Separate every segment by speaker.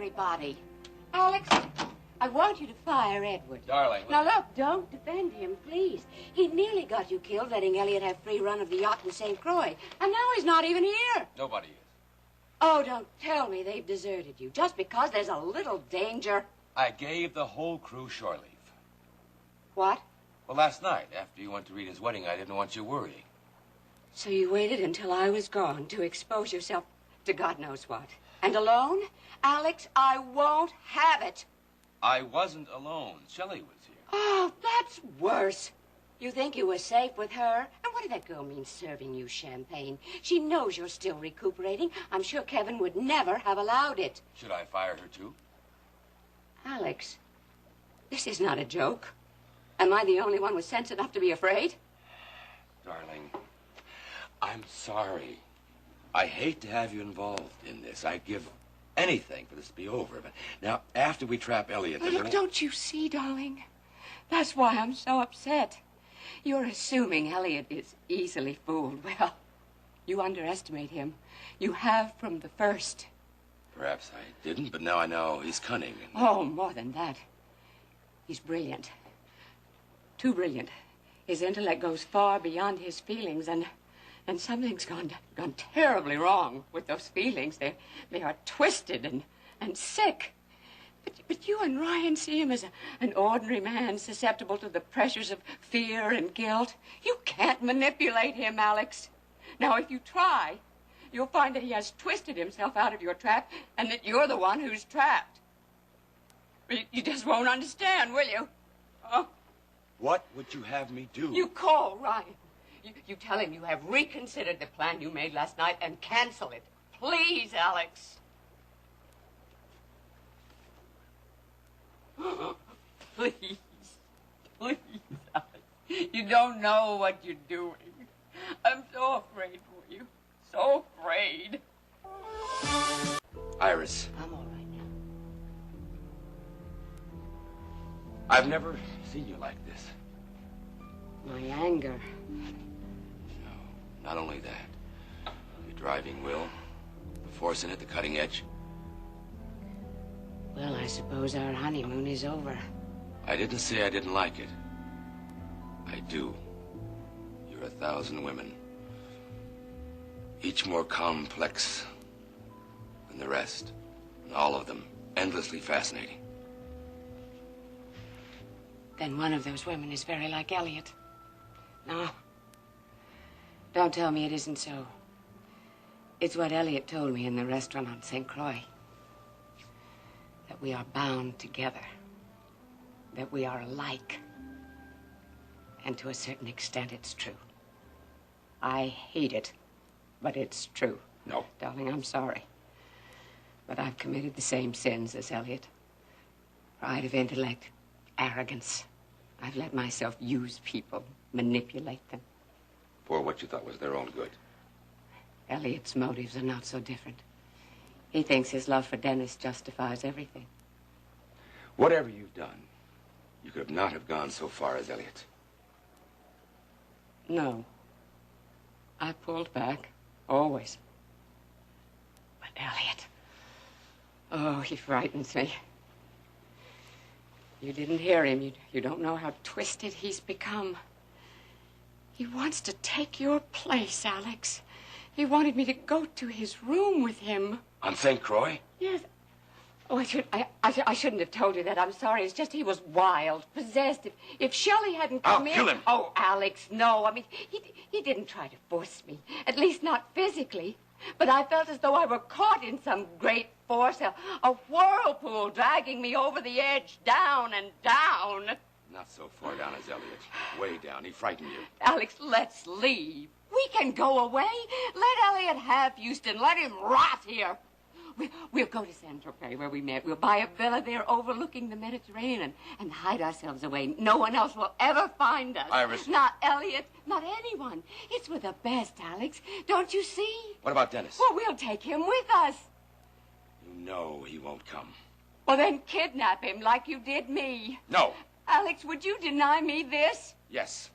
Speaker 1: everybody. Alex, I want you to fire Edward.
Speaker 2: Darling.
Speaker 1: Now, look, don't defend him, please. He nearly got you killed letting Elliot have free run of the yacht in St. Croix. And now he's not even here.
Speaker 2: Nobody is.
Speaker 1: Oh, don't tell me they've deserted you just because there's a little danger.
Speaker 2: I gave the whole crew shore leave.
Speaker 1: What?
Speaker 2: Well, last night, after you went to Rita's wedding, I didn't want you worrying.
Speaker 1: So you waited until I was gone to expose yourself to God knows what. And alone? Alex, I won't have it.
Speaker 2: I wasn't alone. Shelley was here.
Speaker 1: Oh, that's worse. You think you were safe with her? And what did that girl mean serving you champagne? She knows you're still recuperating. I'm sure Kevin would never have allowed it.
Speaker 2: Should I fire her, too?
Speaker 1: Alex, this is not a joke. Am I the only one with sense enough to be afraid?
Speaker 2: Darling, I'm sorry. I hate to have you involved in this. I'd give anything for this to be over. But now, after we trap Elliot...
Speaker 1: But look, don't you see, darling? That's why I'm so upset. You're assuming Elliot is easily fooled. Well, you underestimate him. You have from the first.
Speaker 2: Perhaps I didn't, but now I know he's cunning.
Speaker 1: Oh, more than that. He's brilliant. Too brilliant. His intellect goes far beyond his feelings, and something's gone terribly wrong with those feelings. They are twisted and sick. But you and Ryan see him as an ordinary man susceptible to the pressures of fear and guilt. You can't manipulate him, Alex. Now, if you try, you'll find that he has twisted himself out of your trap and that you're the one who's trapped. You just won't understand, will you? Oh.
Speaker 2: What would you have me do?
Speaker 1: You call Ryan. You tell him you have reconsidered the plan you made last night and cancel it. Please, Alex. Please. Please, Alex. You don't know what you're doing. I'm so afraid for you. So afraid.
Speaker 2: Iris.
Speaker 1: I'm all right now.
Speaker 2: I've never seen you like this.
Speaker 1: My anger.
Speaker 2: No, not only that. Your driving will, the force in it, the cutting edge.
Speaker 1: Well, I suppose our honeymoon is over.
Speaker 2: I didn't say I didn't like it. I do. You're 1,000 women. Each more complex than the rest. And all of them endlessly fascinating.
Speaker 1: Then one of those women is very like Elliot. No. Don't tell me it isn't so. It's what Elliot told me in the restaurant on St. Croix. That we are bound together. That we are alike. And to a certain extent, it's true. I hate it, but it's true.
Speaker 2: No.
Speaker 1: Darling, I'm sorry. But I've committed the same sins as Elliot. Pride of intellect, arrogance. I've let myself use people, manipulate them.
Speaker 2: For what you thought was their own good.
Speaker 1: Elliot's motives are not so different. He thinks his love for Dennis justifies everything.
Speaker 2: Whatever you've done, you could not have gone so far as Elliot.
Speaker 1: No. I pulled back, always. But Elliot, oh, he frightens me. You didn't hear him. You don't know how twisted he's become. He wants to take your place, Alex. He wanted me to go to his room with him.
Speaker 2: On St. Croix?
Speaker 1: Yes. Oh, I shouldn't have told you that. I'm sorry. It's just he was wild, possessed. If Shelley hadn't come in...
Speaker 2: I'll kill him.
Speaker 1: Oh, Alex, no. I mean, he didn't try to force me. At least not physically. But I felt as though I were caught in some great force, a whirlpool dragging me over the edge, down and down.
Speaker 2: Not so far down as Elliot. Way down. He frightened you.
Speaker 1: Alex, let's leave. We can go away. Let Elliot have Houston. Let him rot here. We'll go to San Tropez, where we met. We'll buy a villa there overlooking the Mediterranean and hide ourselves away. No one else will ever find us.
Speaker 2: Iris.
Speaker 1: Not Elliot, not anyone. It's for the best, Alex. Don't you see?
Speaker 2: What about Dennis?
Speaker 1: Well, we'll take him with us.
Speaker 2: You know he won't come.
Speaker 1: Well, then kidnap him like you did me.
Speaker 2: No.
Speaker 1: Alex, would you deny me this?
Speaker 2: Yes.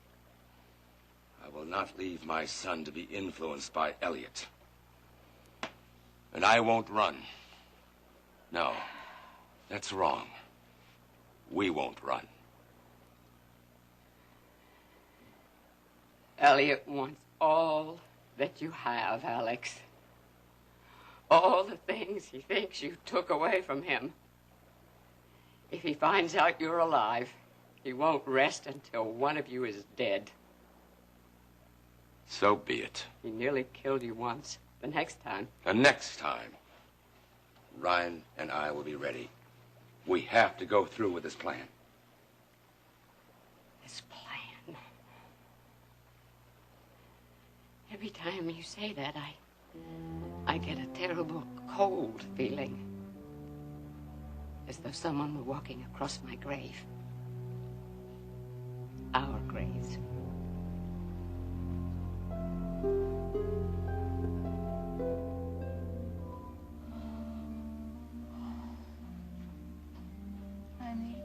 Speaker 2: I will not leave my son to be influenced by Elliot. And I won't run. No. That's wrong. We won't run.
Speaker 1: Elliot wants all that you have, Alex. All the things he thinks you took away from him. If he finds out you're alive, he won't rest until one of you is dead.
Speaker 2: So be it.
Speaker 1: He nearly killed you once. The next time.
Speaker 2: The next time, Ryan and I will be ready. We have to go through with this plan.
Speaker 1: This plan. Every time you say that, I get a terrible cold feeling. As though someone were walking across my grave. Our graves.
Speaker 3: Honey.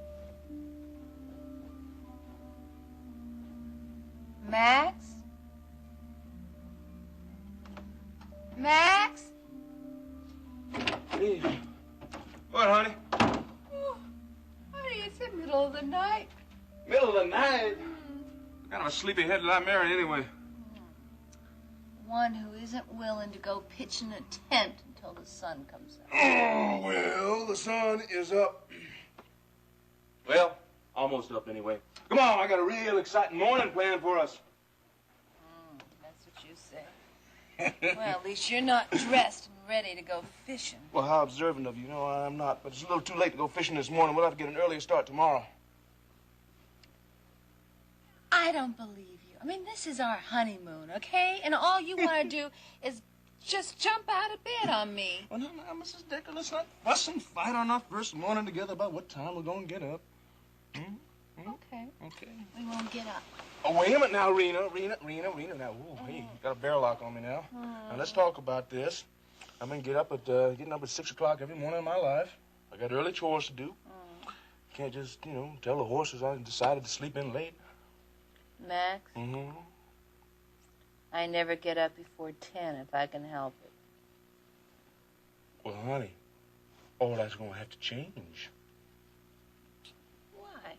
Speaker 3: Max? Max?
Speaker 4: Hey. What, honey?
Speaker 3: Oh, honey, it's the middle of the night.
Speaker 4: Middle of the night? What kind of a sleepyhead did I marry anyway?
Speaker 3: One who isn't willing to go pitch in a tent until the sun comes up.
Speaker 4: Oh, well, the sun is up. Well, almost up anyway. Come on, I got a real exciting morning planned for us.
Speaker 3: That's what you say. Well, at least you're not dressed and ready to go fishing.
Speaker 4: Well, how observant of you. No, I'm not. But it's a little too late to go fishing this morning. We'll have to get an earlier start tomorrow.
Speaker 3: I don't believe you. I mean, this is our honeymoon, okay? And all you want to do is just jump out of bed on me.
Speaker 4: Well, no, Mrs. Decker, let's not fuss and fight on our first morning together about what time we're going to get up.
Speaker 3: Okay.
Speaker 4: Okay.
Speaker 3: We won't get up.
Speaker 4: Oh, wait a minute now, Rena. Now, ooh, hey, you got a barrel lock on me now. Now, let's talk about this. I'm going to getting up at 6 o'clock every morning of my life. I got early chores to do. Can't just, tell the horses I decided to sleep in late.
Speaker 3: Max,
Speaker 4: Mm-hmm.
Speaker 3: I never get up before 10 if I can help it.
Speaker 4: Well, honey, all that's going to have to change.
Speaker 3: Why?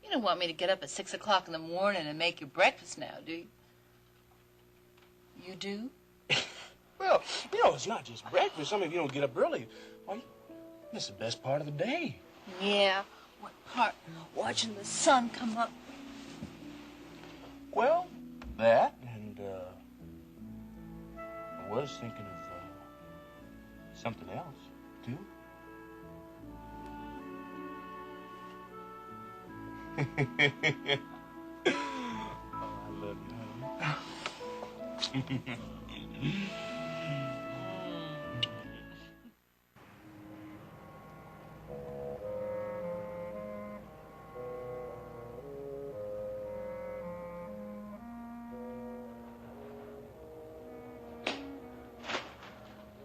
Speaker 3: You don't want me to get up at 6 o'clock in the morning and make you breakfast now, do you? You do?
Speaker 4: Well, it's not just breakfast. I mean, if you don't get up early, well, it's the best part of the day.
Speaker 3: Yeah. What part? Watching the sun come up.
Speaker 4: Well, that, and, I was thinking of, something else, too. Oh, I love you, honey.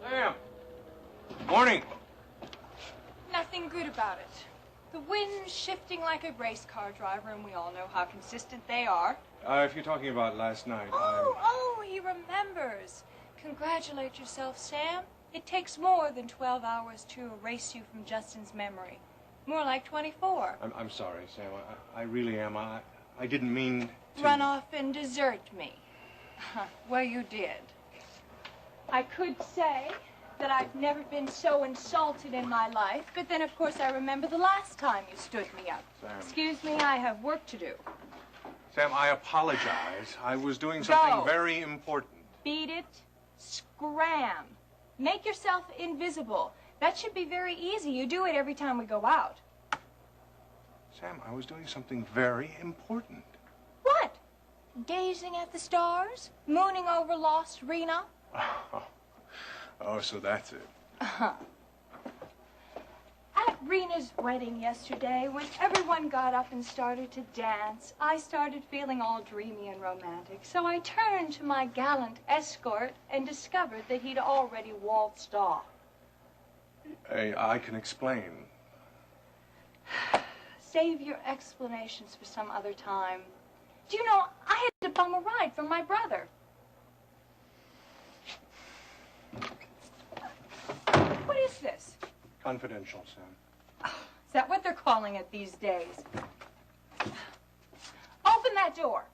Speaker 4: Sam! Morning!
Speaker 5: Nothing good about it. The wind's shifting like a race car driver, and we all know how consistent they are.
Speaker 6: If you're talking about last night,
Speaker 5: Oh, he remembers. Congratulate yourself, Sam. It takes more than 12 hours to erase you from Justin's memory. More like 24.
Speaker 6: I'm sorry, Sam. I really am. I didn't mean to...
Speaker 5: Run off and desert me. Well, you did. I could say that I've never been so insulted in my life, but then, of course, I remember the last time you stood me up.
Speaker 6: Sam.
Speaker 5: Excuse me, I have work to do.
Speaker 6: Sam, I apologize. I was doing something
Speaker 5: Go.
Speaker 6: very important.
Speaker 5: Beat it. Scram. Make yourself invisible. That should be very easy. You do it every time we go out.
Speaker 6: Sam, I was doing something very important.
Speaker 5: What? Gazing at the stars? Mooning over lost Rena?
Speaker 6: Oh, so that's it.
Speaker 5: At Rena's wedding yesterday, when everyone got up and started to dance, I started feeling all dreamy and romantic. So I turned to my gallant escort and discovered that he'd already waltzed off.
Speaker 6: I can explain.
Speaker 5: Save your explanations for some other time. Do you know, I had to bum a ride from my brother. What is this?
Speaker 6: Confidential, Sam.
Speaker 5: Is that what they're calling it these days? Open that door.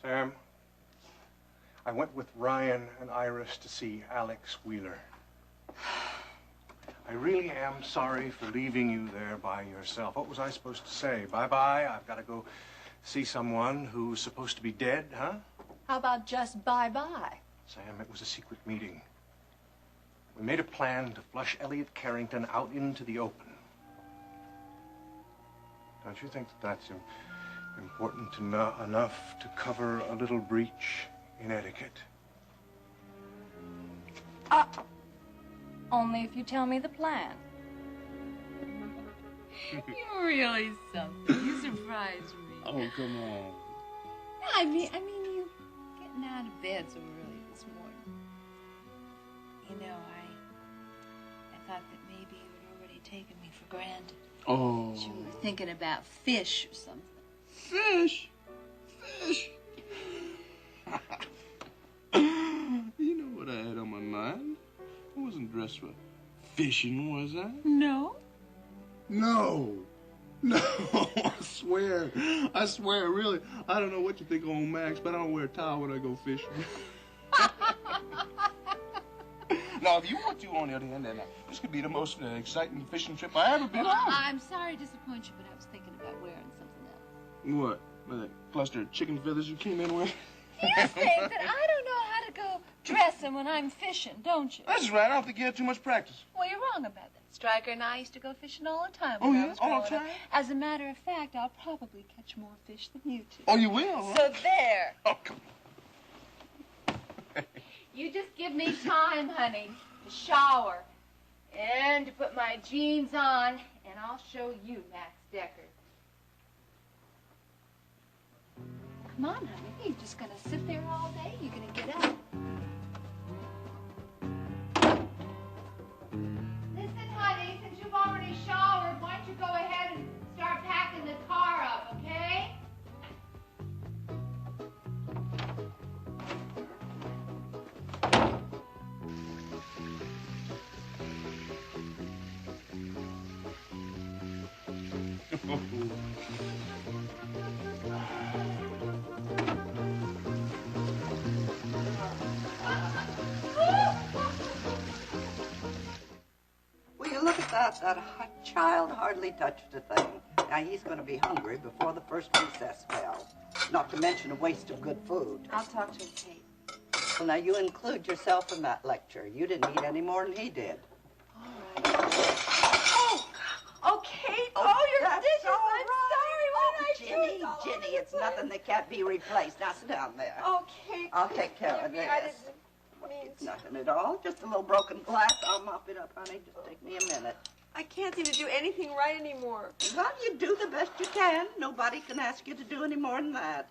Speaker 6: Sam, I went with Ryan and Iris to see Alex Wheeler. I really am sorry for leaving you there by yourself. What was I supposed to say? Bye-bye, I've got to go see someone who's supposed to be dead, huh?
Speaker 5: How about just bye-bye?
Speaker 6: Sam, it was a secret meeting. We made a plan to flush Elliot Carrington out into the open. Don't you think that that's important enough to cover a little breach in etiquette?
Speaker 5: Only if you tell me the plan.
Speaker 3: You're really something. You surprised me.
Speaker 7: Oh, come on.
Speaker 3: I mean, you getting out of bed so early this morning. You know, I thought that maybe you had already taken me for granted.
Speaker 7: Oh.
Speaker 3: You were thinking about fish or something.
Speaker 7: Fish? Fish? You know what I had on my mind? I wasn't dressed for fishing, was I?
Speaker 3: No.
Speaker 7: No. No, I swear, really. I don't know what you think on Max, but I don't wear a towel when I go fishing.
Speaker 4: Now, if you want to, on the other hand, then this could be the most exciting fishing trip I ever been on.
Speaker 3: I'm sorry to disappoint you, but I was thinking about wearing something else.
Speaker 7: What? That cluster of chicken feathers you came in with?
Speaker 3: You think that I don't know how to go dressing when I'm fishing, don't you?
Speaker 4: That's right. I don't think you had too much practice.
Speaker 3: Well, you're wrong about that. Stryker and I used to go fishing all the time.
Speaker 4: Oh,
Speaker 3: when
Speaker 4: yeah?
Speaker 3: I was
Speaker 4: All the
Speaker 3: growing up.
Speaker 4: time?
Speaker 3: As a matter of fact, I'll probably catch more fish than you two.
Speaker 4: Oh, you will? Huh?
Speaker 3: So there.
Speaker 4: Oh, come on.
Speaker 3: You just give me time, honey, to shower and to put my jeans on, and I'll show you Max Decker. Come on, honey. You're just going to sit there all day? You're going to get up? Listen, honey, since you've already showered, why don't you go ahead and start packing the car up, okay?
Speaker 8: Will you look at that? That child hardly touched a thing. Now he's going to be hungry before the first recess bell. Not to mention a waste of good food.
Speaker 3: I'll talk to him, Kate.
Speaker 8: Well, now you include yourself in that lecture. You didn't eat any more than he did.
Speaker 3: All right. Oh, Kate, all your
Speaker 8: That's
Speaker 3: dishes.
Speaker 8: all
Speaker 3: I'm sorry. What did I do?
Speaker 8: Ginny,
Speaker 3: It's all over
Speaker 8: Ginny,
Speaker 3: the
Speaker 8: it's
Speaker 3: place.
Speaker 8: nothing that can't be replaced. Now sit down there.
Speaker 3: Oh, Kate.
Speaker 8: I'll take care of
Speaker 3: I
Speaker 8: this.
Speaker 3: didn't mean to.
Speaker 8: Nothing at all. Just a little broken glass. I'll mop it up, honey. Just take me a minute.
Speaker 9: I can't seem to do anything right anymore.
Speaker 8: Well, you do the best you can. Nobody can ask you to do any more than that.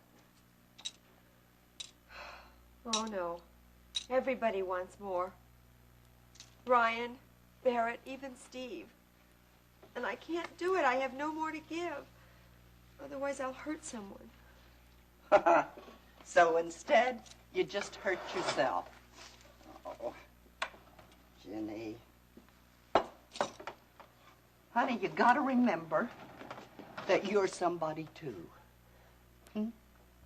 Speaker 9: Oh, no. Everybody wants more. Ryan, Barrett, even Steve. And I can't do it. I have no more to give. Otherwise, I'll hurt someone.
Speaker 8: So instead, you just hurt yourself. Oh, Ginny. Honey, you gotta remember that you're somebody too.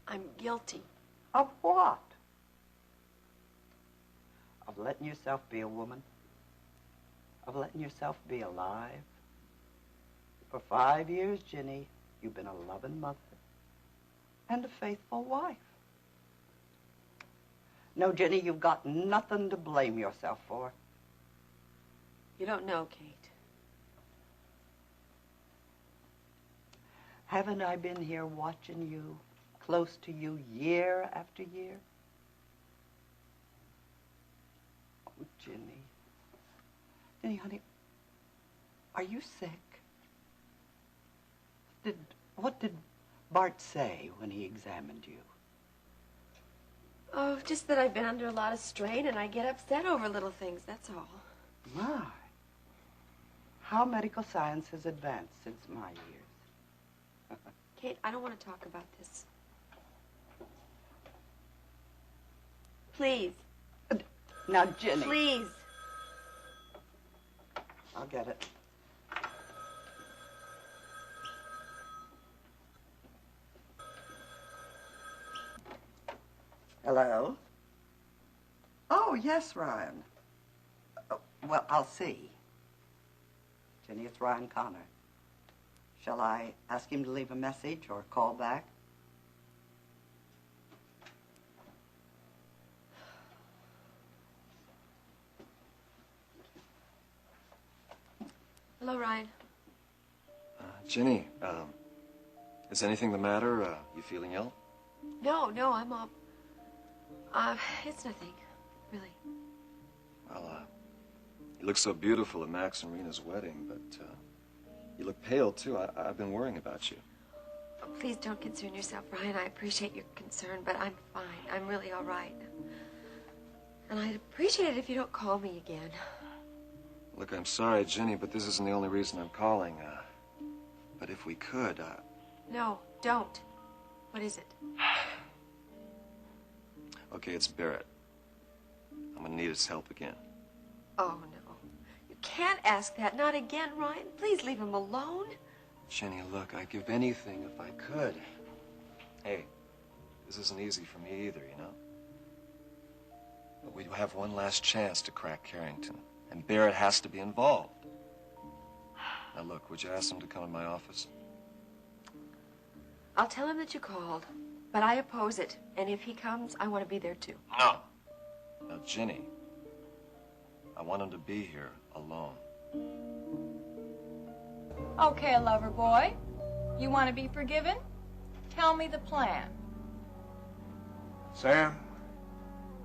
Speaker 9: I'm guilty.
Speaker 8: Of what? Of letting yourself be a woman? Of letting yourself be alive? For 5 years, Ginny, you've been a loving mother and a faithful wife. No, Ginny, you've got nothing to blame yourself for.
Speaker 9: You don't know, Kate.
Speaker 8: Haven't I been here watching you, close to you, year after year? Oh, Ginny. Ginny, honey, are you sick? What did Bart say when he examined you?
Speaker 9: Oh, just that I've been under a lot of strain and I get upset over little things, that's all.
Speaker 8: My. How medical science has advanced since my years.
Speaker 9: Kate, I don't want to talk about this. Please.
Speaker 8: Now, Ginny.
Speaker 9: Please.
Speaker 8: Now, I'll get it. Hello? Oh, yes, Ryan. Well, I'll see. Jenny, it's Ryan Connor. Shall I ask him to leave a message or call back?
Speaker 9: Hello, Ryan.
Speaker 10: Jenny, is anything the matter? You feeling ill?
Speaker 9: No, I'm up. It's nothing, really.
Speaker 10: Well, you look so beautiful at Max and Rena's wedding, but you look pale, too. I've been worrying about you.
Speaker 9: Oh, please don't concern yourself, Ryan. I appreciate your concern, but I'm fine. I'm really all right. And I'd appreciate it if you don't call me again.
Speaker 10: Look, I'm sorry, Jenny, but this isn't the only reason I'm calling. But if we could,
Speaker 9: No, don't. What is it?
Speaker 10: Okay, it's Barrett. I'm gonna need his help again.
Speaker 9: Oh, no. You can't ask that. Not again, Ryan. Please leave him alone.
Speaker 10: Jenny, look, I'd give anything if I could. Hey, this isn't easy for me either, you know? But we have one last chance to crack Carrington, and Barrett has to be involved. Now, look, would you ask him to come in my office?
Speaker 9: I'll tell him that you called, but I oppose it. And if he comes, I want to be there, too.
Speaker 10: No. Now, Jenny, I want him to be here alone.
Speaker 5: Okay, lover boy. You want to be forgiven? Tell me the plan.
Speaker 6: Sam,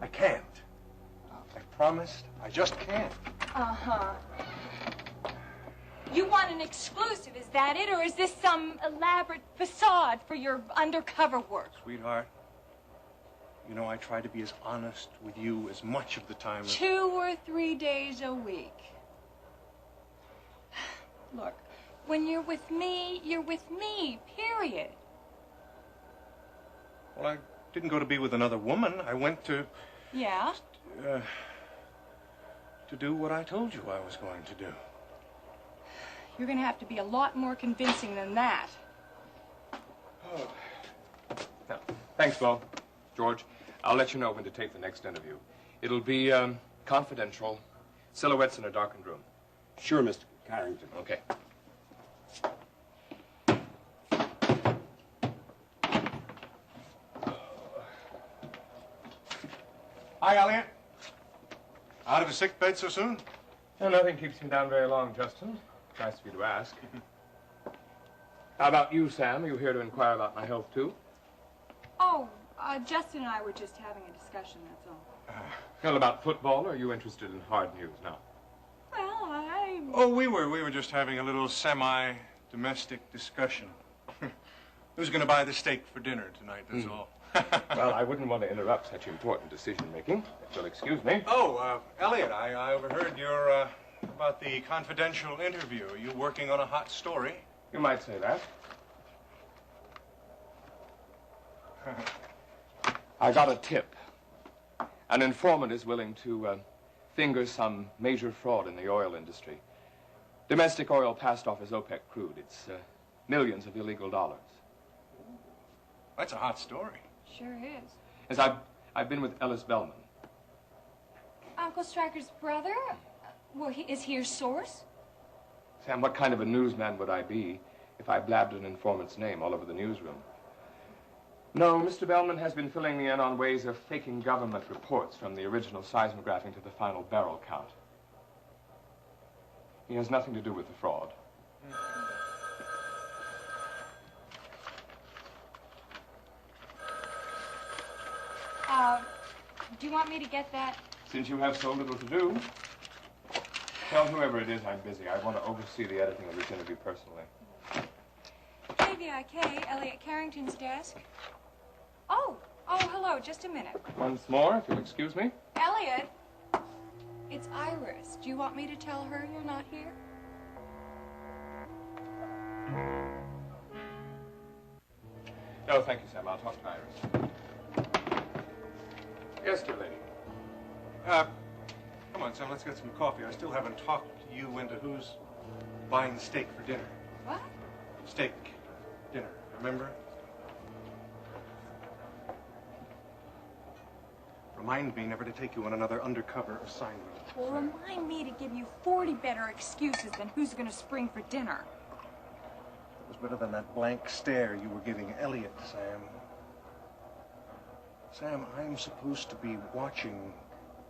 Speaker 6: I can't. I promised. I just can't.
Speaker 5: Uh-huh. You want an exclusive, is that it? Or is this some elaborate facade for your undercover work?
Speaker 6: Sweetheart, you know I try to be as honest with you as much of the time as...
Speaker 5: 2 or 3 days a week. Look, when you're with me, period.
Speaker 6: Well, I didn't go to be with another woman. I went to...
Speaker 5: Yeah?
Speaker 6: To do what I told you I was going to do.
Speaker 5: You're gonna have to be a lot more convincing than that.
Speaker 11: Oh. Now, thanks, Bo. George, I'll let you know when to take the next interview. It'll be confidential. Silhouettes in a darkened room.
Speaker 12: Sure, Mr. Carrington.
Speaker 11: Okay.
Speaker 6: Hi, Elliot. Out of a sick bed so soon?
Speaker 11: Well, nothing keeps me down very long, Justin. Nice of you to ask. How about you, Sam? Are you here to inquire about my health, too?
Speaker 5: Oh, Justin and I were just having a discussion, that's all.
Speaker 11: Well, about football, or are you interested in hard news now?
Speaker 5: Well,
Speaker 6: Oh, we were just having a little semi-domestic discussion. Who's going to buy the steak for dinner tonight, that's all.
Speaker 11: Well, I wouldn't want to interrupt such important decision-making, if you'll excuse me.
Speaker 6: Oh, Elliot, I overheard your, about the confidential interview. Are you working on a hot story?
Speaker 11: You might say that. I got a tip. An informant is willing to finger some major fraud in the oil industry. Domestic oil passed off as OPEC crude. It's millions of illegal dollars.
Speaker 6: That's a hot story.
Speaker 5: Sure is.
Speaker 11: As I've been with Ellis Bellman.
Speaker 5: Uncle Stryker's brother? Well, is he your source?
Speaker 11: Sam, what kind of a newsman would I be if I blabbed an informant's name all over the newsroom? No, Mr. Bellman has been filling me in on ways of faking government reports from the original seismographing to the final barrel count. He has nothing to do with the fraud.
Speaker 5: Do you want me to get that?
Speaker 11: Since you have so little to do, tell whoever it is I'm busy. I want to oversee the editing of this interview personally.
Speaker 5: KVIK, Elliot Carrington's desk. Oh, hello, just a minute.
Speaker 11: Once more, if you'll excuse me.
Speaker 5: Elliot, it's Iris. Do you want me to tell her you're not here?
Speaker 11: No, thank you, Sam. I'll talk to Iris. Yes, dear lady.
Speaker 6: Come Come on, son, let's get some coffee. I still haven't talked you into who's buying the steak for dinner.
Speaker 3: What?
Speaker 6: Steak dinner, remember? Remind me never to take you on another undercover assignment.
Speaker 5: Well, remind me to give you 40 better excuses than who's going to spring for dinner.
Speaker 6: It was better than that blank stare you were giving Elliot, Sam. Sam, I'm supposed to be watching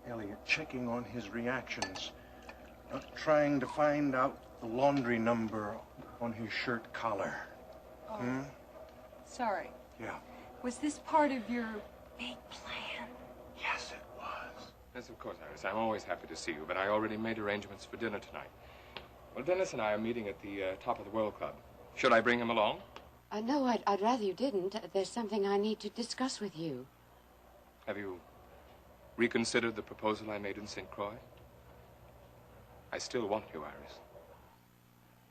Speaker 6: Elliot, checking on his reactions, not trying to find out the laundry number on his shirt collar.
Speaker 5: Oh.
Speaker 6: Hmm?
Speaker 5: Sorry.
Speaker 6: Yeah.
Speaker 5: Was this part of your big plan?
Speaker 6: Yes, it was.
Speaker 11: Yes, of course, Iris. I'm always happy to see you, but I already made arrangements for dinner tonight. Well, Dennis and I are meeting at the Top of the World Club. Should I bring him along?
Speaker 1: No, I'd rather you didn't. There's something I need to discuss with you.
Speaker 11: Have you reconsidered the proposal I made in St. Croix? I still want you, Iris.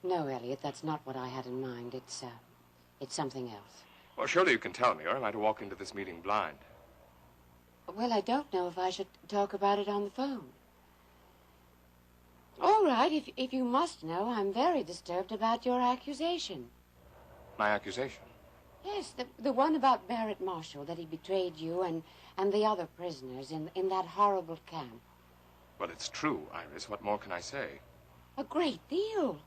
Speaker 1: No, Elliot, that's not what I had in mind. It's something else.
Speaker 11: Well, surely you can tell me, or am I to walk into this meeting blind?
Speaker 1: Well, I don't know if I should talk about it on the phone. All right, if you must know, I'm very disturbed about your accusation.
Speaker 11: My accusation?
Speaker 1: Yes, the one about Barrett Marshall, that he betrayed you and the other prisoners in that horrible camp.
Speaker 11: Well, it's true, Iris. What more can I say?
Speaker 1: A great deal.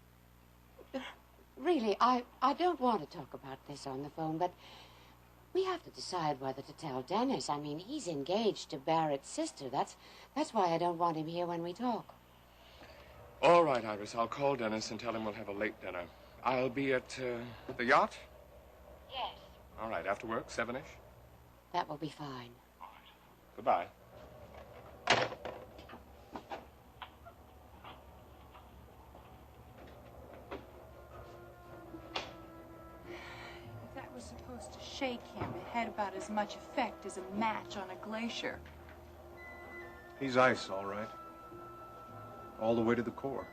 Speaker 1: Really, I don't want to talk about this on the phone, but we have to decide whether to tell Dennis. I mean, he's engaged to Barrett's sister. That's why I don't want him here when we talk.
Speaker 11: All right, Iris. I'll call Dennis and tell him we'll have a late dinner. I'll be at the yacht?
Speaker 1: Yes.
Speaker 11: All right, after work, 7-ish?
Speaker 1: That will be fine.
Speaker 11: All right. Goodbye.
Speaker 5: If that was supposed to shake him, it had about as much effect as a match on a glacier.
Speaker 6: He's ice, all right. All the way to the core.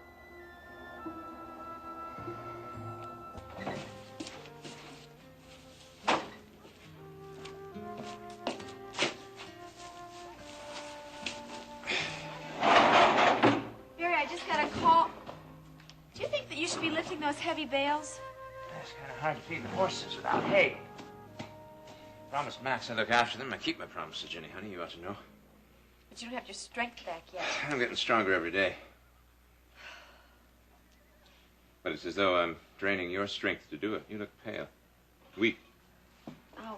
Speaker 9: Barry, I just got a call. Do you think that you should be lifting those heavy bales?
Speaker 13: It's kind of hard to feed the horses without hay. Promised Max I'd look after them. I keep my promises, Jenny, honey. You ought to know.
Speaker 9: But you don't have your strength back yet.
Speaker 13: I'm getting stronger every day. But it's as though I'm draining your strength to do it. You look pale. Weak.
Speaker 9: Oh,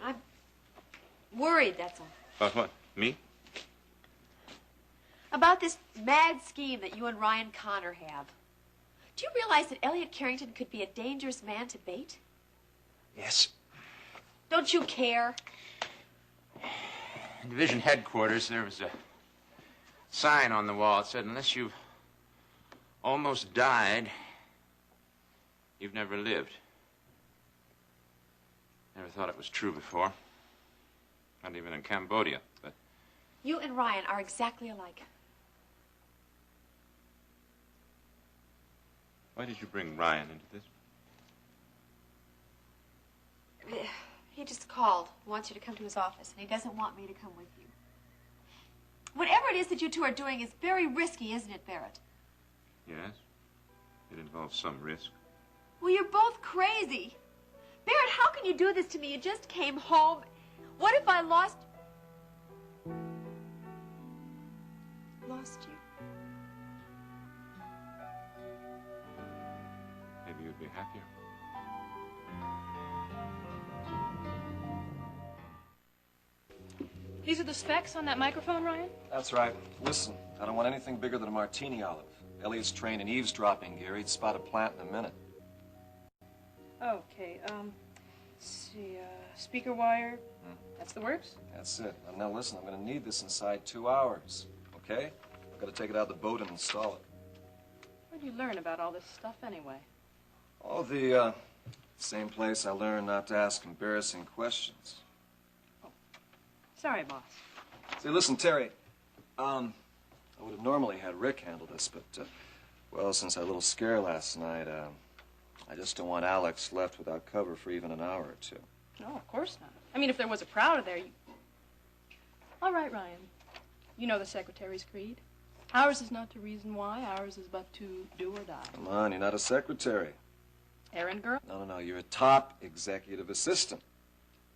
Speaker 9: I'm worried, that's all.
Speaker 13: About what? Me?
Speaker 9: About this mad scheme that you and Ryan Connor have. Do you realize that Elliot Carrington could be a dangerous man to bait?
Speaker 13: Yes.
Speaker 9: Don't you care?
Speaker 13: In division headquarters, there was a sign on the wall. It said, unless you've almost died, you've never lived. Never thought it was true before. Not even in Cambodia, but...
Speaker 9: You and Ryan are exactly alike.
Speaker 13: Why did you bring Ryan into this?
Speaker 9: He just called, wants you to come to his office, and he doesn't want me to come with you. Whatever it is that you two are doing is very risky, isn't it, Barrett?
Speaker 13: Yes. It involves some risk.
Speaker 9: Well, you're both crazy. Barrett, how can you do this to me? You just came home. What if I lost you?
Speaker 13: Maybe you'd be happier.
Speaker 14: These are the specs on that microphone, Ryan?
Speaker 10: That's right. Listen, I don't want anything bigger than a martini olive. Elliot's trained in eavesdropping gear. He'd spot a plant in a minute.
Speaker 14: Okay, let's see, speaker wire. That's the works?
Speaker 10: That's it. Now listen, I'm going to need this inside 2 hours. Okay? I've got to take it out of the boat and install it.
Speaker 14: Where'd you learn about all this stuff anyway?
Speaker 10: Oh, the same place I learned not to ask embarrassing questions.
Speaker 14: Sorry, boss.
Speaker 10: Say, listen, Terry. I would have normally had Rick handle this, but, well, since our little scare last night, I just don't want Alex left without cover for even an hour or two.
Speaker 14: No, of course not. I mean, if there was a Prouder there, you... All right, Ryan. You know the Secretary's creed. Ours is not to reason why. Ours is but to do or die.
Speaker 10: Come on, you're not a secretary.
Speaker 14: Errand girl?
Speaker 10: No. You're a top executive assistant.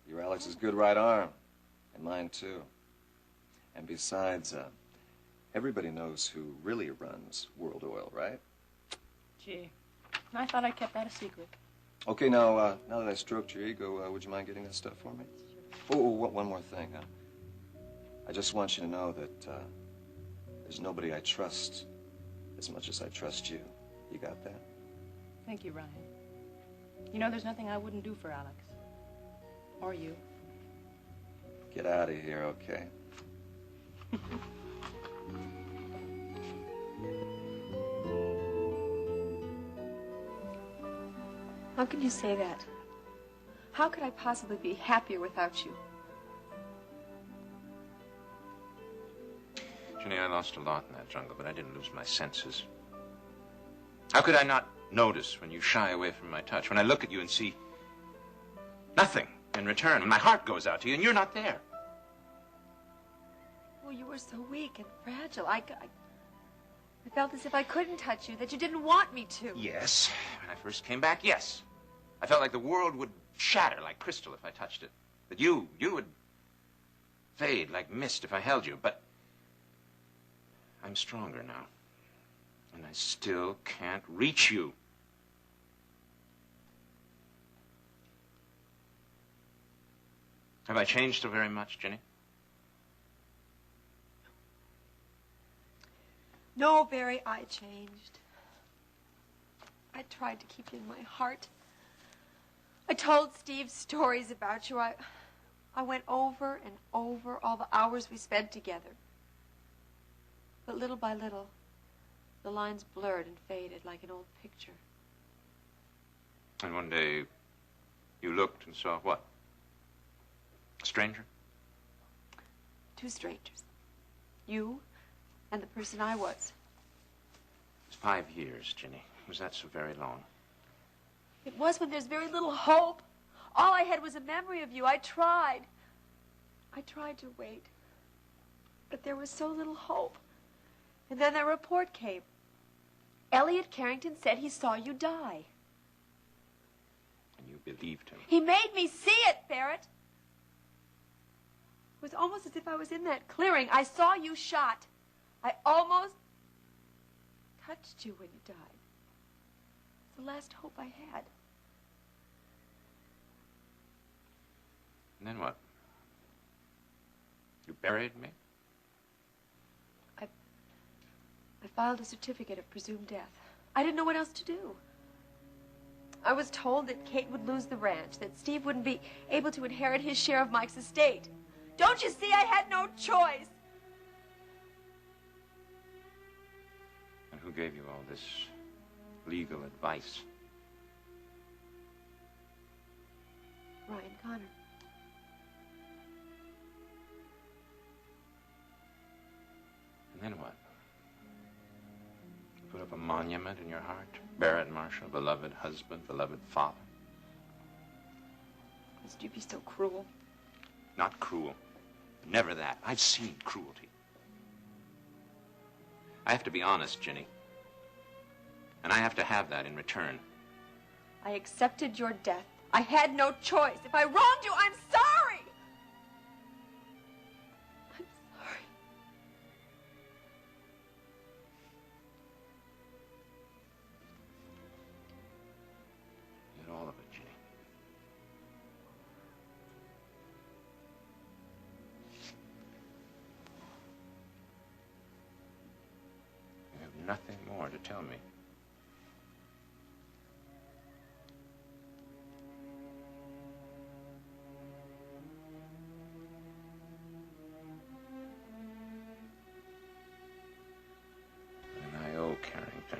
Speaker 10: You're Alex's good right arm. And mine, too. And besides, everybody knows who really runs World Oil, right?
Speaker 14: Gee, I thought I kept that a secret.
Speaker 10: Okay, now that I stroked your ego, would you mind getting that stuff for me? Oh, one more thing. I just want you to know that there's nobody I trust as much as I trust you. You got that?
Speaker 14: Thank you, Ryan. You know, there's nothing I wouldn't do for Alex. Or you.
Speaker 10: Get out of here, okay?
Speaker 9: How can you say that? How could I possibly be happier without you?
Speaker 13: Ginny, I lost a lot in that jungle, but I didn't lose my senses. How could I not notice when you shy away from my touch, when I look at you and see nothing in return, when my heart goes out to you and you're not there?
Speaker 9: Well, you were so weak and fragile. I felt as if I couldn't touch you, that you didn't want me to.
Speaker 13: Yes. When I first came back, yes. I felt like the world would shatter like crystal if I touched it. That you would fade like mist if I held you. But I'm stronger now. And I still can't reach you. Have I changed so very much, Ginny?
Speaker 9: No, Barry, I changed. I tried to keep you in my heart. I told Steve stories about you. I went over and over all the hours we spent together. But little by little, the lines blurred and faded like an old picture.
Speaker 13: And one day, you looked and saw what? A stranger?
Speaker 9: Two strangers. You and the person I was.
Speaker 13: It's 5 years, Ginny. Was that so very long?
Speaker 9: It was when there's very little hope. All I had was a memory of you. I tried to wait. But there was so little hope. And then that report came. Elliot Carrington said he saw you die.
Speaker 13: And you believed him.
Speaker 9: He made me see it, Barrett. It was almost as if I was in that clearing. I saw you shot. I almost touched you when you died. It's the last hope I had.
Speaker 13: And then what? You buried me?
Speaker 9: I filed a certificate of presumed death. I didn't know what else to do. I was told that Kate would lose the ranch, that Steve wouldn't be able to inherit his share of Mike's estate. Don't you see? I had no choice.
Speaker 13: And who gave you all this legal advice?
Speaker 9: Ryan Connor.
Speaker 13: And then what? You put up a monument in your heart? Barrett Marshall, beloved husband, beloved father.
Speaker 9: Must you be so cruel?
Speaker 13: Not cruel. Never that. I've seen cruelty. I have to be honest, Ginny. And I have to have that in return.
Speaker 9: I accepted your death. I had no choice. If I wronged you, I'm sorry. I'm sorry.
Speaker 13: Get all of it, Ginny. You have nothing more to tell me. Carrington.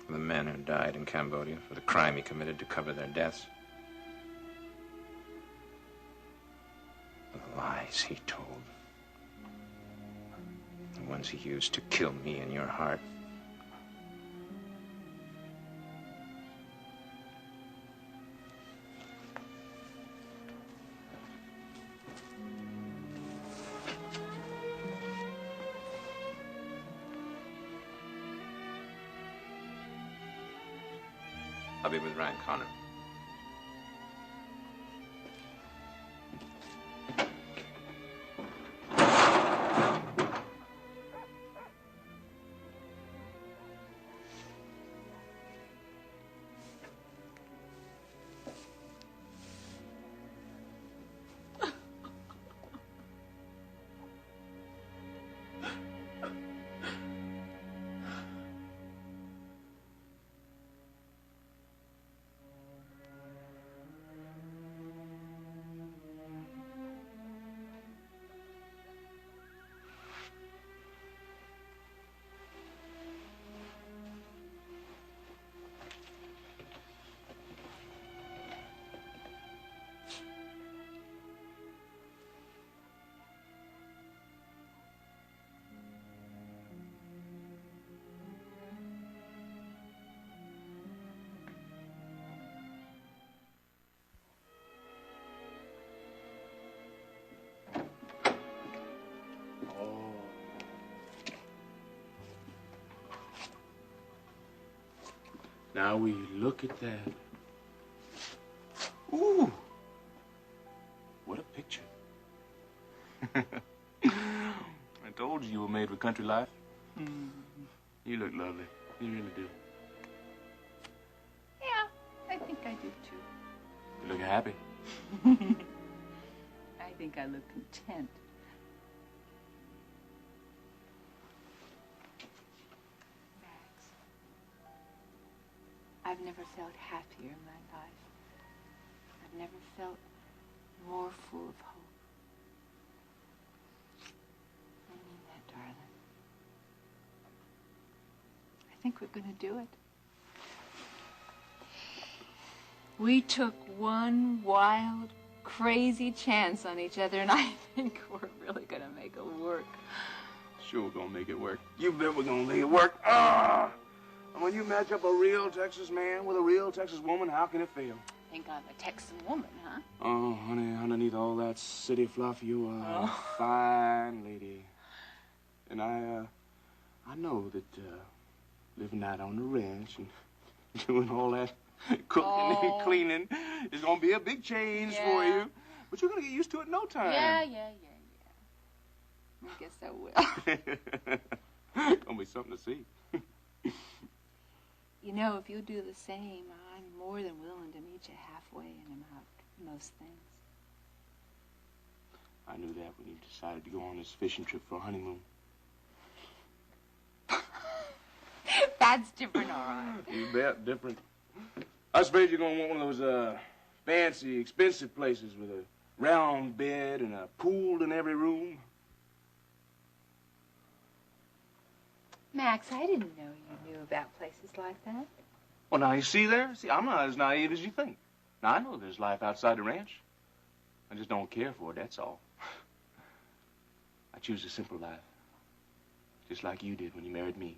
Speaker 13: For the men who died in Cambodia, for the crime he committed to cover their deaths. For the lies he told. The ones he used to kill me in your heart. I'll be with Ryan Connor.
Speaker 4: Now we look at that. Ooh! What a picture. I told you were made for country life. You look lovely. You really do.
Speaker 3: Yeah, I think I do too.
Speaker 4: You look happy.
Speaker 3: I think I look content. I've never felt happier in my life. I've never felt more full of hope. I mean that, darling. I think we're going to do it. We took one wild, crazy chance on each other, and I think we're really going to make it work.
Speaker 4: Sure, we're going to make it work. You bet we're going to make it work. Ah! And when you match up a real Texas man with a real Texas woman, how can it fail?
Speaker 3: Think I'm a Texan woman, huh?
Speaker 4: Oh, honey, underneath all that city fluff, you are a fine lady. And I know that living out on the ranch and doing all that cooking and cleaning is going to be a big change for you. But you're going to get used to it in no time.
Speaker 3: Yeah. I guess I will.
Speaker 4: Gonna be something to see.
Speaker 3: You know, if you do the same, I'm more than willing to meet you halfway in about most things.
Speaker 4: I knew that when you decided to go on this fishing trip for a honeymoon.
Speaker 3: That's different, all right.
Speaker 4: You bet, different. I suppose you're gonna want one of those fancy, expensive places with a round bed and a pool in every room.
Speaker 3: Max, I didn't know you knew about places like that.
Speaker 4: Well, now, you see there? See, I'm not as naive as you think. Now, I know there's life outside the ranch. I just don't care for it, that's all. I choose a simple life. Just like you did when you married me.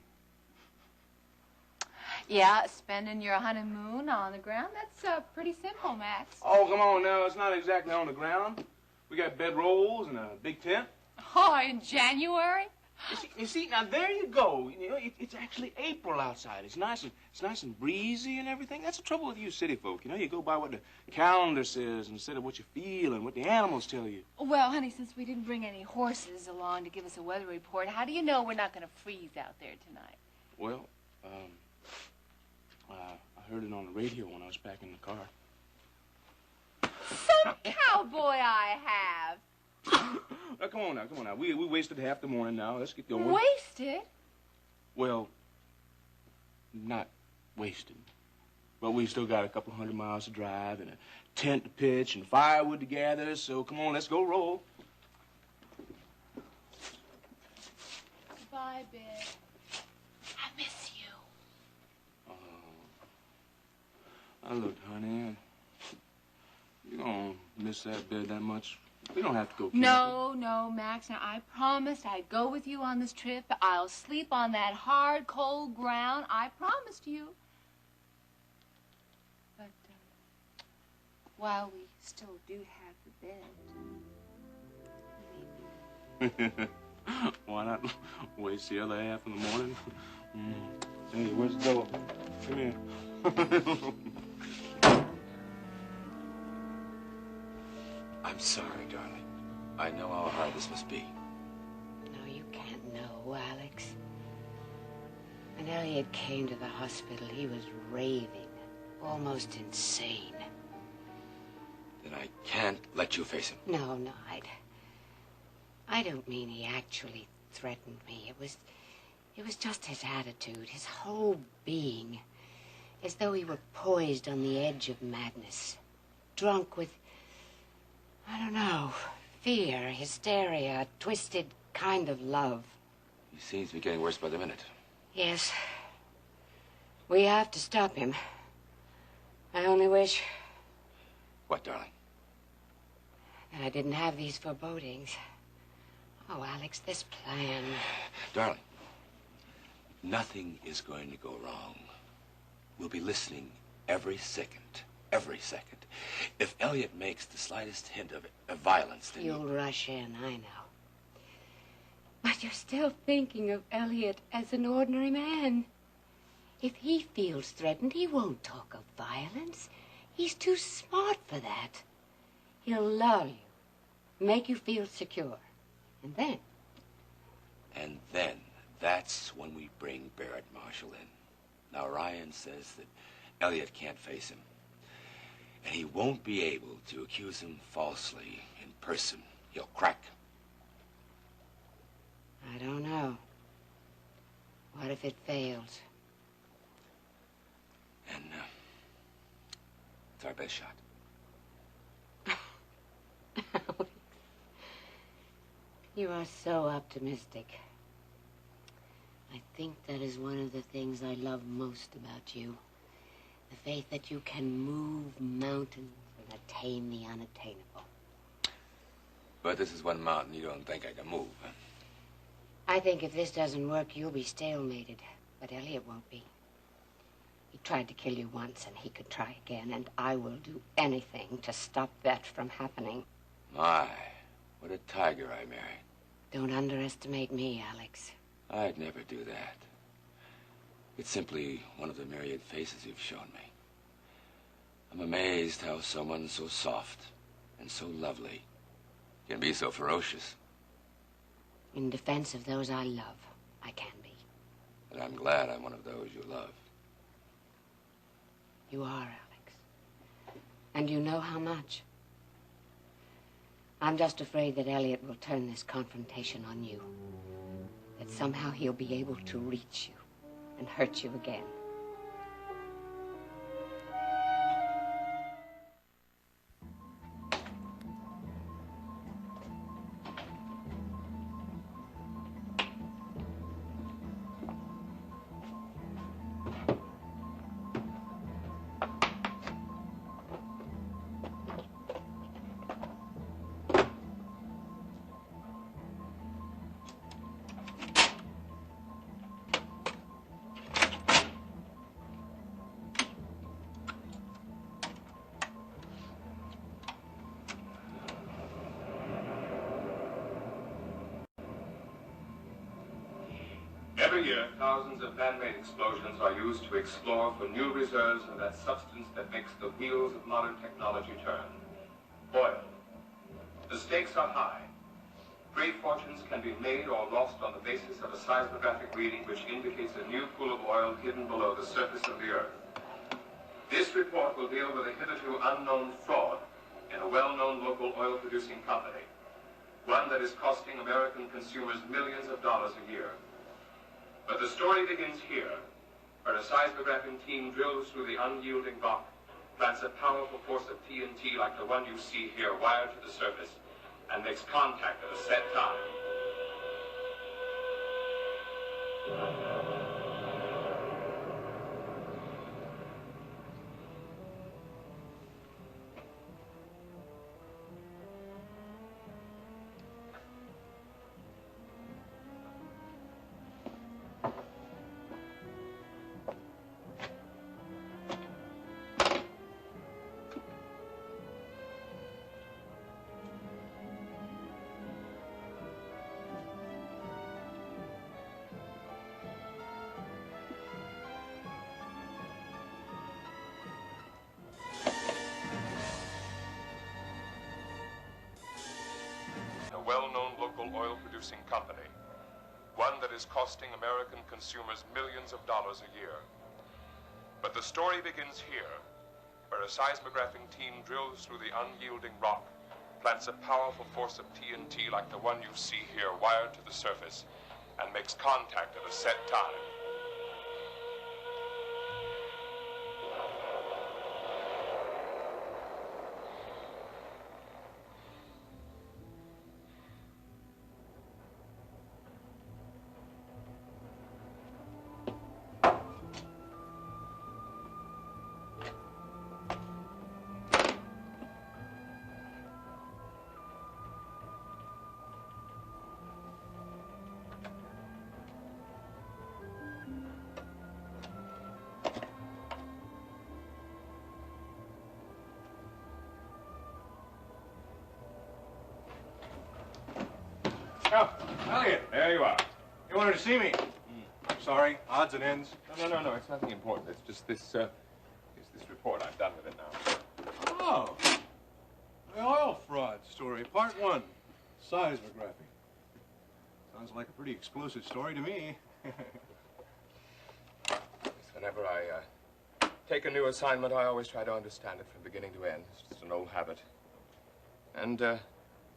Speaker 3: Yeah, spending your honeymoon on the ground, that's pretty simple, Max.
Speaker 4: Oh, come on now. It's not exactly on the ground. We got bedrolls and a big tent.
Speaker 3: Oh, in January?
Speaker 4: You see, now there you go. You know, it's actually April outside. It's nice and breezy and everything. That's the trouble with you city folk. You know, you go by what the calendar says instead of what you feel and what the animals tell you.
Speaker 3: Well, honey, since we didn't bring any horses along to give us a weather report, how do you know we're not going to freeze out there tonight?
Speaker 4: Well, I heard it on the radio when I was back in the car.
Speaker 3: Some cowboy I have.
Speaker 4: Now, come on now. We wasted half the morning now. Let's get going.
Speaker 3: Wasted?
Speaker 4: Well, not wasted. But we still got a couple 100 miles to drive and a tent to pitch and firewood to gather. So come on, let's go roll.
Speaker 3: Bye, babe. I miss you.
Speaker 4: Now, look, honey, you gonna miss that bed that much? We don't have to go camping.
Speaker 3: No, Max. Now, I promised I'd go with you on this trip. I'll sleep on that hard, cold ground. I promised you. But while we still do have the bed,
Speaker 4: Why not waste the other half in the morning? Hey, where's the door? Come here.
Speaker 2: sorry, darling. I know how hard this must be.
Speaker 1: No, you can't know, Alex. When Elliot came to the hospital, he was raving, almost insane.
Speaker 2: Then I can't let you face him.
Speaker 1: No, I don't mean he actually threatened me. It was just his attitude, his whole being, as though he were poised on the edge of madness, drunk with, I don't know, fear, hysteria, a twisted kind of love.
Speaker 2: He seems to be getting worse by the minute.
Speaker 1: Yes. We have to stop him. I only wish
Speaker 2: What, darling?
Speaker 1: that I didn't have these forebodings. Oh, Alex, this plan.
Speaker 2: Darling, nothing is going to go wrong. We'll be listening every second. Every second. If Elliot makes the slightest hint of violence, then
Speaker 1: You'll rush in, I know. But you're still thinking of Elliot as an ordinary man. If he feels threatened, he won't talk of violence. He's too smart for that. He'll love you, make you feel secure. And then, that's when we bring Barrett Marshall in. Now, Ryan says that Elliot can't face him. And he won't be able to accuse him falsely in person. He'll crack. I don't know. What if it fails?
Speaker 2: And it's our best shot.
Speaker 1: You are so optimistic. I think that is one of the things I love most about you. The faith that you can move mountains and attain the unattainable.
Speaker 2: But this is one mountain you don't think I can move, huh?
Speaker 1: I think if this doesn't work, you'll be stalemated. But Elliot won't be. He tried to kill you once, and he could try again, and I will do anything to stop that from happening.
Speaker 2: My, what a tiger I married.
Speaker 1: Don't underestimate me, Alex.
Speaker 2: I'd never do that. It's simply one of the myriad faces you've shown me. I'm amazed how someone so soft and so lovely can be so ferocious.
Speaker 1: In defense of those I love, I can be.
Speaker 2: And I'm glad I'm one of those you love.
Speaker 1: You are, Alex. And you know how much. I'm just afraid that Elliot will turn this confrontation on you. That somehow he'll be able to reach you and hurt you again.
Speaker 11: Every year, thousands of man-made explosions are used to explore for new reserves of that substance that makes the wheels of modern technology turn. Oil. The stakes are high. Great fortunes can be made or lost on the basis of a seismographic reading which indicates a new pool of oil hidden below the surface of the earth. This report will deal with a hitherto unknown fraud in a well-known local oil-producing company, one that is costing American consumers millions of dollars a year. But the story begins here, where a seismographing team drills through the unyielding rock, plants a powerful force of TNT like the one you see here wired to the surface, and makes contact at a set time. well-known local oil-producing company, one that is costing American consumers millions of dollars a year. But the story begins here, where a seismographing team drills through the unyielding rock, plants a powerful force of TNT like the one you see here wired to the surface, and makes contact at a set time.
Speaker 6: Oh, Elliot.
Speaker 11: There you are.
Speaker 6: You wanted to see me? I'm sorry. Odds and ends.
Speaker 11: No. It's nothing important. It's just this report. I'm done with it now.
Speaker 6: Oh. The oil fraud story, part 1. Seismography. Sounds like a pretty explosive story to me.
Speaker 11: Whenever I take a new assignment, I always try to understand it from beginning to end. It's just an old habit. And the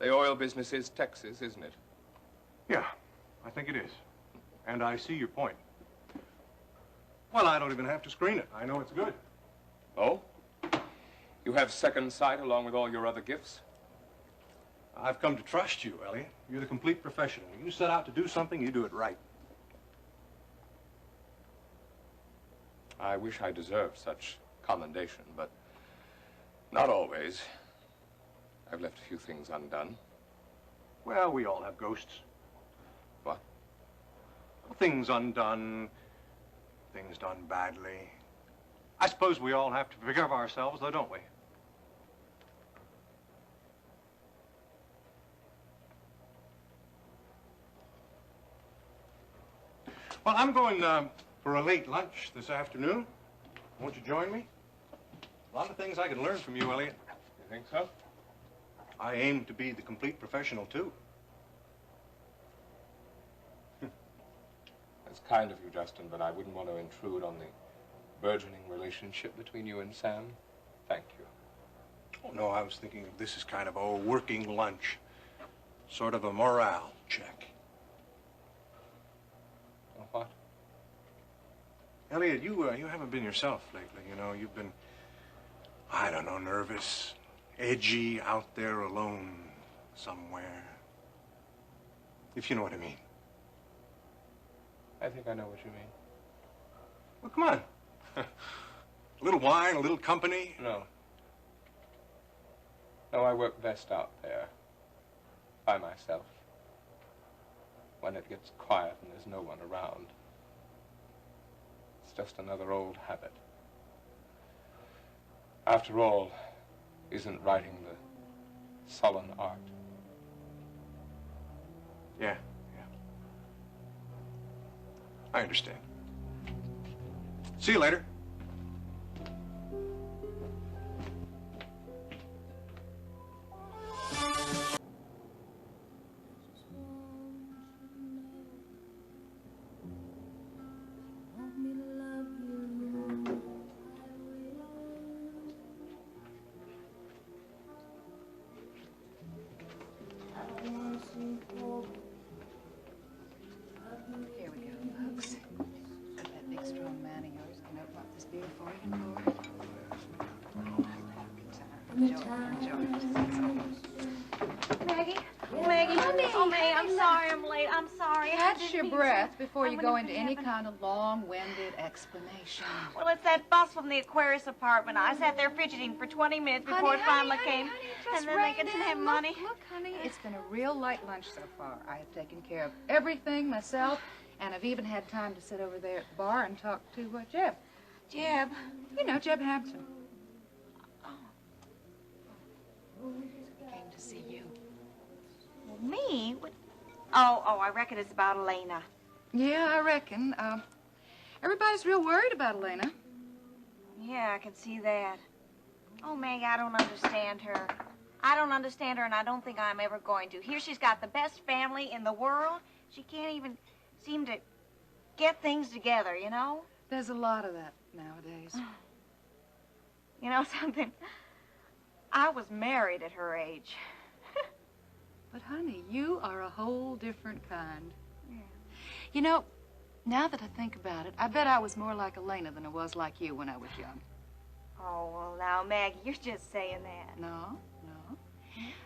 Speaker 11: oil business is Texas, isn't it?
Speaker 6: Yeah, I think it is. And I see your point. Well, I don't even have to screen it. I know it's good.
Speaker 11: Oh? You have second sight along with all your other gifts?
Speaker 6: I've come to trust you, Elliot. You're the complete professional. You set out to do something, you do it right.
Speaker 11: I wish I deserved such commendation, but not always. I've left a few things undone.
Speaker 6: Well, we all have ghosts.
Speaker 11: What?
Speaker 6: Things undone, things done badly. I suppose we all have to forgive ourselves, though, don't we? Well, I'm going for a late lunch this afternoon. Won't you join me? A lot of things I can learn from you, Elliot.
Speaker 11: You think so?
Speaker 6: I aim to be the complete professional, too.
Speaker 11: That's kind of you, Justin, but I wouldn't want to intrude on the burgeoning relationship between you and Sam. Thank you.
Speaker 6: Oh, no, I was thinking of this as kind of a working lunch. Sort of a morale check.
Speaker 11: What?
Speaker 6: Elliot, you haven't been yourself lately, you know. You've been, I don't know, nervous, edgy, out there alone somewhere. If you know what I mean.
Speaker 11: I think I know what you mean.
Speaker 6: Well, come on. A little wine, a little company.
Speaker 11: No. No, I work best out there. By myself. When it gets quiet and there's no one around. It's just another old habit. After all, isn't writing the sullen art?
Speaker 6: Yeah. I understand. See you later.
Speaker 3: Here we go, folks. That big, strong man of yours can open up this beer for you,
Speaker 5: Maggie? Maggie? Oh, May, I'm sorry I'm late. I'm sorry.
Speaker 3: Catch your breath before you go into any kind of long-winded explanation.
Speaker 15: Well, it's that bus from the Aquarius apartment. I sat there fidgeting for 20 minutes before it finally came. And then they didn't have money.
Speaker 3: Look, honey, it's been a real light lunch so far. I have taken care of everything myself, and I've even had time to sit over there at the bar and talk to Jeb.
Speaker 15: Jeb?
Speaker 3: You know, Jeb Hampton.
Speaker 15: Came to see you. Well, me? What? Oh, I reckon it's about Elena.
Speaker 3: Yeah, I reckon. Everybody's real worried about Elena.
Speaker 15: Yeah, I can see that. Oh, Meg, I don't understand her. I don't understand her, and I don't think I'm ever going to. Here she's got the best family in the world. She can't even seem to get things together, you know?
Speaker 14: There's a lot of that nowadays.
Speaker 15: You know something? I was married at her age.
Speaker 14: But, honey, you are a whole different kind.
Speaker 15: Yeah.
Speaker 14: You know, now that I think about it, I bet I was more like Elena than I was like you when I was young.
Speaker 15: Oh, well, now, Maggie, you're just saying that.
Speaker 14: No, no.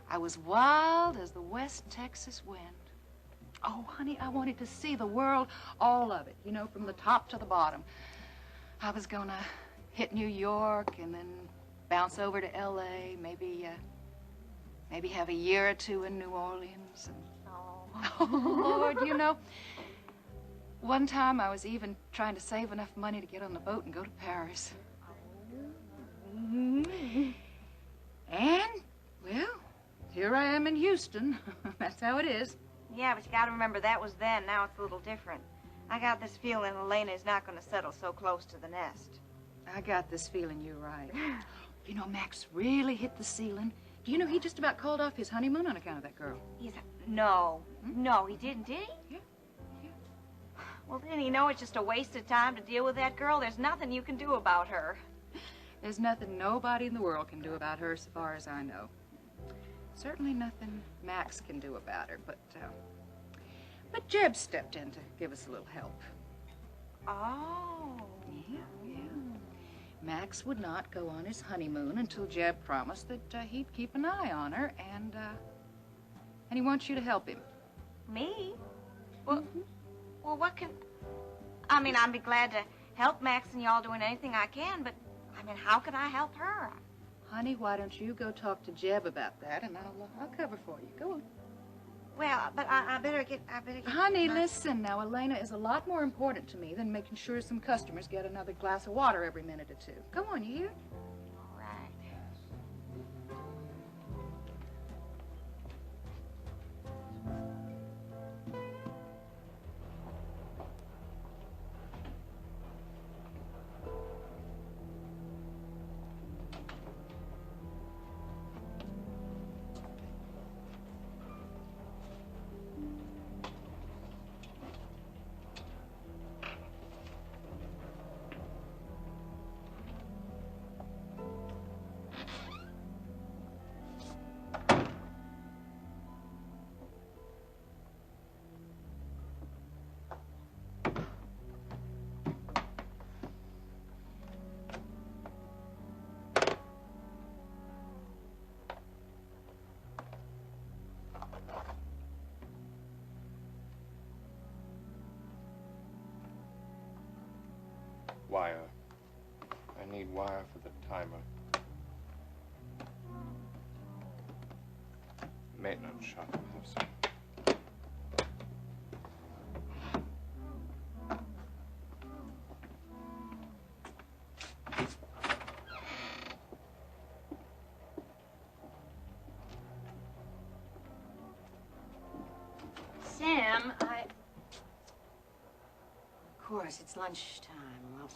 Speaker 14: I was wild as the West Texas wind. Oh, honey, I wanted to see the world, all of it, you know, from the top to the bottom. I was gonna hit New York and then bounce over to L.A., maybe have a year or two in New Orleans. And... Oh, Lord, you know, one time I was even trying to save enough money to get on the boat and go to Paris. And, well, here I am in Houston. That's how it is.
Speaker 15: Yeah, but you gotta remember that was then. Now it's a little different. I got this feeling Elena is not gonna settle so close to the nest.
Speaker 14: I got this feeling you're right. You know, Max really hit the ceiling. Do you know he just about called off his honeymoon on account of that girl?
Speaker 15: No, he didn't, did he?
Speaker 14: Yeah.
Speaker 15: Well, didn't he know it's just a waste of time to deal with that girl? There's nothing you can do about her.
Speaker 14: There's nothing nobody in the world can do about her, so far as I know. Certainly nothing Max can do about her, but Jeb stepped in to give us a little help.
Speaker 15: Oh.
Speaker 14: Yeah. Max would not go on his honeymoon until Jeb promised that he'd keep an eye on her, and he wants you to help him.
Speaker 15: Me? Well, well, what can... I mean, I'd be glad to help Max and y'all doing anything I can, but, I mean, how can I help her?
Speaker 14: Honey, why don't you go talk to Jeb about that, and I'll cover for you. Go on.
Speaker 15: Well, but I better get...
Speaker 14: Honey, listen now. Elena is a lot more important to me than making sure some customers get another glass of water every minute or two. Go on, you hear?
Speaker 15: All right.
Speaker 11: Wire. I need wire for the timer. Maintenance shop. Have some.
Speaker 1: Sam, Of course, it's lunchtime. Well,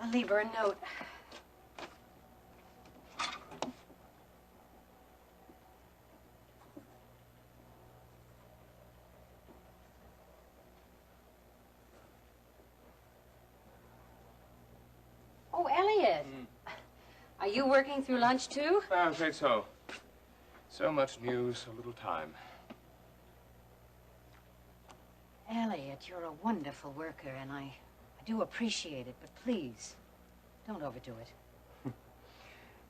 Speaker 1: I'll leave her a note. Oh, Elliot. Are you working through lunch, too?
Speaker 11: I'm afraid so. So much news, so little time.
Speaker 1: Elliot, you're a wonderful worker, and I do appreciate it, but please, don't overdo it.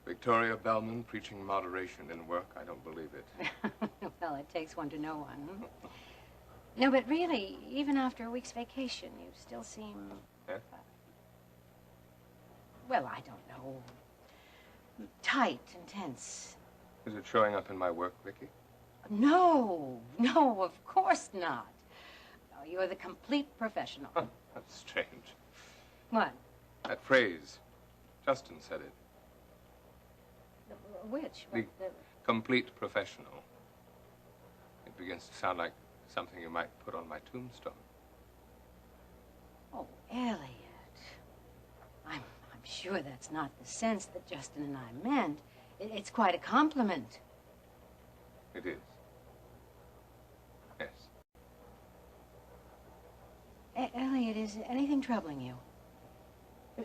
Speaker 11: Victoria Bellman preaching moderation in work. I don't believe it.
Speaker 1: Well, it takes one to know one. No, but really, even after a week's vacation, you still seem...
Speaker 11: Yeah?
Speaker 1: Well, I don't know. Tight and tense.
Speaker 11: Is it showing up in my work, Vicky?
Speaker 1: No, of course not. No, you're the complete professional.
Speaker 11: That's strange.
Speaker 1: What?
Speaker 11: That phrase. Justin said it.
Speaker 1: Which?
Speaker 11: The complete professional. It begins to sound like something you might put on my tombstone.
Speaker 1: Oh, Elliot. I'm sure that's not the sense that Justin and I meant. It's quite a compliment.
Speaker 11: It is. Yes.
Speaker 1: Elliot, is anything troubling you?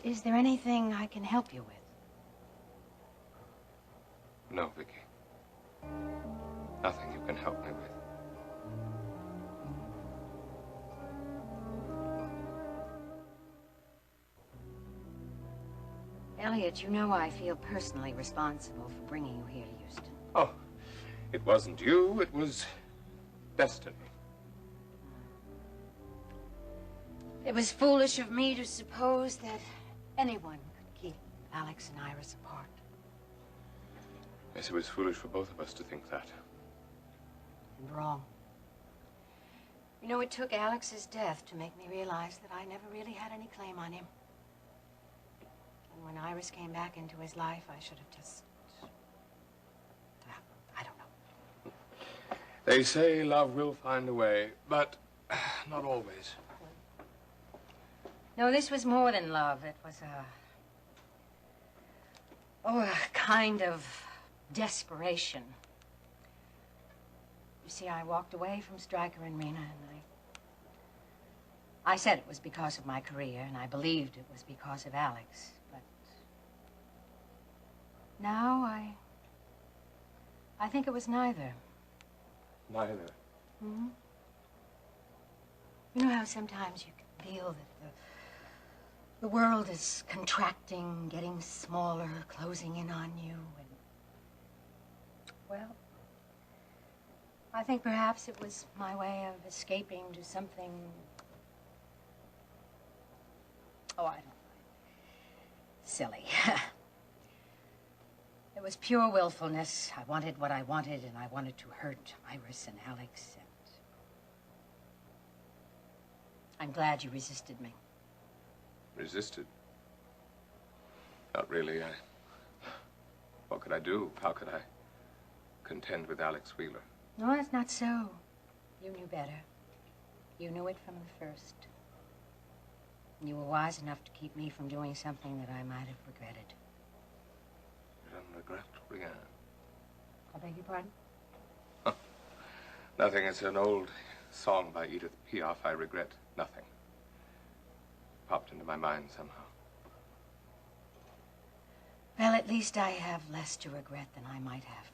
Speaker 1: Is there anything I can help you with?
Speaker 11: No, Vicky. Nothing you can help me with.
Speaker 1: Elliot, you know I feel personally responsible for bringing you here to Houston.
Speaker 11: Oh, it wasn't you, it was destiny.
Speaker 1: It was foolish of me to suppose that anyone could keep Alex and Iris apart.
Speaker 11: Yes, it was foolish for both of us to think that.
Speaker 1: And wrong. You know, it took Alex's death to make me realize that I never really had any claim on him. And when Iris came back into his life, I should have just... I don't know.
Speaker 11: They say love will find a way, but not always.
Speaker 1: No, this was more than love. It was a kind of desperation. You see, I walked away from Stryker and Rena, and I said it was because of my career, and I believed it was because of Alex. But now I think it was neither.
Speaker 11: Neither?
Speaker 1: Mm-hmm. You know how sometimes you can feel that the world is contracting, getting smaller, closing in on you, and... Well, I think perhaps it was my way of escaping to something... Oh, I don't know. Silly. It was pure willfulness. I wanted what I wanted, and I wanted to hurt Iris and Alex, and... I'm glad you resisted me.
Speaker 11: Resisted? Not really. What could I do? How could I contend with Alex Wheeler?
Speaker 1: No, that's not so. You knew better. You knew it from the first. You were wise enough to keep me from doing something that I might have regretted.
Speaker 11: You don't regret, Brianna?
Speaker 1: I beg your pardon?
Speaker 11: Huh. Nothing. It's an old song by Edith Piaf. I regret nothing. Popped into my mind somehow.
Speaker 1: Well, at least I have less to regret than I might have.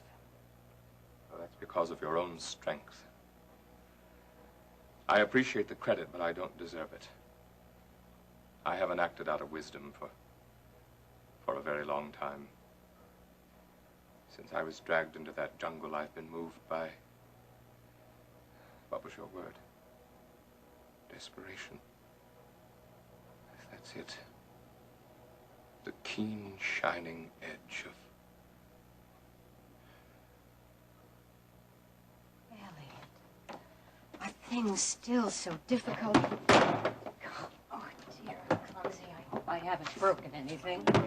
Speaker 11: Well, that's because of your own strength. I appreciate the credit, but I don't deserve it. I haven't acted out of wisdom for a very long time. Since I was dragged into that jungle, I've been moved by... What was your word? Desperation. That's it. The keen, shining edge of...
Speaker 1: Elliot, are things still so difficult? Oh, dear, I'm clumsy. I hope I haven't broken anything.
Speaker 11: No,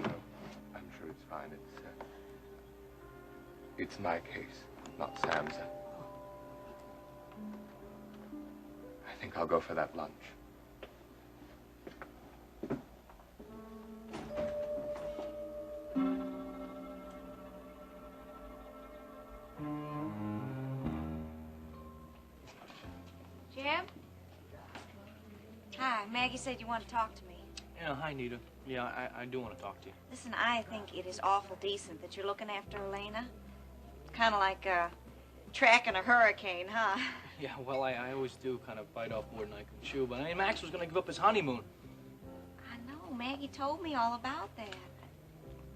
Speaker 11: I'm sure it's fine. It's my case, not Sam's. I think I'll go for that lunch.
Speaker 15: Jim? Hi, Maggie said you want to talk to me.
Speaker 16: Yeah, hi, Nita. Yeah, I do want to talk to you.
Speaker 15: Listen, I think it is awful decent that you're looking after Elena. Kind of like tracking a hurricane, huh?
Speaker 16: Yeah, well, I always do kind of bite off more than I can chew, but I mean, Max was going to give up his honeymoon.
Speaker 15: I know, Maggie told me all about that.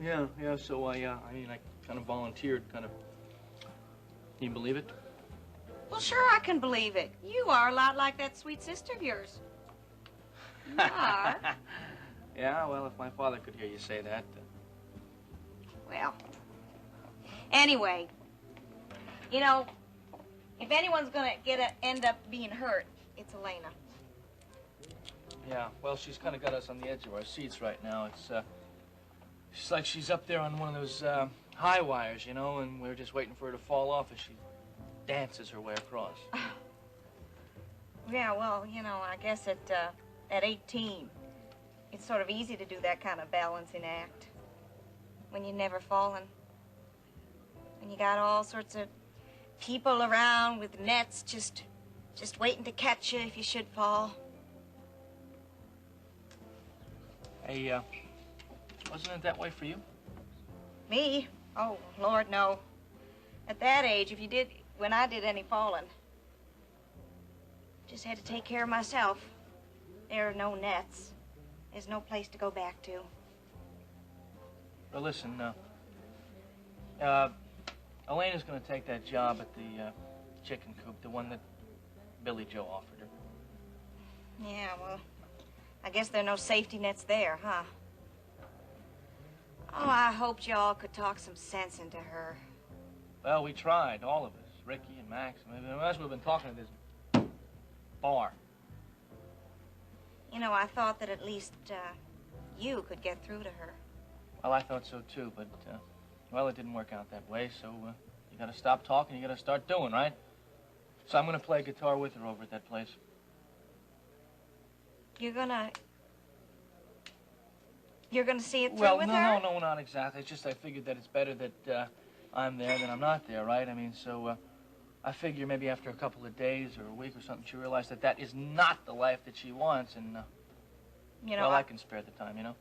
Speaker 16: Yeah, so I kind of volunteered, kind of. Can you believe it?
Speaker 15: Well, sure I can believe it. You are a lot like that sweet sister of yours. You are.
Speaker 16: Yeah, well, if my father could hear you say that.
Speaker 15: Well, anyway, you know, if anyone's gonna end up being hurt, it's Elena.
Speaker 16: Yeah, well, she's kind of got us on the edge of our seats right now. It's like she's up there on one of those high wires, you know, and we're just waiting for her to fall off as she dances her way across.
Speaker 15: Yeah, well, you know, I guess at 18, it's sort of easy to do that kind of balancing act when you've never fallen. when you got all sorts of people around with nets just waiting to catch you if you should fall.
Speaker 16: Hey, wasn't it that way for you?
Speaker 15: Me? Oh, Lord, no. At that age, when I did any falling, just had to take care of myself. There are no nets. There's no place to go back to.
Speaker 16: Well, listen, Elena's gonna take that job at the chicken coop, the one that Billy Joe offered her.
Speaker 15: Yeah, well, I guess there are no safety nets there, huh? Oh, I hoped y'all could talk some sense into her.
Speaker 16: Well, we tried, all of us, Ricky and Max. I mean, as we've been talking to this bar.
Speaker 15: You know, I thought that at least you could get through to her.
Speaker 16: Well, I thought so too, but, well, it didn't work out that way, so you gotta stop talking, you gotta start doing, right? So I'm gonna play guitar with her over at that place.
Speaker 15: You're gonna see it through
Speaker 16: Well,
Speaker 15: with
Speaker 16: no,
Speaker 15: her?
Speaker 16: no, not exactly. It's just I figured that it's better that I'm there than I'm not there, right? I mean, so I figure maybe after a couple of days or a week or something, she realized that that is not the life that she wants, and,
Speaker 15: you know,
Speaker 16: well, I can spare the time, you know?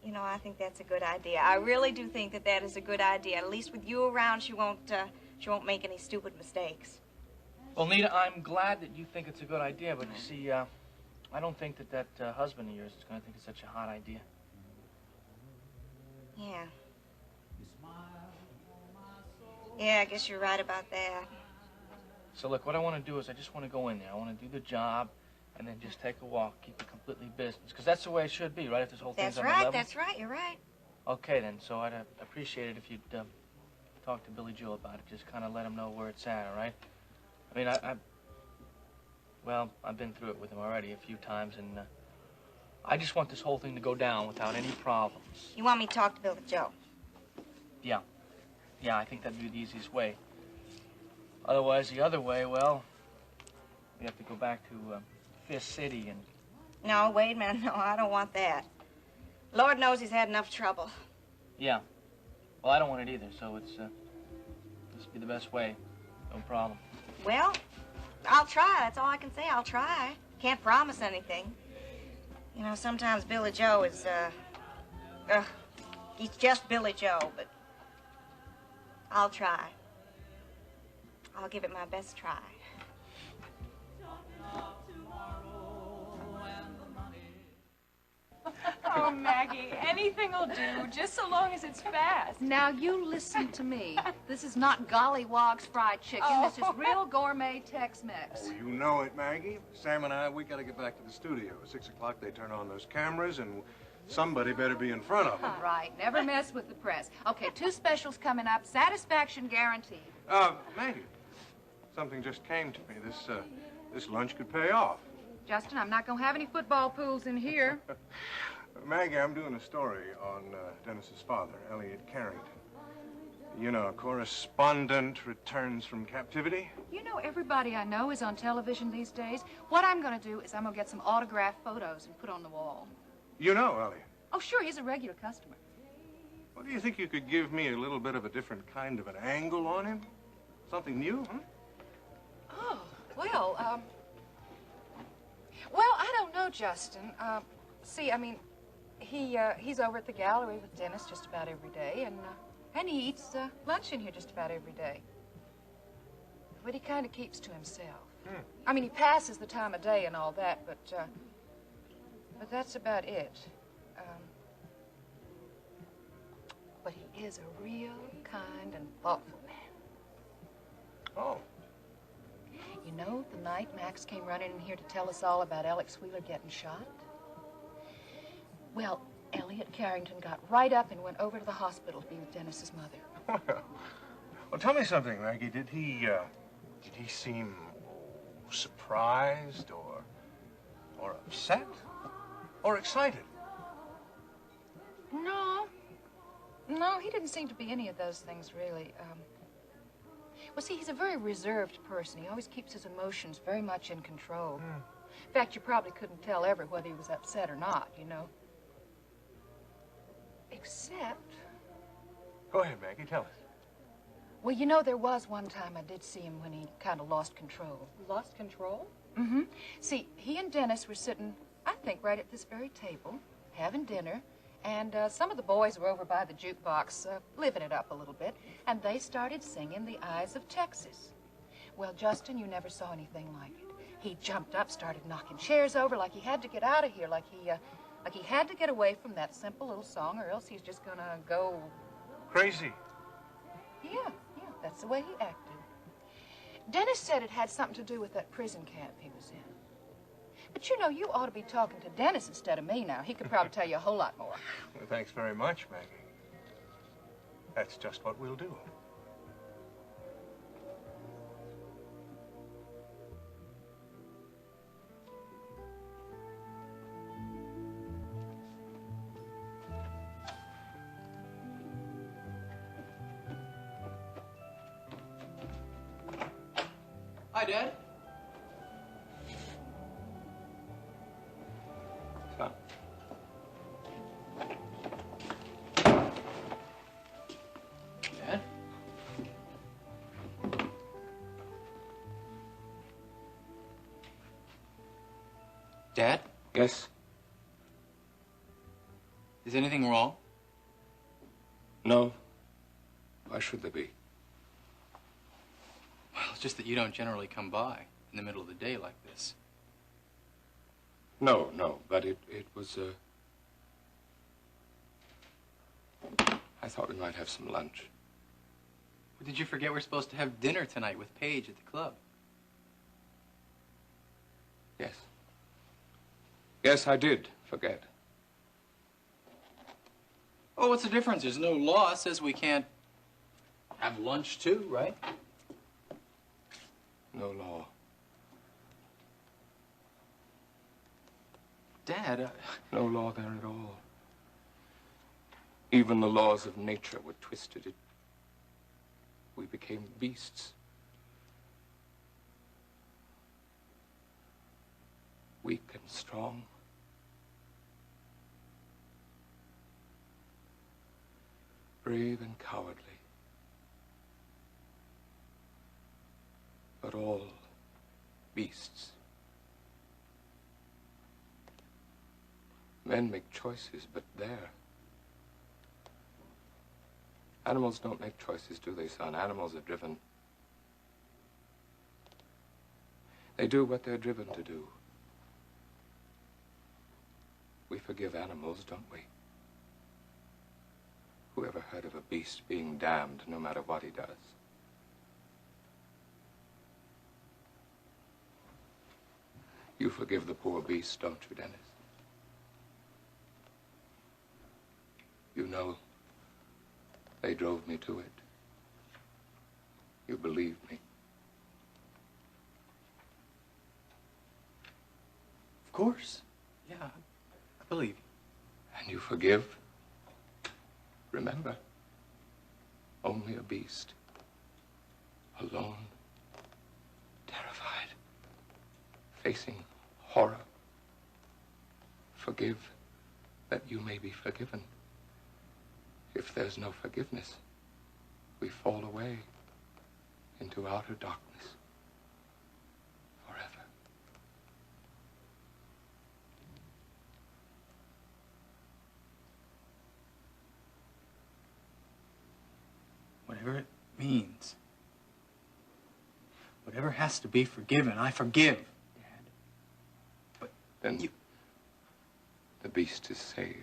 Speaker 15: You know, I think that's a good idea. I really do think that that is a good idea. At least with you around, she won't make any stupid mistakes.
Speaker 16: Well, Nita, I'm glad that you think it's a good idea, but you see, I don't think that husband of yours is going to think it's such a hot idea.
Speaker 15: Yeah. Yeah, I guess you're right about that.
Speaker 16: So, look, what I want to do is I just want to go in there. I want to do the job and then just take a walk, keep it completely business. Because that's the way it should be, right? If this whole thing's on the level.
Speaker 15: That's right, you're right.
Speaker 16: Okay, then. So I'd appreciate it if you'd talk to Billy Joe about it. Just kind of let him know where it's at, all right? I mean, well, I've been through it with him already a few times, and I just want this whole thing to go down without any problems.
Speaker 15: You want me to talk to Billy Joe?
Speaker 16: Yeah. Yeah, I think that'd be the easiest way. Otherwise, the other way, well, we have to go back to Fist City and...
Speaker 15: No, wait a minute. No, I don't want that. Lord knows he's had enough trouble.
Speaker 16: Yeah. Well, I don't want it either, so it's this be the best way. No problem.
Speaker 15: Well, I'll try. That's all I can say. I'll try. Can't promise anything. You know, sometimes Billy Joe is, he's just Billy Joe, but I'll try. I'll give it my best try.
Speaker 5: Oh, Maggie, anything'll do, just so long as it's fast.
Speaker 14: Now, you listen to me. This is not Gollywogs fried chicken. This is real gourmet Tex-Mex.
Speaker 6: Oh, you know it, Maggie. Sam and I, we got to get back to the studio. At 6 o'clock, they turn on those cameras, and somebody better be in front of them.
Speaker 14: Right. Never mess with the press. Okay, 2 specials coming up. Satisfaction guaranteed.
Speaker 6: Maggie, something just came to me. This lunch could pay off.
Speaker 14: Justin, I'm not going to have any football pools in here.
Speaker 6: Maggie, I'm doing a story on Dennis's father, Elliot Carrington. You know, a correspondent returns from captivity.
Speaker 14: You know, everybody I know is on television these days. What I'm going to do is I'm going to get some autographed photos and put on the wall.
Speaker 6: You know Elliot?
Speaker 14: Oh, sure, he's a regular customer.
Speaker 6: Well, do you think you could give me a little bit of a different kind of an angle on him? Something new, huh?
Speaker 14: Oh, well, well, I don't know, Justin. See, I mean, he's over at the gallery with Dennis just about every day, and he eats lunch in here just about every day. But he kind of keeps to himself. I mean, he passes the time of day and all that, but that's about it. But he is a real kind and thoughtful man.
Speaker 6: Oh.
Speaker 14: You know, the night Max came running in here to tell us all about Alex Wheeler getting shot? Well, Elliot Carrington got right up and went over to the hospital to be with Dennis's mother.
Speaker 6: Well, tell me something, Maggie. Did he seem surprised or upset or excited?
Speaker 14: No, he didn't seem to be any of those things, really. Well, see, he's a very reserved person. He always keeps his emotions very much in control. In fact, you probably couldn't tell ever whether he was upset or not, you know. Except...
Speaker 6: Go ahead, Maggie, tell us.
Speaker 14: Well, you know, there was one time I did see him when he kind of lost control.
Speaker 17: Lost control?
Speaker 14: Mm-hmm. See, he and Dennis were sitting, I think, right at this very table, having dinner, and some of the boys were over by the jukebox, living it up a little bit, and they started singing The Eyes of Texas. Well, Justin, you never saw anything like it. He jumped up, started knocking chairs over like he had to get out of here, like he had to get away from that simple little song, or else he's just gonna go...
Speaker 6: Crazy.
Speaker 14: Yeah, that's the way he acted. Dennis said it had something to do with that prison camp he was in. But you know, you ought to be talking to Dennis instead of me now. He could probably tell you a whole lot more.
Speaker 6: Well, thanks very much, Maggie. That's just what we'll do.
Speaker 16: Hi, Dad.
Speaker 2: Son.
Speaker 16: Dad? Dad?
Speaker 2: Yes?
Speaker 16: Is anything wrong?
Speaker 2: No. Why should there be?
Speaker 16: Well, it's just that you don't generally come by in the middle of the day like this.
Speaker 2: No, but it was, I thought we might have some lunch.
Speaker 16: Or did you forget we're supposed to have dinner tonight with Paige at the club?
Speaker 2: Yes. Yes, I did forget.
Speaker 16: Oh, what's the difference? There's no law that says we can't have lunch too, right?
Speaker 2: No law.
Speaker 16: Dad,
Speaker 2: No law there at all. Even the laws of nature were twisted. We became beasts. Weak and strong. Brave and cowardly. But all beasts. Men make choices, but there. Animals don't make choices, do they, son? Animals are driven. They do what they're driven to do. We forgive animals, don't we? Who ever heard of a beast being damned no matter what he does? You forgive the poor beast, don't you, Dennis? You know, they drove me to it. You believe me.
Speaker 16: Of course. Yeah, I believe you.
Speaker 2: And you forgive? Remember, only a beast. Alone, terrified, facing horror. Forgive that you may be forgiven. If there's no forgiveness, we fall away into outer darkness forever.
Speaker 16: Whatever it means. Whatever has to be forgiven, I forgive, Dad. But
Speaker 2: then the beast is saved.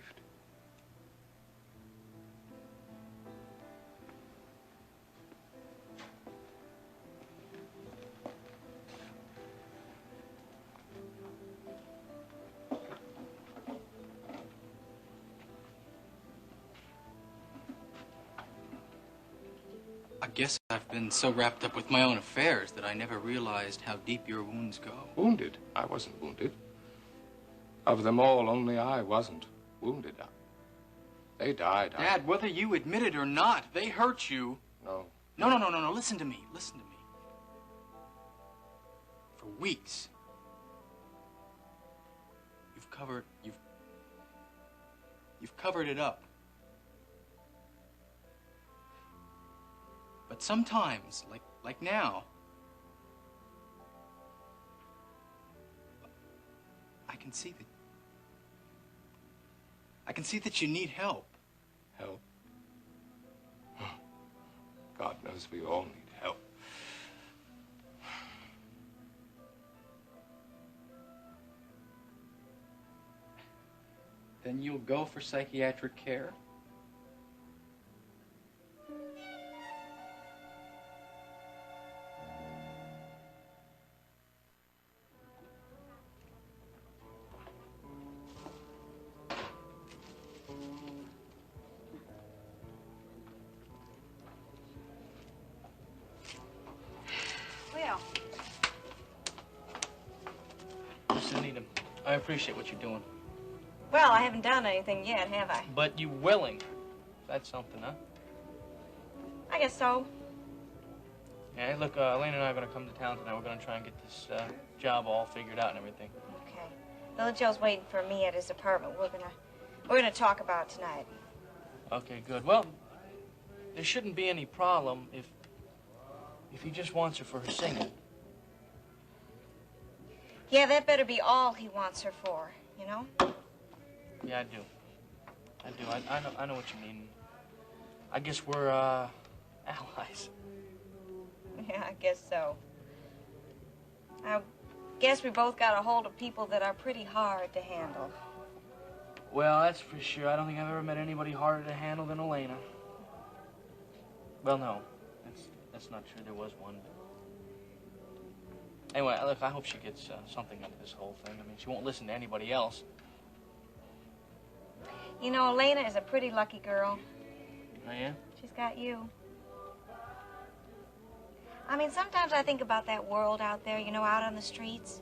Speaker 16: I guess I've been so wrapped up with my own affairs that I never realized how deep your wounds go.
Speaker 2: Wounded? I wasn't wounded. Of them all, only I wasn't wounded. They died.
Speaker 16: Dad, whether you admit it or not, they hurt you.
Speaker 2: No.
Speaker 16: No. Listen to me. Listen to me. For weeks, you've covered it up.
Speaker 17: But sometimes, like now, I can see that you need help.
Speaker 11: Help? God knows we all need help.
Speaker 17: Then you'll go for psychiatric care?
Speaker 15: Well,
Speaker 16: Listen, Anita, I appreciate what you're doing.
Speaker 15: well, I haven't done anything yet, have I?
Speaker 16: But you willing. That's something, huh?
Speaker 15: I guess so.
Speaker 16: Yeah, hey, look, Elaine and I are going to come to town tonight. We're going to try and get this job all figured out and everything.
Speaker 15: Okay. Billy Joe's waiting for me at his apartment. We're gonna talk about it tonight.
Speaker 16: Okay, good. Well, there shouldn't be any problem if he just wants her for her singing.
Speaker 15: Yeah, that better be all he wants her for, you know?
Speaker 16: Yeah, I do. I know what you mean. I guess we're, allies.
Speaker 15: Yeah, I guess so. I guess we both got a hold of people that are pretty hard to handle.
Speaker 16: Well, that's for sure. I don't think I've ever met anybody harder to handle than Elena. Well, no. That's not true. There was one. Anyway, look, I hope she gets something out of this whole thing. I mean, she won't listen to anybody else.
Speaker 15: You know, Elena is a pretty lucky girl.
Speaker 16: Oh, yeah?
Speaker 15: She's got you. I mean, sometimes I think about that world out there, you know, out on the streets.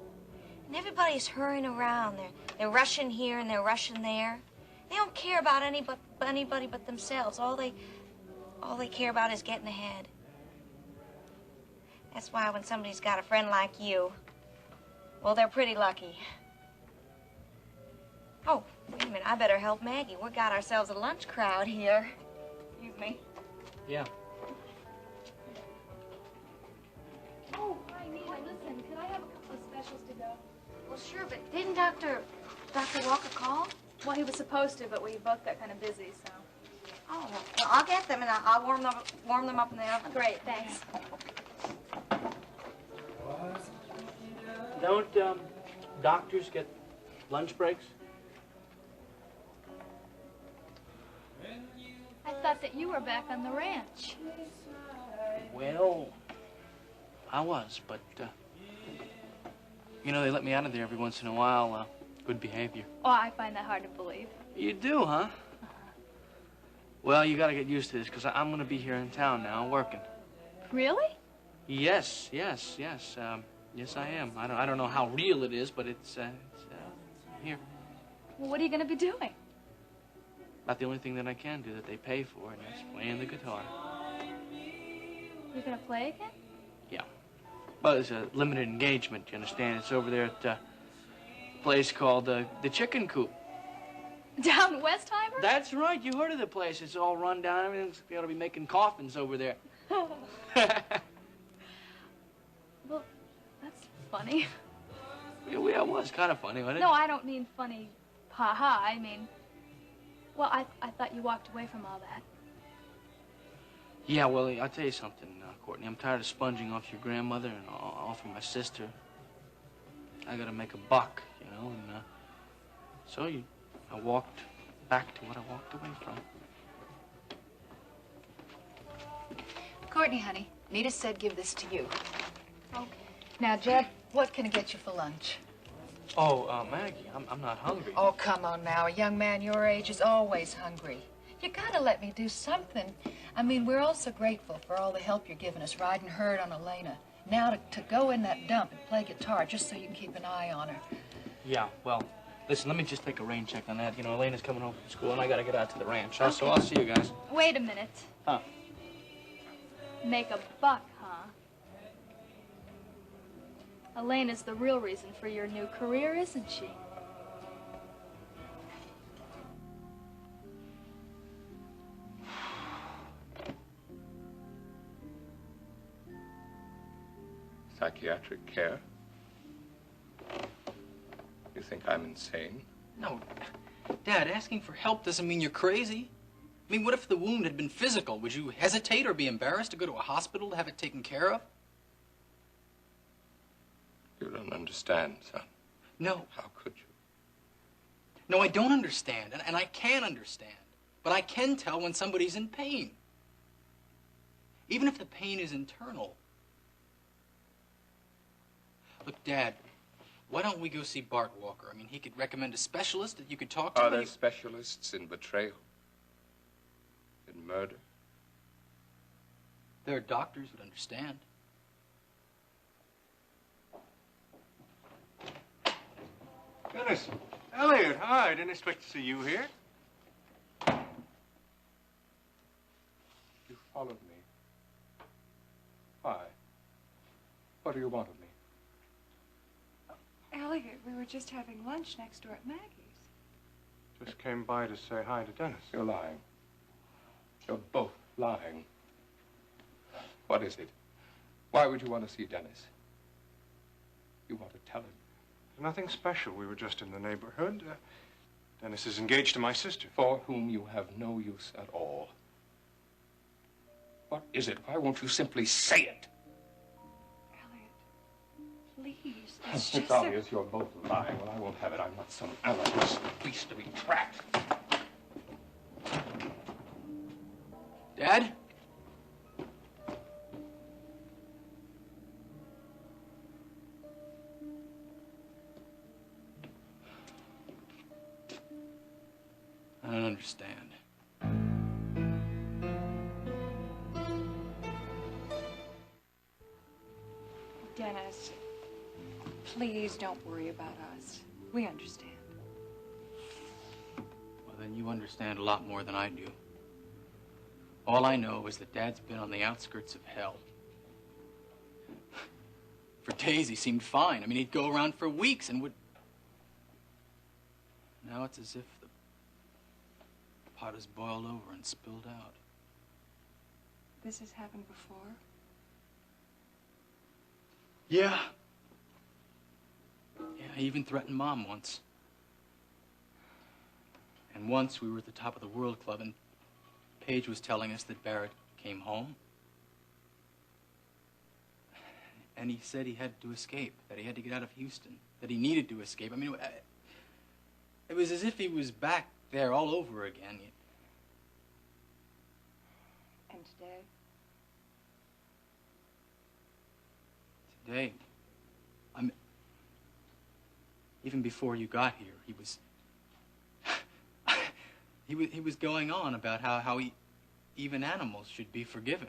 Speaker 15: And everybody's hurrying around. They're rushing here and they're rushing there. They don't care about anybody but themselves. All they care about is getting ahead. That's why when somebody's got a friend like you, well, they're pretty lucky. Oh, wait a minute. I better help Maggie. We got ourselves a lunch crowd here. Excuse me.
Speaker 16: Yeah.
Speaker 18: Oh, hi, Nina. Listen, could I have a couple of specials to go?
Speaker 15: Well, sure, but didn't Dr. Walker call?
Speaker 18: Well, he was supposed to, but we both got kind of busy, so.
Speaker 15: Oh, well, I'll get them and I'll warm them up in the oven.
Speaker 18: Great, thanks.
Speaker 16: Don't doctors get lunch breaks?
Speaker 18: I thought that you were back on the ranch.
Speaker 16: Well, I was, but, you know, they let me out of there every once in a while. Good behavior.
Speaker 18: Oh, I find that hard to believe.
Speaker 16: You do, huh? Well, you gotta get used to this, because I'm gonna be here in town now, working.
Speaker 18: Really?
Speaker 16: Yes, yes I am. I don't know how real it is, but it's here.
Speaker 18: Well, what are you going to be doing?
Speaker 16: About the only thing that I can do that they pay for, and that's playing the guitar.
Speaker 18: You're going to play again?
Speaker 16: Yeah. Well, it's a limited engagement, you understand? It's over there at a place called the Chicken Coop.
Speaker 18: Down Westheimer?
Speaker 16: That's right. You heard of the place. It's all run down. Everything's going to be making coffins over there.
Speaker 18: Well, that's funny.
Speaker 16: Yeah, it was kind of funny, wasn't it?
Speaker 18: No, I don't mean funny, ha-ha. I mean, well, I thought you walked away from all that.
Speaker 16: Yeah, well, I'll tell you something, Courtney. I'm tired of sponging off your grandmother and off of my sister. I got to make a buck, you know, and so I walked back to what I walked away from.
Speaker 14: Courtney, honey, Nita said give this to you.
Speaker 18: Okay.
Speaker 14: Now, Jeb, what can I get you for lunch?
Speaker 16: Oh, Maggie, I'm not hungry.
Speaker 14: Oh, come on now. A young man your age is always hungry. You gotta let me do something. I mean, we're all so grateful for all the help you're giving us, riding herd on Elena. Now to go in that dump and play guitar just so you can keep an eye on her.
Speaker 16: Yeah, well, listen, let me just take a rain check on that. You know, Elena's coming home from school, and I gotta get out to the ranch. Okay. So I'll see you guys.
Speaker 18: Wait a minute.
Speaker 16: Huh?
Speaker 18: Make a buck, huh? Elena's the real reason for your new career, isn't she?
Speaker 11: care? You think I'm insane?
Speaker 17: No, Dad, asking for help doesn't mean you're crazy. I mean, what if the wound had been physical? Would you hesitate or be embarrassed to go to a hospital to have it taken care of?
Speaker 11: You don't understand, son.
Speaker 17: No.
Speaker 11: How could you?
Speaker 17: No, I don't understand, and I can understand. But I can tell when somebody's in pain. Even if the pain is internal. Look, Dad, why don't we go see Bart Walker? I mean, he could recommend a specialist that you could talk to.
Speaker 11: Are there specialists in betrayal? In murder?
Speaker 17: There are doctors who'd understand.
Speaker 6: Dennis. Elliot, hi. I didn't expect to see you here.
Speaker 11: You followed me. Why? What do you want of me?
Speaker 5: Elliot, we were just having lunch next door at Maggie's.
Speaker 6: Just came by to say hi to Dennis.
Speaker 11: You're lying. You're both lying. What is it? Why would you want to see Dennis? You want to tell him?
Speaker 6: Nothing special. We were just in the neighborhood. Dennis is engaged to my sister.
Speaker 11: For whom you have no use at all. What is it? Why won't you simply say it?
Speaker 5: Please,
Speaker 11: It's obvious you're both lying. Well, I won't have it. I'm not some amateur beast to be tracked.
Speaker 17: Dad? I don't understand.
Speaker 5: Dennis, please don't worry about us. We understand.
Speaker 17: Well, then you understand a lot more than I do. All I know is that Dad's been on the outskirts of hell. For days, he seemed fine. I mean, he'd go around for weeks and would... Now it's as if the pot has boiled over and spilled out.
Speaker 5: This has happened before?
Speaker 17: Yeah. Yeah, he even threatened Mom once. And once we were at the top of the World Club and Paige was telling us that Barrett came home. And he said he had to escape, that he had to get out of Houston, that he needed to escape. I mean, it was as if he was back there all over again.
Speaker 5: And today?
Speaker 17: Today, even before you got here, he was... he was going on about how even animals should be forgiven.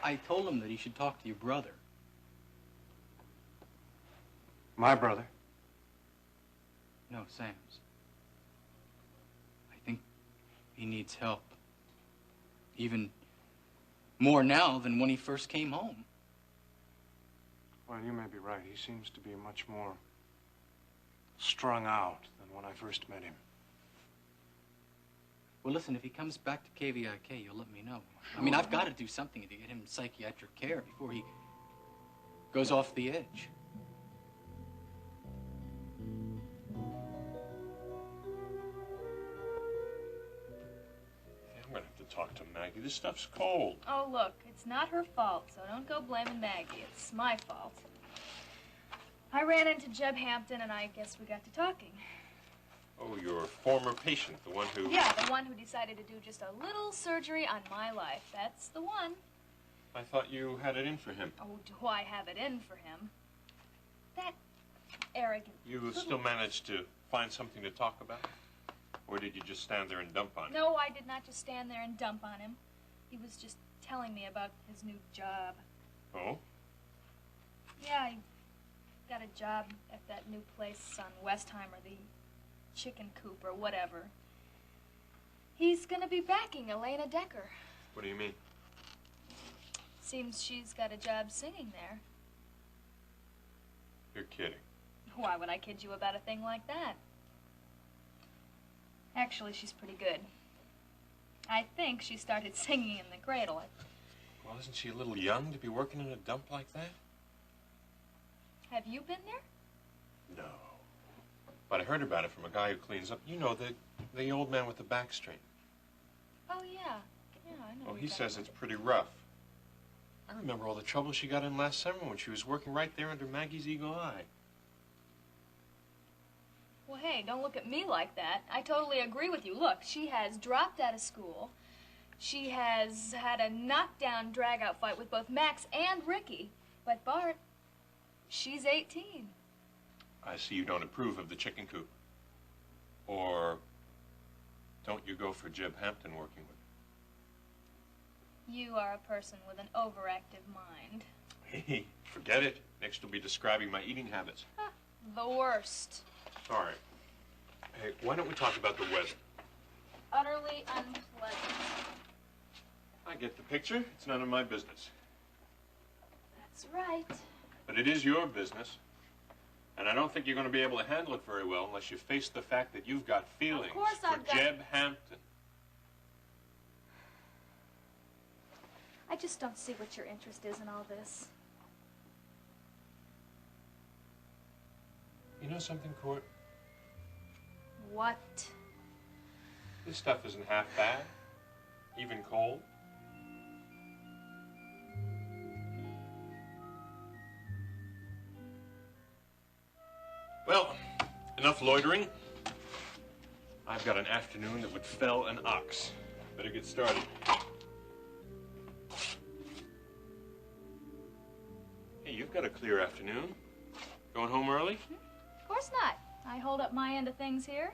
Speaker 17: I told him that he should talk to your brother.
Speaker 6: My brother?
Speaker 17: No, Sam's. I think he needs help. Even more now than when he first came home.
Speaker 6: Well, you may be right. He seems to be much more strung out than when I first met him.
Speaker 17: Well, listen, if he comes back to KVIK, you'll let me know. I mean, I've got to do something to get him psychiatric care before he goes off the edge.
Speaker 19: I'm gonna have to talk to Maggie. This stuff's cold.
Speaker 18: Oh, look, it's not her fault, so don't go blaming Maggie. It's my fault. I ran into Jeb Hampton, and I guess we got to talking.
Speaker 19: Oh, your former patient, the one who...
Speaker 18: Yeah, the one who decided to do just a little surgery on my life. That's the one.
Speaker 19: I thought you had it in for him.
Speaker 18: Oh, do I have it in for him? That arrogant
Speaker 19: You
Speaker 18: little...
Speaker 19: still managed to find something to talk about? Or did you just stand there and dump on him?
Speaker 18: No, I did not just stand there and dump on him. He was just telling me about his new job.
Speaker 19: Oh?
Speaker 18: Yeah, he got a job at that new place on Westheimer, the chicken coop or whatever. He's gonna be backing Elena Decker.
Speaker 19: What do you mean?
Speaker 18: Seems she's got a job singing there.
Speaker 19: You're kidding.
Speaker 18: Why would I kid you about a thing like that? Actually, she's pretty good. I think she started singing in the cradle.
Speaker 19: Well, isn't she a little young to be working in a dump like that?
Speaker 18: Have you been there?
Speaker 19: No. But I heard about it from a guy who cleans up. You know, the old man with the back strain.
Speaker 18: Oh, yeah. Yeah, I know.
Speaker 19: Well, he says it's pretty rough. I remember all the trouble she got in last summer when she was working right there under Maggie's eagle eye.
Speaker 18: Well, hey, don't look at me like that. I totally agree with you. Look, she has dropped out of school. She has had a knockdown drag-out fight with both Max and Ricky. But Bart, she's 18.
Speaker 19: I see you don't approve of the chicken coop. Or don't you go for Jeb Hampton working with her?
Speaker 18: You are a person with an overactive mind.
Speaker 19: Hey, forget it. Next you'll be describing my eating habits.
Speaker 18: The worst.
Speaker 19: All right. Hey, why don't we talk about the weather?
Speaker 18: Utterly unpleasant.
Speaker 19: I get the picture. It's none of my business.
Speaker 18: That's right.
Speaker 19: But it is your business. And I don't think you're going to be able to handle it very well unless you face the fact that you've got feelings for Jeb Hampton.
Speaker 18: I just don't see what your interest is in all this.
Speaker 19: You know something, Court?
Speaker 18: What?
Speaker 19: This stuff isn't half bad. Even cold. Well, enough loitering. I've got an afternoon that would fell an ox. Better get started. Hey, you've got a clear afternoon. Going home early?
Speaker 18: Of course not. I hold up my end of things here.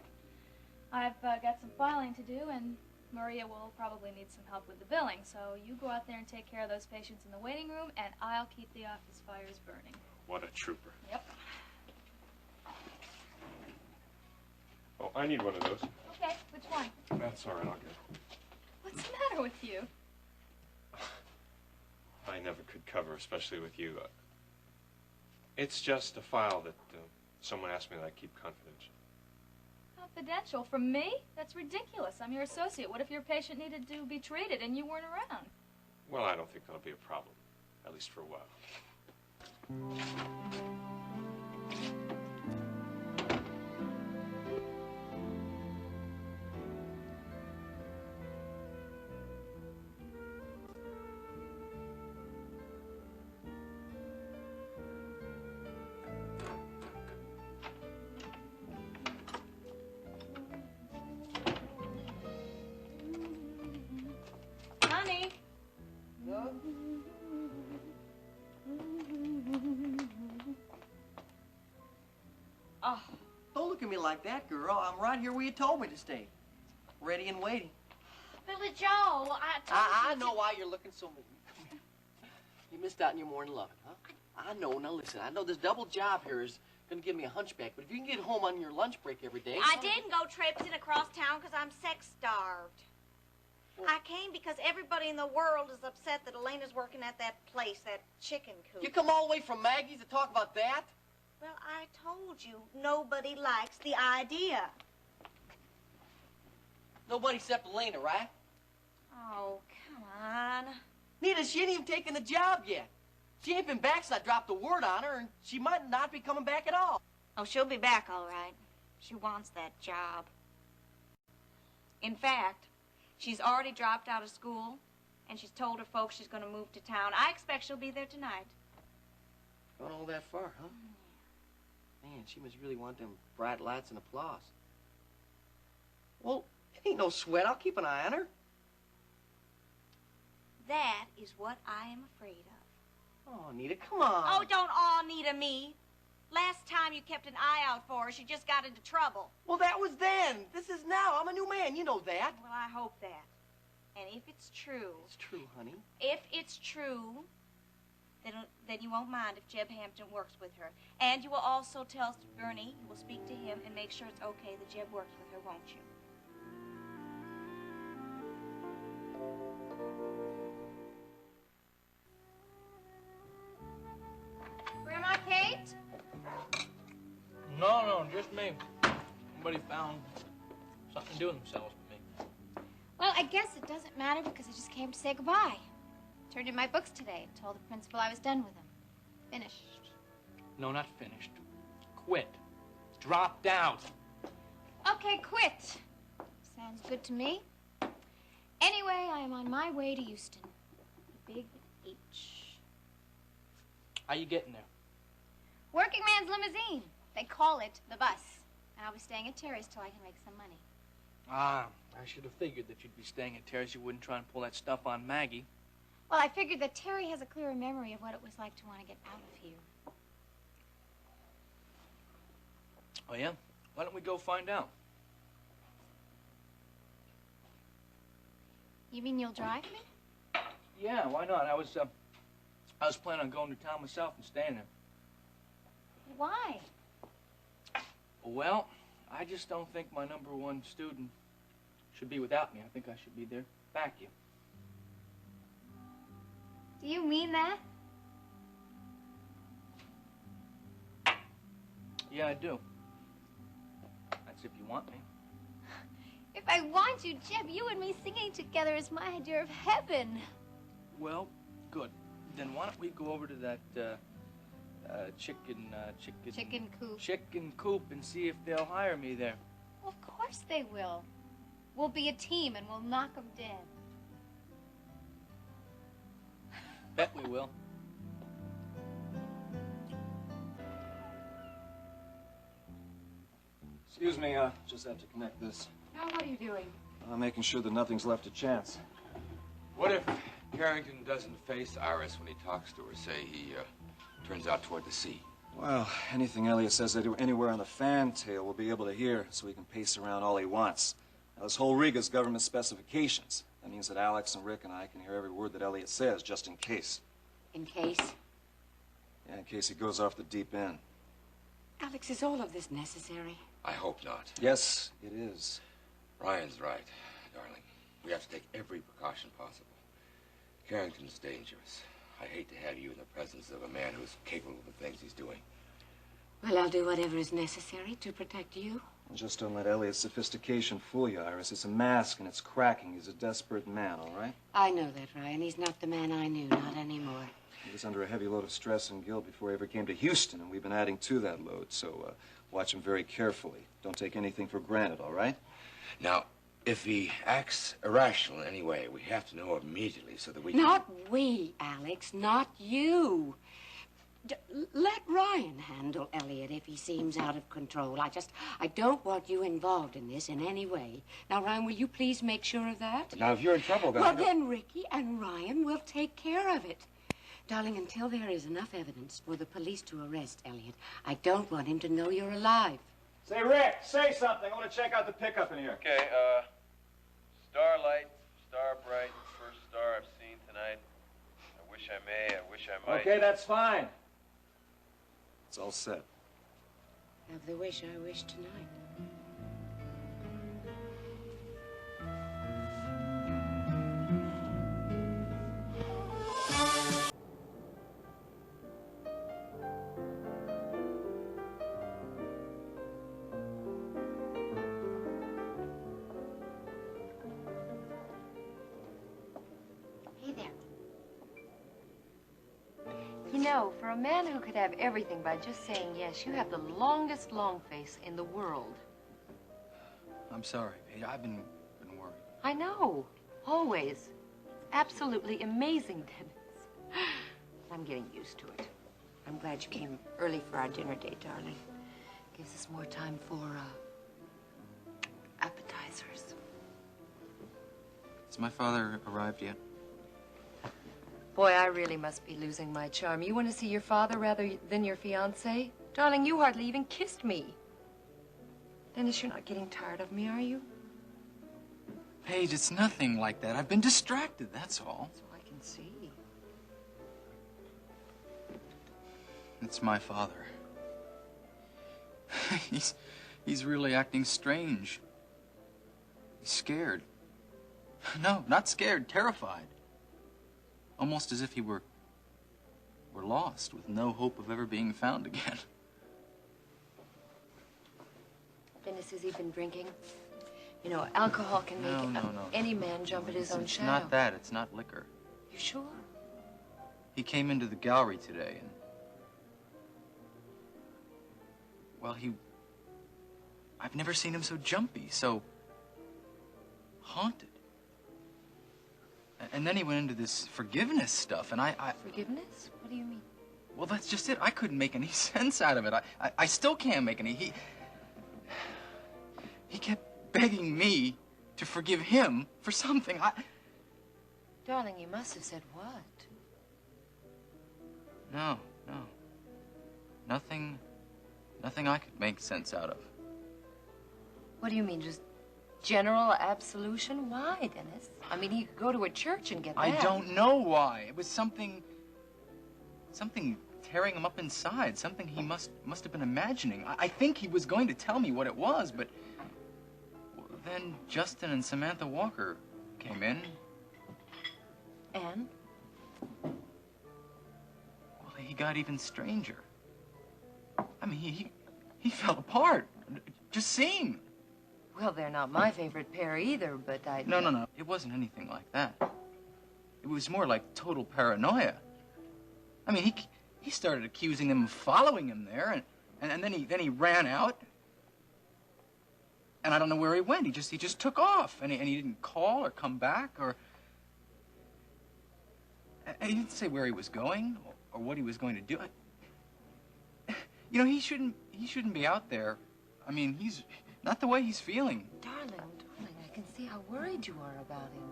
Speaker 18: I've got some filing to do, and Maria will probably need some help with the billing. So you go out there and take care of those patients in the waiting room, and I'll keep the office fires burning.
Speaker 19: What a trooper.
Speaker 18: Yep.
Speaker 19: Oh, I need one of those.
Speaker 18: Okay, which one?
Speaker 19: That's all right, I'll get it.
Speaker 18: What's the matter with you?
Speaker 19: I never could cover, especially with you. It's just a file that someone asked me that I keep confidential.
Speaker 18: Confidential from me? That's ridiculous. I'm your associate. What if your patient needed to be treated and you weren't around?
Speaker 19: Well, I don't think that'll be a problem, at least for a while.
Speaker 18: Honey.
Speaker 20: Oh, don't look at me like that, girl. I'm right here where you told me to stay. Ready and waiting.
Speaker 15: Billy Joe,
Speaker 20: I know why you're looking so mean. You missed out on your morning loving, huh? I know. Now listen, I know this double job here is going to give me a hunchback, but if you can get home on your lunch break every day...
Speaker 15: I didn't go traipsing across town because I'm sex-starved. I came because everybody in the world is upset that Elena's working at that place, that chicken coop.
Speaker 20: You come all the way from Maggie's to talk about that?
Speaker 15: Well, I told you, nobody likes the idea.
Speaker 20: Nobody except Elena, right?
Speaker 15: Oh, come on.
Speaker 20: Nita, she ain't even taken the job yet. She ain't been back since I dropped the word on her, and she might not be coming back at all.
Speaker 15: Oh, she'll be back, all right. She wants that job. In fact, she's already dropped out of school, and she's told her folks she's going to move to town. I expect she'll be there tonight.
Speaker 20: Gone all that far, huh? Man, she must really want them bright lights and applause. Well, it ain't no sweat. I'll keep an eye on her.
Speaker 15: That is what I am afraid of.
Speaker 20: Oh, Nita, come on.
Speaker 15: Oh, don't awe Nita me. Last time you kept an eye out for her, she just got into trouble.
Speaker 20: Well, that was then. This is now. I'm a new man. You know that.
Speaker 15: Well, I hope that. And if it's true...
Speaker 20: It's true, honey.
Speaker 15: If it's true, then you won't mind if Jeb Hampton works with her. And you will also tell Bernie, you will speak to him and make sure it's okay that Jeb works with her, won't you?
Speaker 18: Grandma Kate?
Speaker 16: No, just me. Somebody found something to do with themselves with me.
Speaker 15: Well, I guess it doesn't matter because I just came to say goodbye.
Speaker 21: Turned in my books today. Told the principal I was done with them. Finished.
Speaker 16: No, not finished. Quit. Dropped out.
Speaker 21: Okay, quit. Sounds good to me. Anyway, I am on my way to Houston. Big H.
Speaker 16: How you getting there?
Speaker 21: Working man's limousine. They call it the bus. And I'll be staying at Terry's till I can make some money.
Speaker 16: Ah, I should have figured that you'd be staying at Terry's. You wouldn't try and pull that stuff on Maggie.
Speaker 21: Well, I figured that Terry has a clearer memory of what it was like to want to get out of here.
Speaker 16: Oh, yeah? Why don't we go find out?
Speaker 21: You mean you'll drive me?
Speaker 16: Yeah, why not? I was planning on going to town myself and staying there.
Speaker 21: Why?
Speaker 16: Well, I just don't think my #1 student should be without me. I think I should be there to back you.
Speaker 21: Do you mean that?
Speaker 16: Yeah, I do. That's if you want me.
Speaker 21: If I want you, Jeb, you and me singing together is my idea of heaven.
Speaker 16: Well, good. Then why don't we go over to that chicken coop and see if they'll hire me there.
Speaker 21: Well, of course they will. We'll be a team and we'll knock them dead.
Speaker 16: Bet we will.
Speaker 10: Excuse me, just have to connect this.
Speaker 1: Now, what are you doing?
Speaker 10: Making sure that nothing's left to chance.
Speaker 2: What if Carrington doesn't face Iris when he talks to her? Say he turns out toward the sea.
Speaker 10: Well, anything Elliot says anywhere on the fantail we'll be able to hear, so he can pace around all he wants. Now, this whole rig is government specifications. That means that Alex and Rick and I can hear every word that Elliot says, just in case.
Speaker 1: In case?
Speaker 10: Yeah, in case he goes off the deep end.
Speaker 1: Alex, is all of this necessary?
Speaker 2: I hope not.
Speaker 10: Yes, it is.
Speaker 2: Ryan's right, darling. We have to take every precaution possible. Carrington's dangerous. I hate to have you in the presence of a man who's capable of the things he's doing.
Speaker 1: Well, I'll do whatever is necessary to protect you.
Speaker 10: Well, just don't let Elliot's sophistication fool you, Iris. It's a mask and it's cracking. He's a desperate man, all right?
Speaker 1: I know that, Ryan. He's not the man I knew, not anymore.
Speaker 10: He was under a heavy load of stress and guilt before he ever came to Houston, and we've been adding to that load, so watch him very carefully. Don't take anything for granted, all right?
Speaker 2: Now, if he acts irrational in any way, we have to know immediately so that we can...
Speaker 1: Not we, Alex, not you. Let Ryan handle Elliot if he seems out of control. I don't want you involved in this in any way. Now, Ryan, will you please make sure of that?
Speaker 2: But now, if you're in trouble, then...
Speaker 1: Well, then Ricky and Ryan will take care of it. Darling, until there is enough evidence for the police to arrest Elliot, I don't want him to know you're alive.
Speaker 10: Say, Rick, say something. I want to check out the pickup in here.
Speaker 22: Okay, Starlight, Starbright, first star I've seen tonight. I wish I may, I wish I might.
Speaker 10: Okay, that's fine. It's all set.
Speaker 1: Have the wish I wish tonight.
Speaker 23: For a man who could have everything by just saying yes, you have the longest long face in the world.
Speaker 17: I'm sorry, Paige. I've been worried.
Speaker 23: I know. Always. Absolutely amazing, Dennis. I'm getting used to it.
Speaker 1: I'm glad you came early for our dinner date, darling. Gives us more time for, appetizers.
Speaker 17: Has my father arrived yet?
Speaker 23: Boy, I really must be losing my charm. You want to see your father rather than your fiancé? Darling, you hardly even kissed me. Dennis, you're not getting tired of me, are you?
Speaker 17: Paige, it's nothing like that. I've been distracted, that's all.
Speaker 23: So I can see.
Speaker 17: It's my father. He's really acting strange. He's scared. No, not scared, terrified. Almost as if he were lost, with no hope of ever being found again.
Speaker 23: Dennis, has he been drinking? You know, alcohol can make any man jump at his own shadow.
Speaker 17: It's not that. It's not liquor.
Speaker 23: You sure?
Speaker 17: He came into the gallery today and... Well, I've never seen him so jumpy, so haunted. And then he went into this forgiveness stuff, and I...
Speaker 23: Forgiveness? What do you mean?
Speaker 17: Well, that's just it. I couldn't make any sense out of it. I still can't make any. He kept begging me to forgive him for something.
Speaker 23: Darling, you must have said what?
Speaker 17: No. Nothing I could make sense out of.
Speaker 23: What do you mean, just general absolution? Why, Dennis? I mean, he could go to a church and get that.
Speaker 17: I don't know why. It was something tearing him up inside, something he must have been imagining. I think he was going to tell me what it was, but then Justin and Samantha Walker came in.
Speaker 23: And?
Speaker 17: Well, he got even stranger. I mean, he fell apart. Just seeing.
Speaker 23: Well, they're not my favorite pair either, but I...
Speaker 17: No. It wasn't anything like that. It was more like total paranoia. I mean, he started accusing them of following him there, and then he ran out. And I don't know where he went. He just took off, and he didn't call or come back or... And he didn't say where he was going or what he was going to do. You know, he shouldn't be out there. I mean, he's not the way he's feeling.
Speaker 23: Darling, I can see how worried you are about him.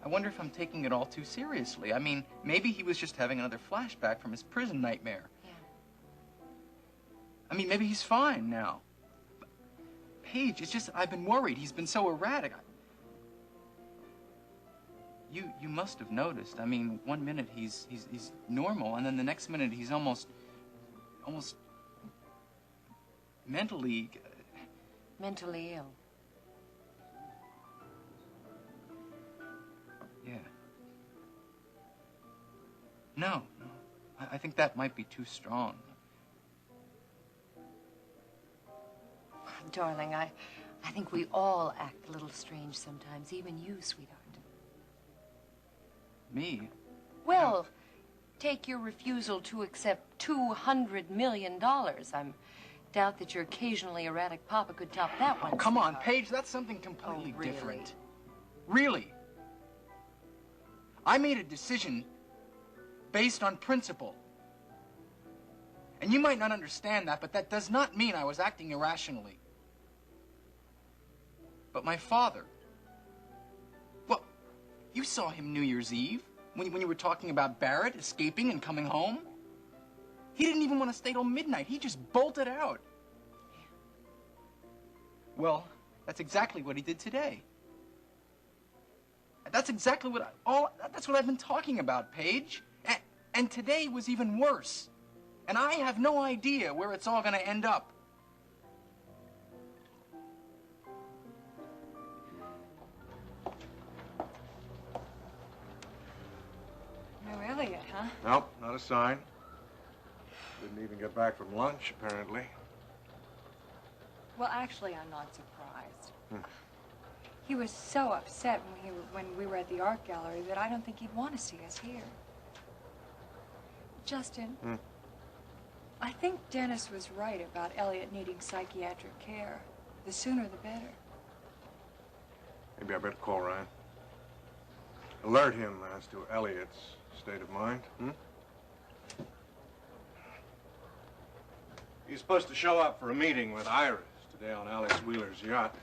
Speaker 17: I wonder if I'm taking it all too seriously. I mean, maybe he was just having another flashback from his prison nightmare.
Speaker 23: Yeah.
Speaker 17: I mean, maybe he's fine now. But Paige, it's just I've been worried. He's been so erratic. You must have noticed. I mean, one minute he's normal, and then the next minute he's almost mentally...
Speaker 23: Mentally ill.
Speaker 17: Yeah. No. I think that might be too strong.
Speaker 23: Darling, I think we all act a little strange sometimes, even you, sweetheart.
Speaker 17: Me?
Speaker 23: Well, take your refusal to accept $200 million. I doubt that your occasionally erratic papa could top that one.
Speaker 17: Oh, come on, Paige, that's something completely
Speaker 23: really?
Speaker 17: different. Really? I made a decision based on principle. And you might not understand that, but that does not mean I was acting irrationally. But my father... Well, you saw him New Year's Eve when you were talking about Barrett escaping and coming home. He didn't even want to stay till midnight. He just bolted out. Well, that's exactly what he did today. That's exactly that's what I've been talking about, Paige. And today was even worse. And I have no idea where it's all going to end up.
Speaker 5: No Elliot, huh?
Speaker 6: Nope, not a sign. Didn't even get back from lunch, apparently.
Speaker 5: Well, actually, I'm not surprised. He was so upset when we were at the art gallery that I don't think he'd want to see us here. Justin, I think Dennis was right about Elliot needing psychiatric care. The sooner, the better.
Speaker 6: Maybe I better call Ryan. Alert him as to Elliot's state of mind, He's supposed to show up for a meeting with Iris today on Alice Wheeler's yacht.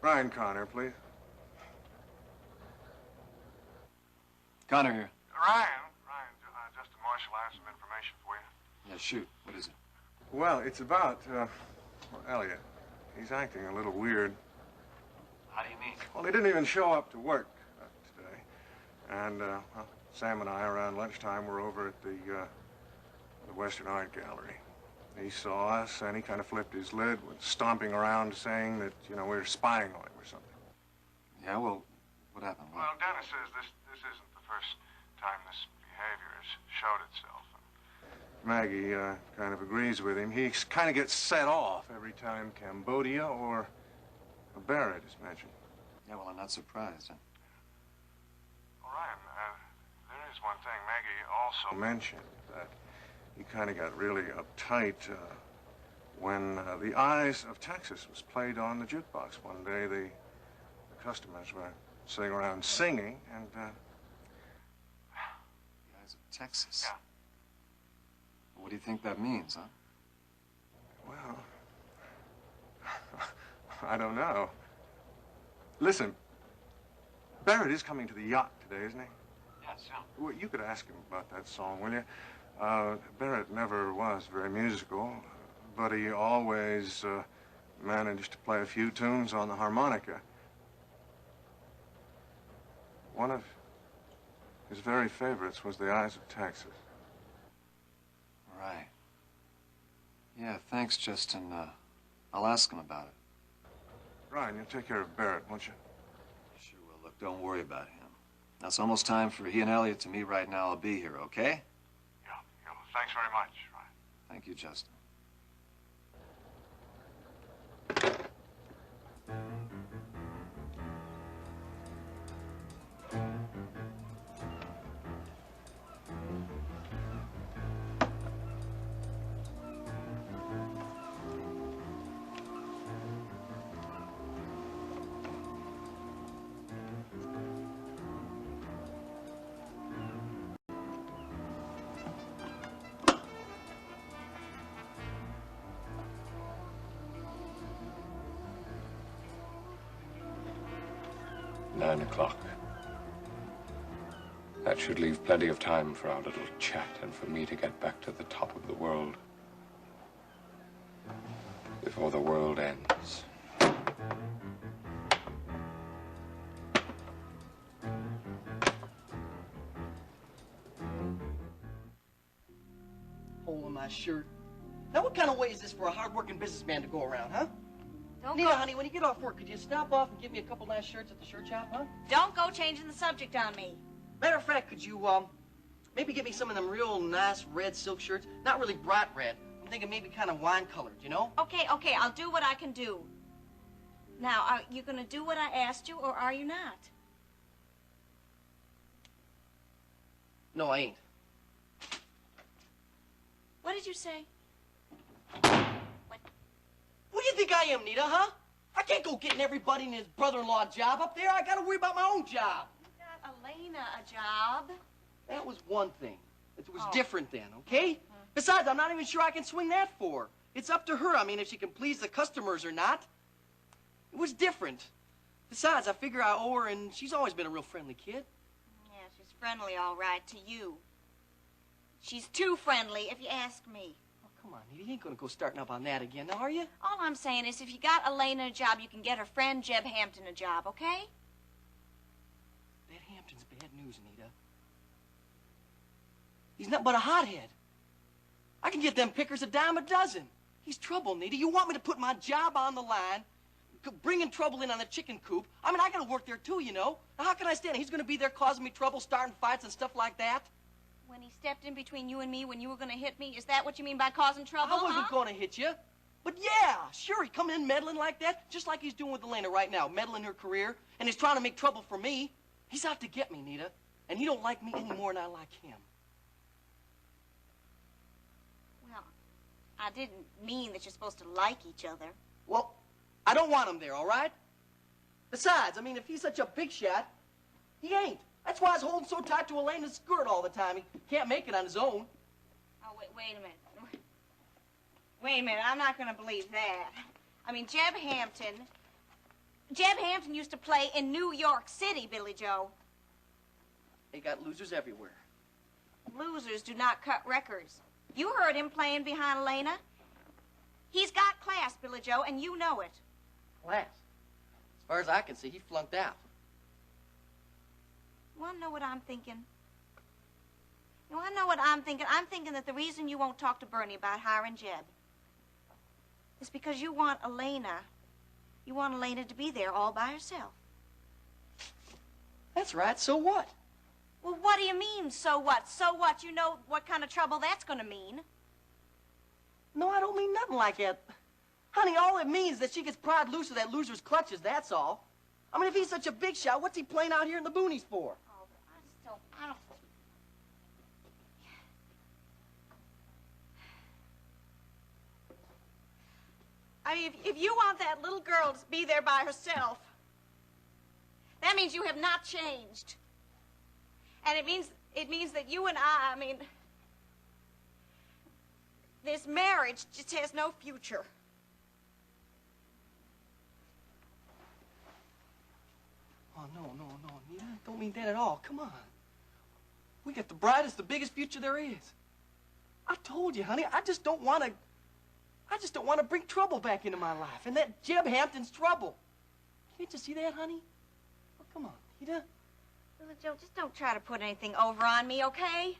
Speaker 6: Ryan Connor, please.
Speaker 10: Connor here.
Speaker 6: Ryan, Justin Marshall, I have some information for you.
Speaker 10: Yeah, shoot. What is it?
Speaker 6: Well, it's about, Elliot. He's acting a little weird.
Speaker 10: How do you mean?
Speaker 6: Well, he didn't even show up to work today. And, well, Sam and I, around lunchtime, were over at the Western Art Gallery. He saw us, and he kind of flipped his lid, went stomping around saying that, we were spying on him or something.
Speaker 10: Yeah, well, what happened?
Speaker 6: Well, Dennis says this isn't the first time this behavior has showed itself. Maggie kind of agrees with him. He kind of gets set off every time Cambodia or Barrett is mentioned.
Speaker 10: Yeah, well, I'm not surprised. Huh?
Speaker 6: Ryan, there is one thing Maggie also mentioned, that he kind of got really uptight when The Eyes of Texas was played on the jukebox. One day the customers were sitting around singing, and...
Speaker 10: The Eyes of Texas?
Speaker 6: Yeah.
Speaker 10: What do you think that means, huh?
Speaker 6: Well, I don't know. Listen, Barrett is coming to the yacht today, isn't he?
Speaker 10: Yes, yeah.
Speaker 6: Well, you could ask him about that song, will you? Barrett never was very musical, but he always managed to play a few tunes on the harmonica. One of his very favorites was The Eyes of Texas.
Speaker 10: Right. Yeah, thanks, Justin. I'll ask him about it.
Speaker 6: Ryan, you'll take care of Barrett, won't you?
Speaker 10: Sure will. Look, don't worry about him. Now, it's almost time for he and Elliot to meet right now. I'll be here, okay?
Speaker 6: Yeah. Thanks very much, Ryan.
Speaker 10: Thank you, Justin.
Speaker 11: Nine o'clock. That should leave plenty of time for our little chat and for me to get back to the top of the world before the world ends.
Speaker 20: Hole in my shirt. Now, what kind of way is this for a hard-working businessman to go around, huh?
Speaker 15: Don't
Speaker 20: Nita,
Speaker 15: go.
Speaker 20: honey, when you get off work, could you stop off and give me a couple nice shirts at the shirt shop, huh?
Speaker 15: Don't go changing the subject on me.
Speaker 20: Matter of fact, could you, maybe get me some of them real nice red silk shirts? Not really bright red. I'm thinking maybe kind of wine-colored, you know?
Speaker 15: Okay, I'll do what I can do. Now, are you going to do what I asked you, or are you not?
Speaker 20: No, I ain't.
Speaker 15: What did you say?
Speaker 20: Who do you think I am, Nita, huh? I can't go getting everybody and his brother-in-law a job up there. I gotta worry about my own job.
Speaker 15: You got Elena a job.
Speaker 20: That was one thing. It was different then, okay? Besides, I'm not even sure I can swing that for her. It's up to her, I mean, if she can please the customers or not. It was different. Besides, I figure I owe her, and she's always been a real friendly kid.
Speaker 15: Yeah, she's friendly, all right, to you. She's too friendly, if you ask me.
Speaker 20: Come on, Nita, you ain't gonna go starting up on that again, now, are you?
Speaker 15: All I'm saying is if you got Elena a job, you can get her friend Jeb Hampton a job, okay?
Speaker 20: That Hampton's bad news, Nita. He's nothing but a hothead. I can get them pickers a dime a dozen. He's trouble, Nita. You want me to put my job on the line, bringing trouble in on the chicken coop? I mean, I gotta work there too, you know. Now, how can I stand it? He's gonna be there causing me trouble, starting fights and stuff like that.
Speaker 15: When he stepped in between you and me when you were going to hit me, is that what you mean by causing trouble,
Speaker 20: I wasn't going to hit you. But yeah, sure, he come in meddling like that, just like he's doing with Elena right now, meddling her career, and he's trying to make trouble for me. He's out to get me, Nita, and he don't like me any more than I like him.
Speaker 15: Well, I didn't mean that you're supposed to like each other.
Speaker 20: Well, I don't want him there, all right? Besides, I mean, if he's such a big shot, he ain't. That's why he's holding so tight to Elena's skirt all the time. He can't make it on his own.
Speaker 15: Oh, wait a minute. Wait a minute, I'm not going to believe that. I mean, Jeb Hampton used to play in New York City, Billy Joe.
Speaker 20: They got losers everywhere.
Speaker 15: Losers do not cut records. You heard him playing behind Elena. He's got class, Billy Joe, and you know it.
Speaker 20: Class? As far as I can see, he flunked out.
Speaker 15: You want to know what I'm thinking? You want to know what I'm thinking? I'm thinking that the reason you won't talk to Bernie about hiring Jeb is because you want Elena. You want Elena to be there all by herself.
Speaker 20: That's right, so what?
Speaker 15: Well, what do you mean, so what? So what? You know what kind of trouble that's going to mean.
Speaker 20: No, I don't mean nothing like that. Honey, all it means is that she gets pried loose of that loser's clutches, that's all. I mean, if he's such a big shot, what's he playing out here in the boonies for?
Speaker 15: Oh, I don't. I mean, if you want that little girl to be there by herself, that means you have not changed. And it means that you and I mean, this marriage just has no future.
Speaker 20: Oh, no, Nita. Don't mean that at all. Come on. We got the brightest, the biggest future there is. I told you, honey, I just don't want to bring trouble back into my life. And that Jeb Hampton's trouble. Can't you see that, honey? Oh, come on, Nita.
Speaker 15: Well, Joe, just don't try to put anything over on me, okay?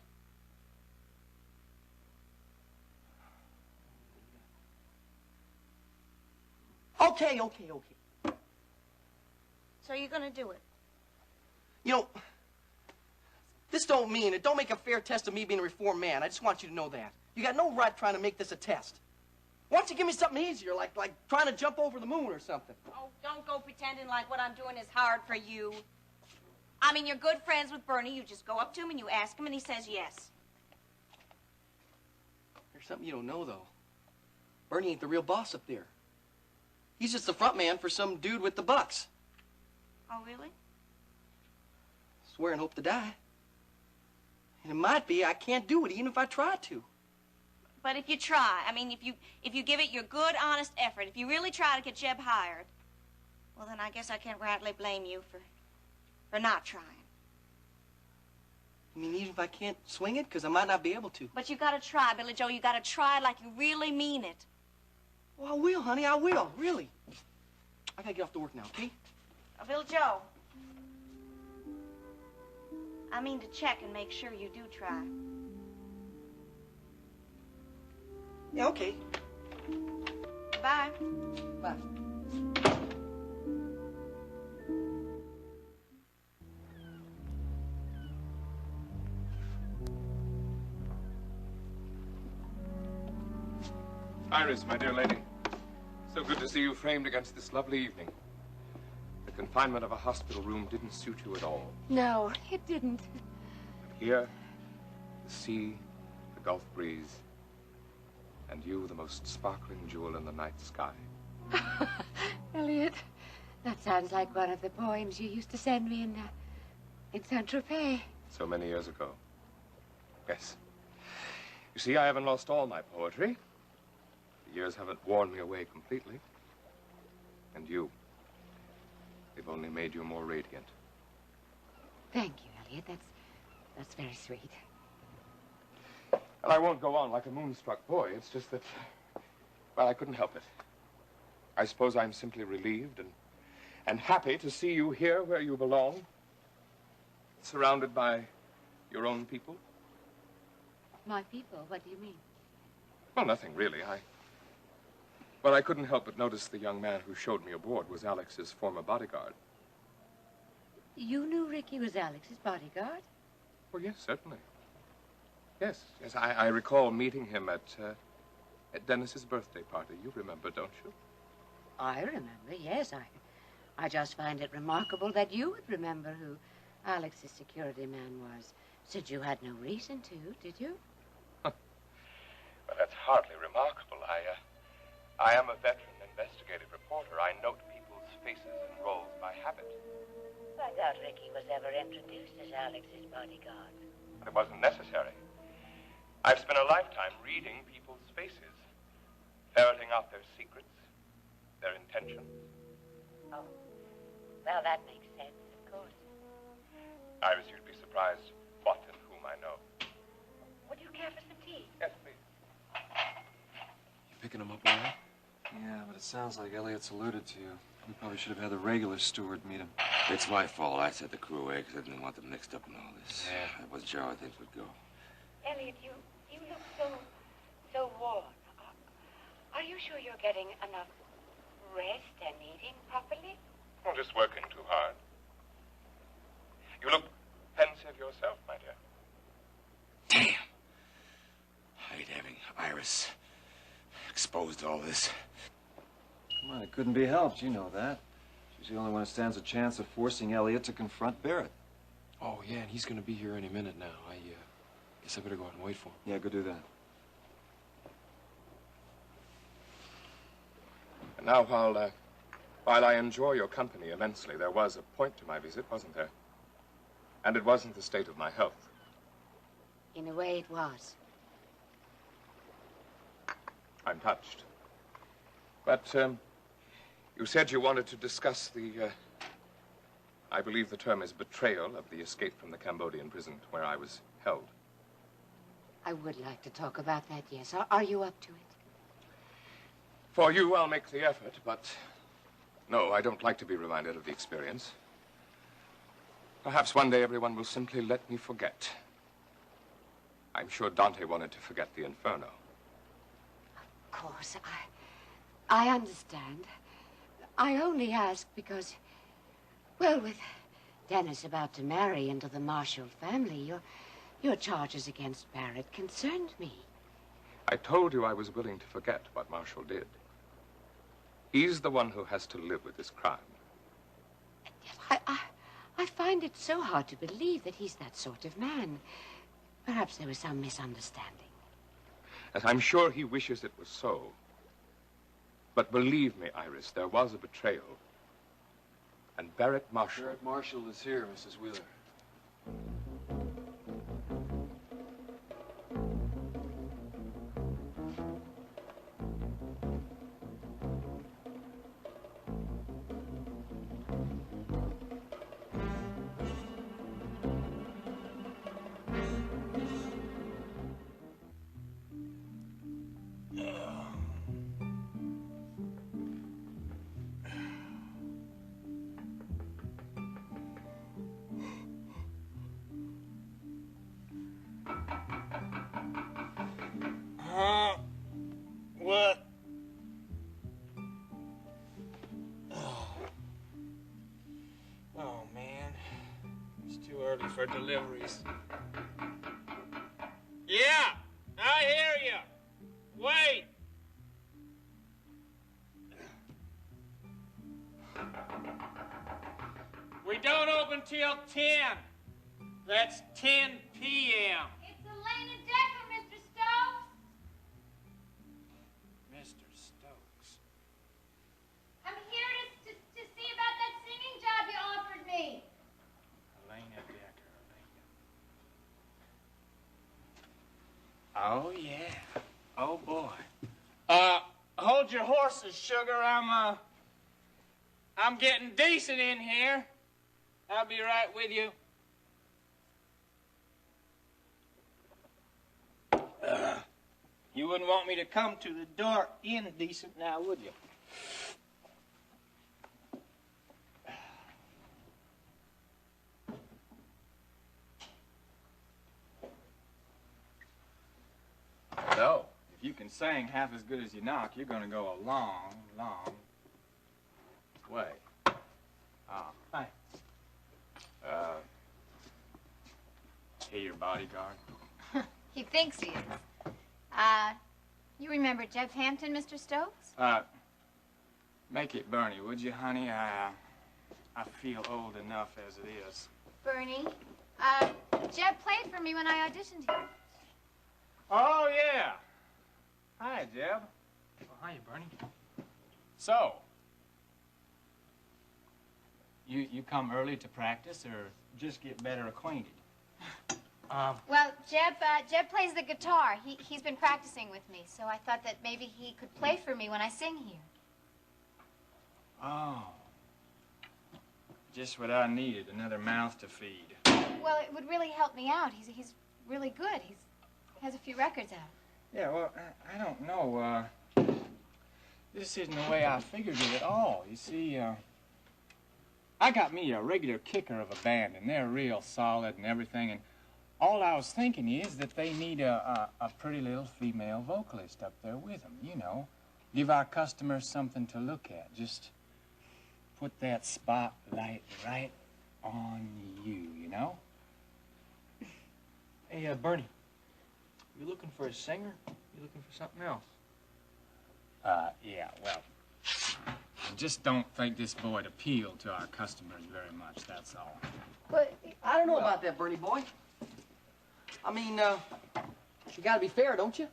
Speaker 20: Okay.
Speaker 15: So you're gonna do it?
Speaker 20: You know, this don't mean it. Don't make a fair test of me being a reformed man. I just want you to know that. You got no right trying to make this a test. Why don't you give me something easier, like trying to jump over the moon or something?
Speaker 15: Oh, don't go pretending like what I'm doing is hard for you. I mean, you're good friends with Bernie. You just go up to him and you ask him and he says yes.
Speaker 20: There's something you don't know, though. Bernie ain't the real boss up there. He's just the front man for some dude with the bucks.
Speaker 15: Oh, really?
Speaker 20: Swear and hope to die. And it might be I can't do it even if I try to.
Speaker 15: But if you try, I mean, if you give it your good, honest effort, if you really try to get Jeb hired, well, then I guess I can't rightly blame you for not trying.
Speaker 20: You mean even if I can't swing it? Because I might not be able to.
Speaker 15: But you gotta try, Billy Joe. You gotta try like you really mean it.
Speaker 20: Well, I will, honey. I will. Really. I gotta get off to work now, okay?
Speaker 15: Billy Joe. I mean to check and make sure you do try.
Speaker 20: Yeah, okay.
Speaker 15: Bye.
Speaker 20: Bye.
Speaker 11: Iris, my dear lady. So good to see you framed against this lovely evening. The confinement of a hospital room didn't suit you at all.
Speaker 1: No, it didn't.
Speaker 11: Here, the sea, the Gulf breeze, and you, the most sparkling jewel in the night sky.
Speaker 1: Elliot, that sounds like one of the poems you used to send me in Saint-Tropez.
Speaker 11: So many years ago. Yes. You see, I haven't lost all my poetry. The years haven't worn me away completely. And you, they've only made you more radiant.
Speaker 1: Thank you, Elliot. That's very sweet.
Speaker 11: And I won't go on like a moonstruck boy. It's just that, well, I couldn't help it. I suppose I'm simply relieved and happy to see you here where you belong, surrounded by your own people.
Speaker 1: My people? What do you mean?
Speaker 11: Well, nothing really. Well, I couldn't help but notice the young man who showed me aboard was Alex's former bodyguard.
Speaker 1: You knew Ricky was Alex's bodyguard?
Speaker 11: Well, yes, certainly. Yes, I recall meeting him at Dennis's birthday party. You remember, don't you?
Speaker 1: I remember, yes. I just find it remarkable that you would remember who Alex's security man was. Said you had no reason to, did you?
Speaker 11: Well, that's hardly remarkable. I am a veteran investigative reporter. I note people's faces and roles by habit.
Speaker 1: I doubt Ricky was ever introduced as Alex's bodyguard.
Speaker 11: It wasn't necessary. I've spent a lifetime reading people's faces, ferreting out their secrets, their intentions.
Speaker 1: Oh, well, that makes sense, of course.
Speaker 11: Iris, you'd be surprised what and whom I know.
Speaker 1: Would you care for some tea?
Speaker 11: Yes, please.
Speaker 10: You picking him up, Ryan? Yeah, but it sounds like Elliot's alluded to you. We probably should have had the regular steward meet him.
Speaker 2: It's my fault. I sent the crew away because I didn't want them mixed up in all this.
Speaker 10: Yeah.
Speaker 2: I wasn't sure how things would go.
Speaker 1: Elliot, you look so worn. Are you sure you're getting enough rest and eating properly?
Speaker 11: I'm just working too hard. You look pensive yourself, my dear.
Speaker 2: Damn. I hate having Iris exposed to all this.
Speaker 10: Come on, it couldn't be helped. You know that. She's the only one who stands a chance of forcing Elliot to confront Barrett.
Speaker 7: Oh, yeah, and he's gonna be here any minute now. I guess I better go out and wait for him.
Speaker 10: Yeah, go do that.
Speaker 11: And now, while I enjoy your company immensely, there was a point to my visit, wasn't there? And it wasn't the state of my health.
Speaker 1: In a way, it was.
Speaker 11: I'm touched. But, you said you wanted to discuss the, I believe the term is betrayal of the escape from the Cambodian prison where I was held.
Speaker 1: I would like to talk about that, yes. Are you up to it?
Speaker 11: For you, I'll make the effort, but no, I don't like to be reminded of the experience. Perhaps one day everyone will simply let me forget. I'm sure Dante wanted to forget the Inferno.
Speaker 1: Of course, I understand. I only ask because, well, with Dennis about to marry into the Marshall family, your charges against Barrett concerned me.
Speaker 11: I told you I was willing to forget what Marshall did. He's the one who has to live with this crime.
Speaker 1: I find it so hard to believe that he's that sort of man. Perhaps there was some misunderstanding.
Speaker 11: And I'm sure he wishes it was so. But believe me, Iris, there was a betrayal. And Barrett Marshall...
Speaker 7: Barrett Marshall is here, Mrs. Wheeler.
Speaker 4: What? Oh, man. It's too early for deliveries. Yeah, I hear you. Wait. We don't open till 10. That's 10 p.m.
Speaker 21: It's Elena Decker, Mr. Stokes.
Speaker 4: Mr. Stokes.
Speaker 21: I'm here to see about that singing job you offered me.
Speaker 4: Elena Decker, Elena. Oh, yeah. Oh, boy. Hold your horses, sugar. I'm getting decent in here. I'll be right with you. You wouldn't want me to come to the door indecent now, would you?
Speaker 8: So, if you can sing half as good as you knock, you're going to go a long, long way. Ah,
Speaker 4: hi.
Speaker 8: He your bodyguard?
Speaker 21: He thinks he is. You remember Jeff Hampton, Mr. Stokes?
Speaker 8: Make it Bernie, would you, honey? I feel old enough as it is.
Speaker 21: Bernie. Jeff played for me when I auditioned here.
Speaker 8: Oh, yeah. Hi, Jeb.
Speaker 4: Well, hiya, Bernie.
Speaker 8: So, you come early to practice or just get better acquainted?
Speaker 21: Well, Jeb plays the guitar. He's been practicing with me, so I thought that maybe he could play for me when I sing here.
Speaker 8: Oh. Just what I needed, another mouth to feed.
Speaker 21: Well, it would really help me out. He's really good. He has a few records out.
Speaker 8: Yeah, well, I don't know. This isn't the way I figured it at all. You see, I got me a regular kicker of a band, and they're real solid and everything, and all I was thinking is that they need a pretty little female vocalist up there with them, you know. Give our customers something to look at. Just put that spotlight right on you, you know?
Speaker 4: Hey, Bernie. You looking for a singer? You looking for something else?
Speaker 8: Yeah, well, I'm just don't think this boy'd appeal to our customers very much, that's all.
Speaker 20: But I don't know about that, Bernie boy. I mean, you gotta be fair, don't you?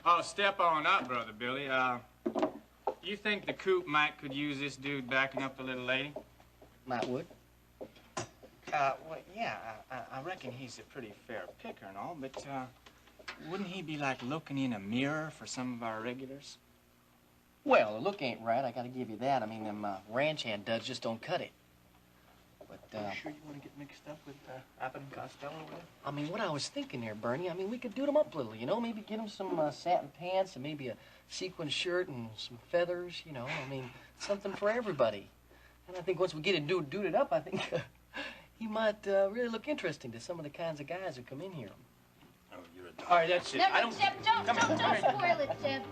Speaker 8: Oh, step on up, Brother Billy. You think the coop Mike could use this dude backing up the little lady?
Speaker 20: Might would.
Speaker 8: Well, yeah, I reckon he's a pretty fair picker and all, but, wouldn't he be like looking in a mirror for some of our regulars?
Speaker 20: Well, the look ain't right, I gotta give you that. I mean, them ranch hand duds just don't cut it. But,
Speaker 16: you sure you want to get mixed up with Abbott and Costello over there?
Speaker 20: I mean, what I was thinking there, Bernie, I mean, we could do them up a little, you know? Maybe get them some satin pants and maybe a sequin shirt and some feathers, you know? I mean, something for everybody. And I think once we get it duded up, I think he might really look interesting to some of the kinds of guys who come in here.
Speaker 16: Oh, you're a dog.
Speaker 8: All right, that's it.
Speaker 21: No, no, Jeb, don't spoil it, Jeb.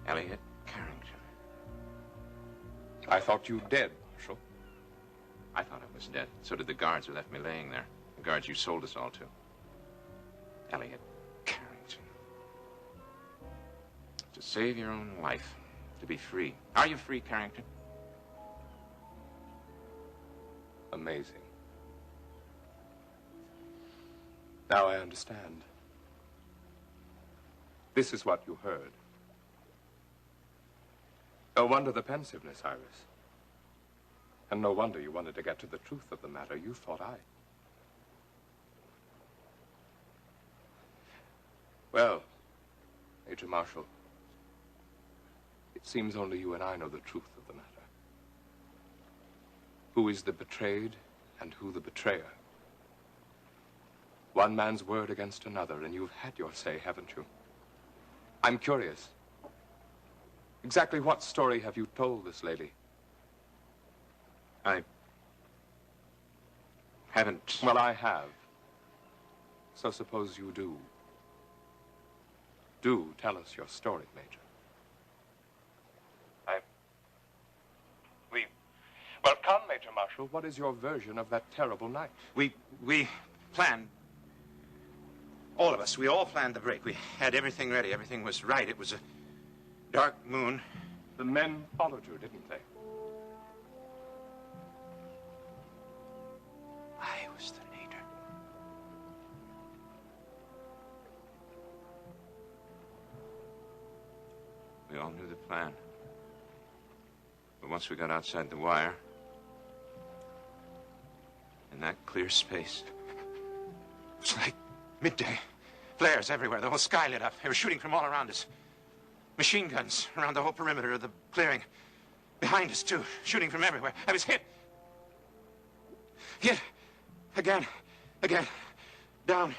Speaker 11: Elliot Carrington. I thought you dead, Marshal. I thought I was dead. So did the guards who left me laying there. The guards you sold us all to. Elliot Carrington. To save your own life. To be free. Are you free, Carrington?
Speaker 7: Amazing. Now I understand. This is what you heard. No wonder the pensiveness, Iris. And no wonder you wanted to get to the truth of the matter. You thought I. Well, Major Marshal, it seems only you and I know the truth of the matter. Who is the betrayed and who the betrayer? One man's word against another, and you've had your say, haven't you? I'm curious. Exactly what story have you told this lady?
Speaker 11: I haven't.
Speaker 7: Well, I have. So suppose you do. Do tell us your story, Major. Well, come, Major Marshal. What is your version of that terrible night?
Speaker 9: We planned, all of us, we all planned the break. We had everything ready. Everything was right. It was a dark moon.
Speaker 7: The men followed you, didn't they?
Speaker 9: I was the leader. We all knew the plan. But once we got outside the wire, in that clear space, it was like midday. Flares everywhere. The whole sky lit up. They were shooting from all around us. Machine guns around the whole perimeter of the clearing. Behind us, too. Shooting from everywhere. I was hit. Hit. Again. Down.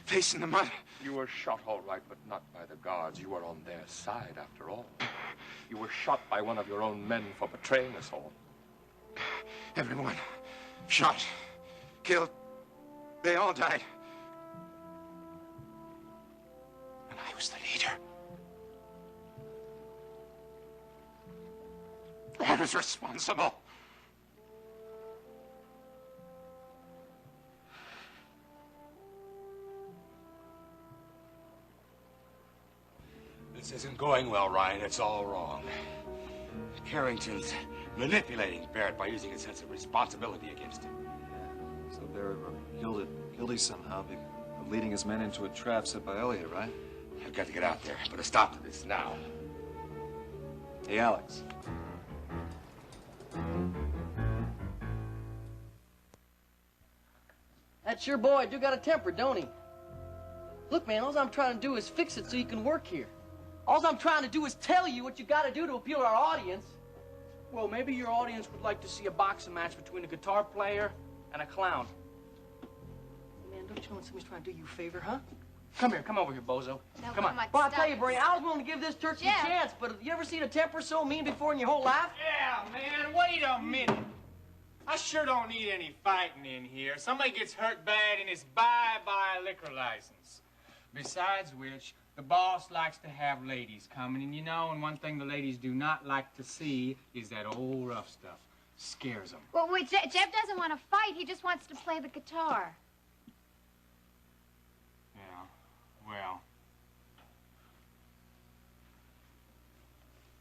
Speaker 9: Facing the mud.
Speaker 7: You were shot all right, but not by the guards. You were on their side, after all. You were shot by one of your own men for betraying us all.
Speaker 9: Everyone. Shot. Killed. They all died. And I was the leader. I was responsible.
Speaker 2: This isn't going well, Ryan. It's all wrong. Carrington's manipulating Barrett by using a sense of responsibility against him.
Speaker 10: So Barrett killed Gildy somehow of leading his men into a trap set by Elliot, right?
Speaker 2: I've got to get out there. Put a stop to this now.
Speaker 10: Hey, Alex.
Speaker 20: That's your boy. Do got a temper, don't he? Look, man, all I'm trying to do is fix it so you can work here. All I'm trying to do is tell you what you got to do to appeal to our audience.
Speaker 16: Well, maybe your audience would like to see a boxing match between a guitar player and a clown.
Speaker 20: Man, don't you know when somebody's trying to do you a favor, huh?
Speaker 16: Come over here, bozo.
Speaker 21: No,
Speaker 16: Come on.
Speaker 20: Well, I'll tell you, Bernie, I was willing to give this turkey a chance, but have you ever seen a temper so mean before in your whole life?
Speaker 8: Yeah, man, wait a minute. I sure don't need any fighting in here. Somebody gets hurt bad and it's bye-bye liquor license. Besides which, the boss likes to have ladies coming, and you know, and one thing the ladies do not like to see is that old rough stuff. Scares him.
Speaker 21: Well, wait, Jeb doesn't want to fight. He just wants to play the guitar.
Speaker 8: Yeah, well.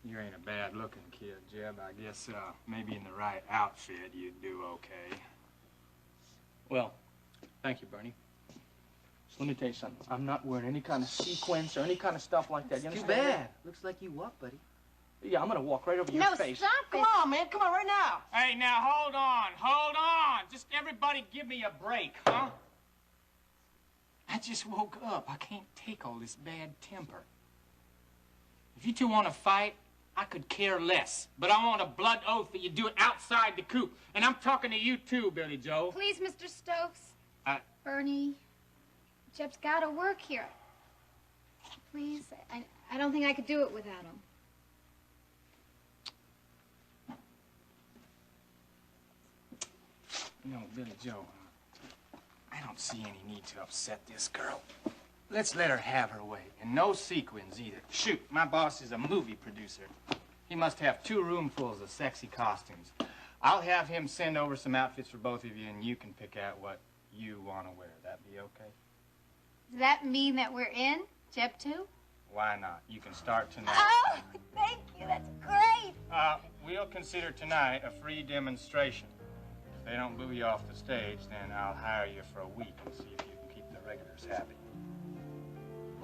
Speaker 8: You ain't a bad-looking kid, Jeb. I guess maybe in the right outfit you'd do okay.
Speaker 16: Well, thank you, Bernie. So let me tell you something. I'm not wearing any kind of sequins or any kind of stuff like that. You
Speaker 20: Too
Speaker 16: understand
Speaker 20: bad.
Speaker 16: that?
Speaker 20: Looks like you what, buddy?
Speaker 16: Yeah, I'm gonna walk right over your
Speaker 21: No,
Speaker 16: face.
Speaker 21: stop it.
Speaker 20: Come on, man. Come on, right now.
Speaker 8: Hey, now, hold on. Hold on. Just everybody give me a break, huh? I just woke up. I can't take all this bad temper. If you two want to fight, I could care less. But I want a blood oath that you do it outside the coop. And I'm talking to you, too, Billy Joe.
Speaker 21: Please, Mr. Stokes. Bernie, Jeb's got to work here. Please, I don't think I could do it without him.
Speaker 8: No, Billy Joe, I don't see any need to upset this girl. Let's let her have her way, and no sequins either. Shoot, my boss is a movie producer. He must have 2 roomfuls of sexy costumes. I'll have him send over some outfits for both of you, and you can pick out what you want to wear. That be okay?
Speaker 21: Does that mean that we're in, Jeb too?
Speaker 8: Why not? You can start tonight.
Speaker 21: Oh, thank you. That's great.
Speaker 8: We'll consider tonight a free demonstration. If they don't boo you off the stage, then I'll hire you for a week and see if you can keep the regulars happy.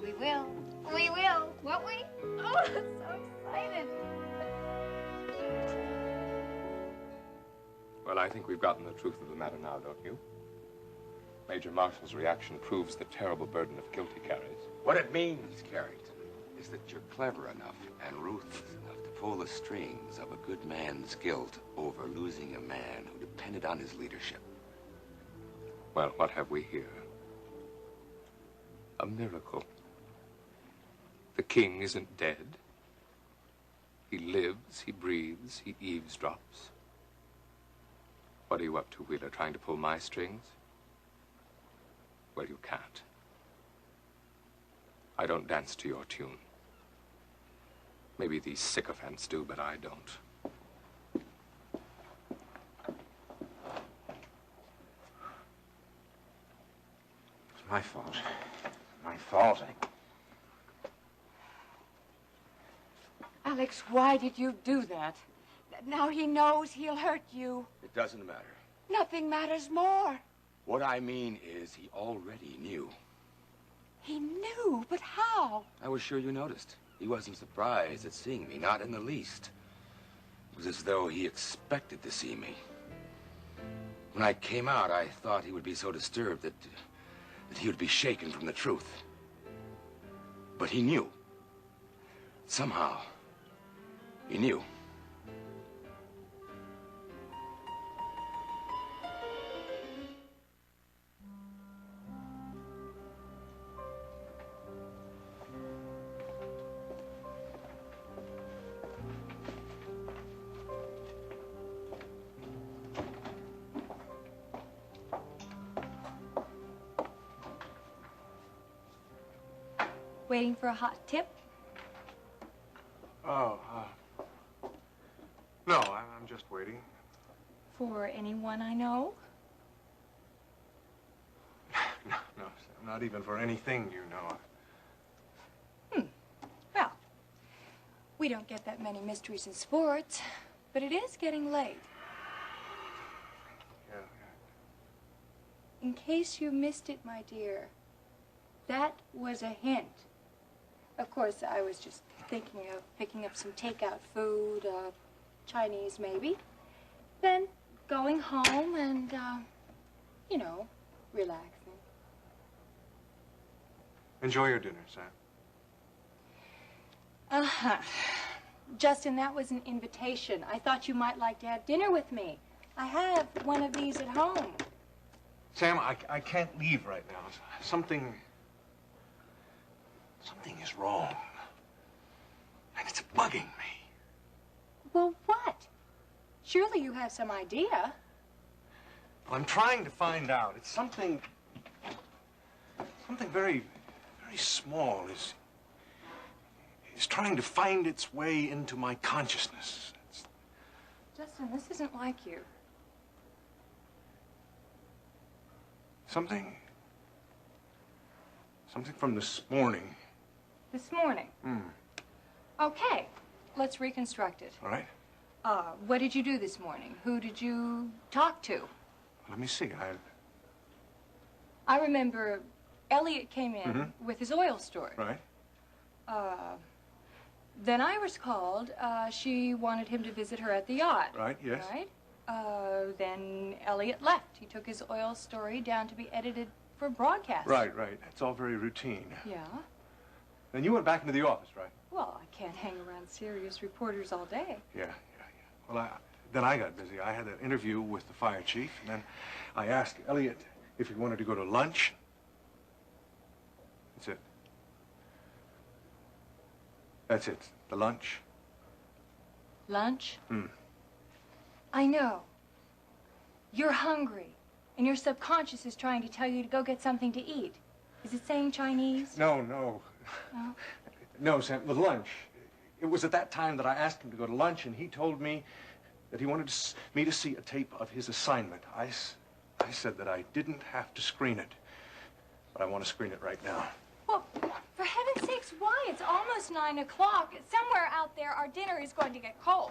Speaker 21: We will. We will, won't we? Oh, I'm so excited.
Speaker 7: Well, I think we've gotten the truth of the matter now, don't you? Major Marshall's reaction proves the terrible burden of guilt he carries.
Speaker 2: What it means, Carrington, is that you're clever enough and ruthless enough to pull the strings of a good man's guilt over losing a man who depended on his leadership.
Speaker 7: Well, what have we here? A miracle. The king isn't dead. He lives, he breathes, he eavesdrops. What are you up to, Wheeler, trying to pull my strings? Well, you can't. I don't dance to your tune. Maybe these sycophants do, but I don't.
Speaker 9: It's my fault. My fault.
Speaker 1: Alex, why did you do that? Now he knows he'll hurt you.
Speaker 2: It doesn't matter.
Speaker 1: Nothing matters more.
Speaker 2: What I mean is he already knew.
Speaker 1: He knew, but how?
Speaker 2: I was sure you noticed. He wasn't surprised at seeing me, not in the least. It was as though he expected to see me. When I came out, I thought he would be so disturbed that he would be shaken from the truth. But he knew. Somehow, he knew.
Speaker 5: Waiting for a hot tip?
Speaker 6: Oh, no, I'm just waiting.
Speaker 5: For anyone I know?
Speaker 6: No, Sam, not even for anything you know.
Speaker 5: Well, we don't get that many mysteries in sports, but it is getting late.
Speaker 6: Yeah.
Speaker 5: In case you missed it, my dear, that was a hint. Of course, I was just thinking of picking up some takeout food, Chinese maybe. Then going home and, you know, relaxing.
Speaker 6: Enjoy your dinner, Sam.
Speaker 5: Uh-huh. Justin, that was an invitation. I thought you might like to have dinner with me. I have one of these at home.
Speaker 6: Sam, I can't leave right now. Something is wrong. And it's bugging me.
Speaker 5: Well, what? Surely you have some idea.
Speaker 6: Well, I'm trying to find out. It's something very, very small is trying to find its way into my consciousness.
Speaker 5: Justin, this isn't like you.
Speaker 6: Something from this morning.
Speaker 5: This morning? Okay, let's reconstruct it.
Speaker 6: All right?
Speaker 5: What did you do this morning? Who did you talk to?
Speaker 6: Let me see.
Speaker 5: I remember Elliot came in with his oil story.
Speaker 6: Right.
Speaker 5: Then Iris called. She wanted him to visit her at the yacht.
Speaker 6: Right, yes.
Speaker 5: Right? Then Elliot left. He took his oil story down to be edited for broadcast.
Speaker 6: Right. That's all very routine.
Speaker 5: Yeah?
Speaker 6: Then you went back into the office, right?
Speaker 5: Well, I can't hang around serious reporters all day.
Speaker 6: Yeah. Well, then I got busy. I had an interview with the fire chief, and then I asked Elliot if he wanted to go to lunch. That's it. That's it. The lunch.
Speaker 5: Lunch? I know. You're hungry, and your subconscious is trying to tell you to go get something to eat. Is it saying Chinese?
Speaker 6: No.
Speaker 5: No?
Speaker 6: No, Sam, the lunch. It was at that time that I asked him to go to lunch, and he told me that he wanted me to see a tape of his assignment. I said that I didn't have to screen it, but I want to screen it right now.
Speaker 5: Well, for heaven's sakes, why? It's almost 9 o'clock. Somewhere out there, our dinner is going to get cold.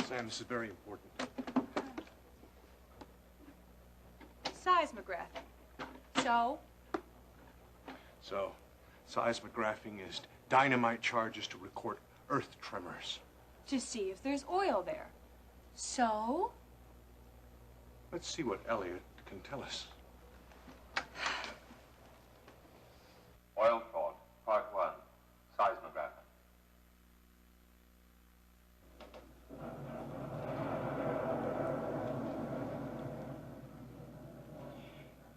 Speaker 6: Sam, this is very important.
Speaker 5: Seismographing.
Speaker 6: So, seismographing is dynamite charges to record earth tremors.
Speaker 5: To see if there's oil there. So?
Speaker 6: Let's see what Elliot can tell us.
Speaker 7: Oil fraud, part 1, seismographing.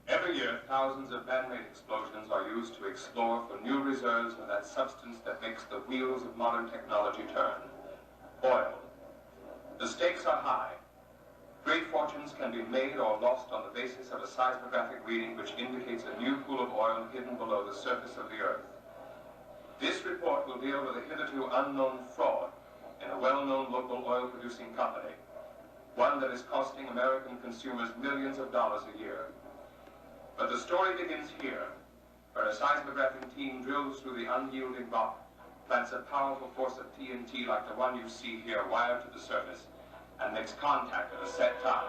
Speaker 7: Every year, thousands of man-made explosions are used to explore for new reserves of that substance that makes the wheels of modern technology turn. Oil. The stakes are high. Great fortunes can be made or lost on the basis of a seismographic reading which indicates a new pool of oil hidden below the surface of the earth. This report will deal with a hitherto unknown fraud in a well-known local oil-producing company, one that is costing American consumers millions of dollars a year. But the story begins here, where a seismographing team drills through the unyielding rock, plants a powerful force of TNT like the one you see here wired to the surface, and makes contact at a set time.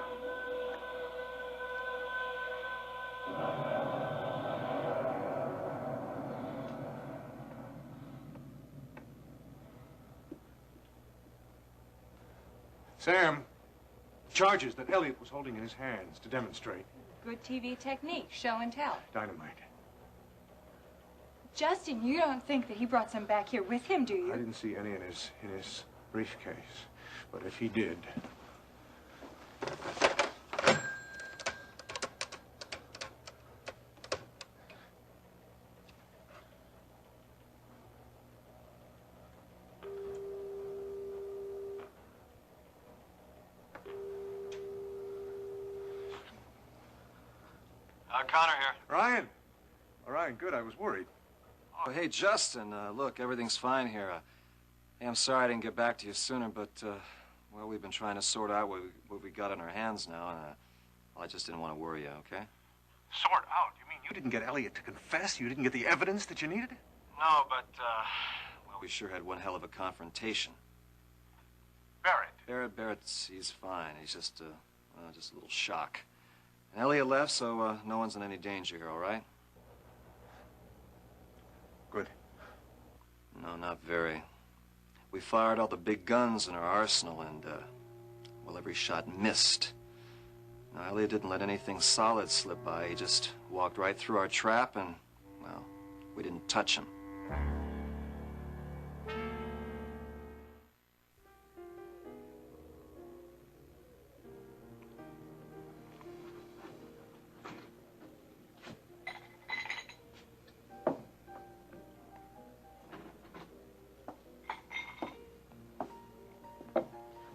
Speaker 6: Sam, charges that Elliot was holding in his hands to demonstrate.
Speaker 5: Good TV technique, show and tell.
Speaker 6: Dynamite.
Speaker 5: Justin, you don't think that he brought some back here with him, do you?
Speaker 6: I didn't see any in his briefcase, but if he did...
Speaker 10: Connor here.
Speaker 6: Ryan. All right, good. I was worried.
Speaker 10: Oh, hey, Justin. Look, everything's fine here. Hey, I'm sorry I didn't get back to you sooner, but, well, we've been trying to sort out what we got in our hands now, and I just didn't want to worry you, okay?
Speaker 6: Sort out? You mean you didn't get Elliot to confess? You didn't get the evidence that you needed?
Speaker 10: No, but, well, we sure had one hell of a confrontation. Barrett's, he's fine. He's just a little shock. And Elliot left, so no one's in any danger here, all right?
Speaker 6: Good.
Speaker 10: No, not very. We fired all the big guns in our arsenal, and, well, every shot missed. Now, Elliot didn't let anything solid slip by. He just walked right through our trap, and, well, we didn't touch him.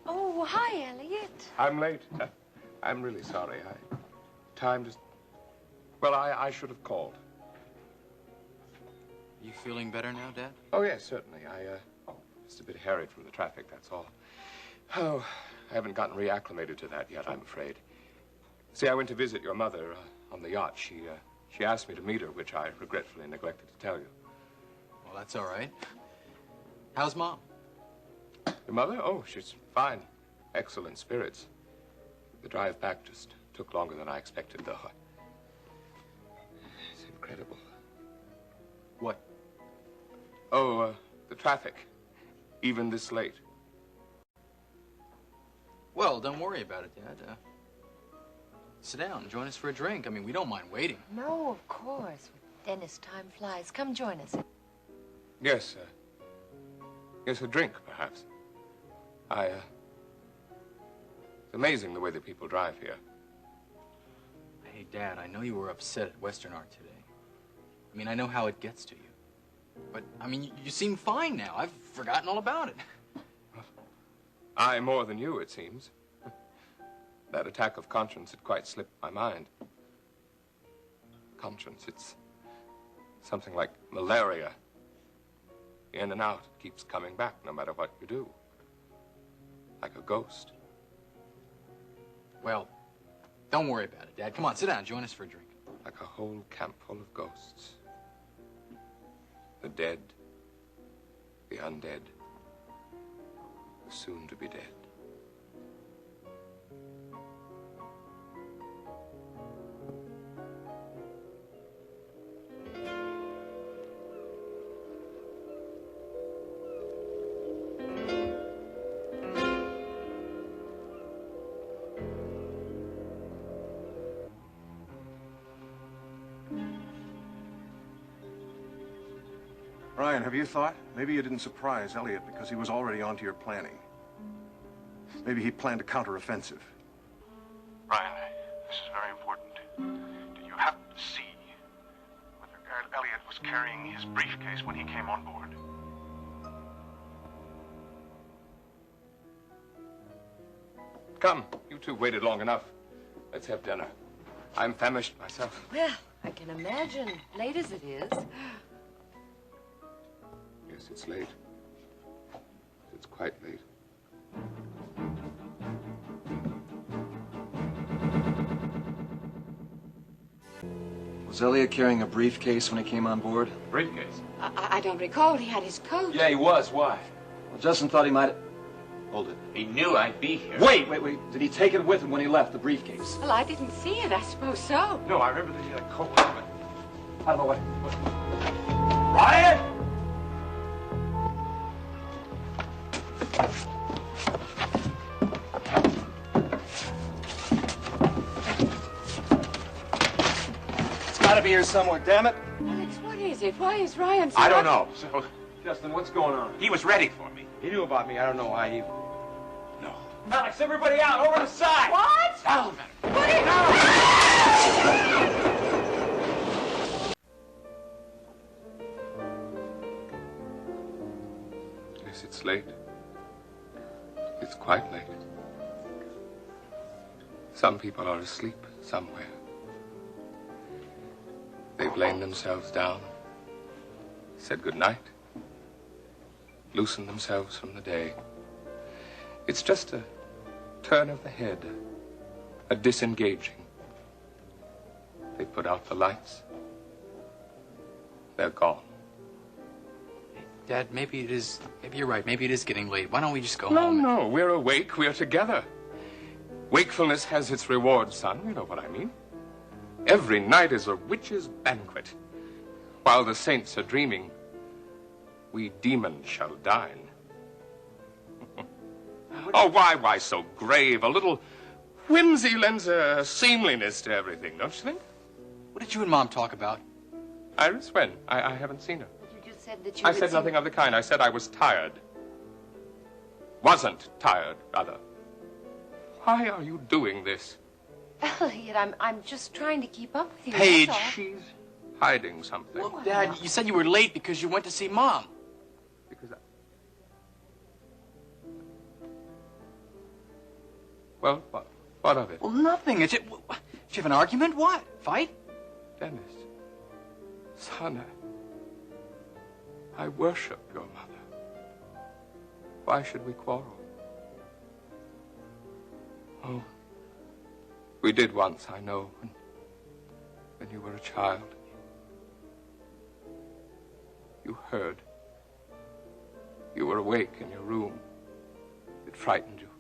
Speaker 21: Oh, hi, Elliot.
Speaker 7: I'm late. I'm really sorry. Time just... Well, I should have called.
Speaker 17: You feeling better now, Dad?
Speaker 7: Oh, yes, certainly. Just a bit harried from the traffic, that's all.
Speaker 11: Oh, I haven't gotten reacclimated to that yet, I'm afraid. See, I went to visit your mother on the yacht. She asked me to meet her, which I regretfully neglected to tell you.
Speaker 17: Well, that's all right. How's Mom?
Speaker 11: Your mother? Oh, she's fine. Excellent spirits. The drive back just took longer than I expected, though. It's incredible.
Speaker 17: What?
Speaker 11: Oh, the traffic. Even this late.
Speaker 17: Well, don't worry about it, Dad. Sit down and join us for a drink. I mean, we don't mind waiting.
Speaker 23: No, of course. Dennis, time flies. Come join us.
Speaker 11: Yes, yes, a drink, perhaps. It's amazing the way that people drive here.
Speaker 17: Hey, Dad, I know you were upset at Western Art today. I mean, I know how it gets to you. But, I mean, you seem fine now. I've forgotten all about it.
Speaker 11: I more than you, it seems. That attack of conscience had quite slipped my mind. Conscience, it's something like malaria. In and out, it keeps coming back no matter what you do. Like a ghost.
Speaker 17: Well, don't worry about it, Dad. Come on, sit down. Join us for a drink.
Speaker 11: Like a whole camp full of ghosts. The dead, the undead, the soon-to-be dead.
Speaker 6: Ryan, have you thought? Maybe you didn't surprise Elliot because he was already onto your planning. Maybe he planned a counteroffensive.
Speaker 3: Ryan, this is very important. Did you happen to see whether Elliot was carrying his briefcase when he came on board?
Speaker 11: Come, you two waited long enough. Let's have dinner. I'm famished myself.
Speaker 23: Well, I can imagine, late as it is.
Speaker 11: Yes, it's late. It's quite late.
Speaker 10: Was Elliot carrying a briefcase when he came on board?
Speaker 11: Briefcase?
Speaker 1: I don't recall. He had his coat.
Speaker 11: Yeah, he was. Why?
Speaker 10: Well, Justin thought he might... Hold it.
Speaker 9: He knew I'd be here.
Speaker 10: Wait. Did he take it with him when he left, the briefcase?
Speaker 1: Well, I didn't see it. I suppose so.
Speaker 11: No, I remember that he had a coat with him. Out of the way.
Speaker 10: Ryan! It's gotta be here somewhere, damn it.
Speaker 1: Alex, what is it? Why is Ryan so...
Speaker 9: I don't know.
Speaker 11: So, Justin, what's going on?
Speaker 9: He was ready for me.
Speaker 11: He knew about me. I don't know why he... No.
Speaker 20: Alex, everybody out, over the side!
Speaker 1: What?
Speaker 11: Down!
Speaker 1: What is...
Speaker 11: Yes, it's late. It's quite late. Some people are asleep somewhere. They've lain themselves down, said good night, loosened themselves from the day. It's just a turn of the head, a disengaging. They put out the lights. They're gone.
Speaker 17: Dad, maybe you're right. Maybe it is getting late. Why don't we just go home?
Speaker 11: No, we're awake. We're together. Wakefulness has its reward, son. You know what I mean. Every night is a witch's banquet. While the saints are dreaming, we demons shall dine. Oh, why so grave? A little whimsy lends a seemliness to everything, don't you think?
Speaker 17: What did you and Mom talk about?
Speaker 11: Iris, when? I haven't seen her.
Speaker 23: You just said that you
Speaker 11: I said nothing of the kind. I said I was tired. Wasn't tired, rather. Why are you doing this?
Speaker 23: Elliot, I'm just trying to keep up with you.
Speaker 17: Paige.
Speaker 23: that's all.
Speaker 11: She's hiding something.
Speaker 23: Look,
Speaker 17: Dad, you said you were late because you went to see Mom.
Speaker 11: Because Well, what of it?
Speaker 17: Well, nothing. Did you have an argument? What? Fight?
Speaker 11: Dennis, son, I worship your mother. Why should we quarrel?
Speaker 7: Oh, we did once, I know, when you were a child. You heard. You were awake in your room. It frightened you.